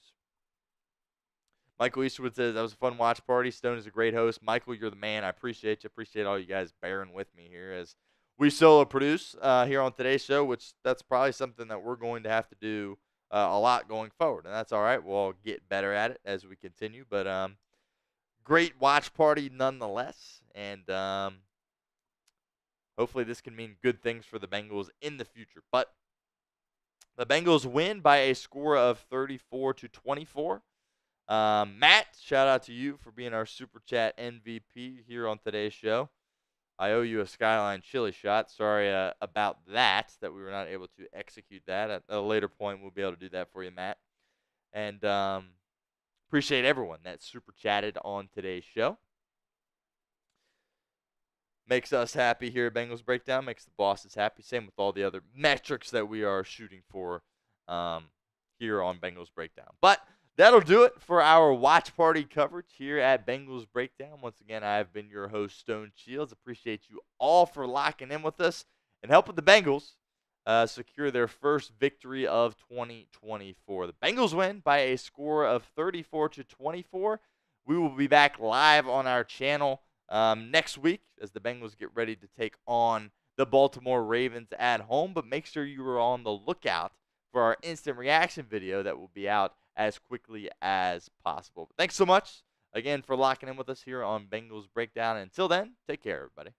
Michael Easterwood says, that was a fun watch party. Stone is a great host. Michael, you're the man. I appreciate you. Appreciate all you guys bearing with me here as we solo produce here on today's show, which that's probably something that we're going to have to do a lot going forward. And that's all right. We'll get better at it as we continue. But great watch party nonetheless. And hopefully this can mean good things for the Bengals in the future. But the Bengals win by a score of 34-24. Matt, shout out to you for being our Super Chat MVP here on today's show. I owe you a Skyline chili shot. Sorry about that we were not able to execute that. At a later point, we'll be able to do that for you, Matt. And appreciate everyone that Super Chatted on today's show. Makes us happy here at Bengals Breakdown. Makes the bosses happy. Same with all the other metrics that we are shooting for here on Bengals Breakdown. But that'll do it for our watch party coverage here at Bengals Breakdown. Once again, I have been your host, Stone Shields. Appreciate you all for locking in with us and helping the Bengals secure their first victory of 2024. The Bengals win by a score of 34-24. We will be back live on our channel next week as the Bengals get ready to take on the Baltimore Ravens at home. But make sure you are on the lookout for our instant reaction video that will be out as quickly as possible. But thanks so much again for locking in with us here on Bengals Breakdown. Until then, take care, everybody.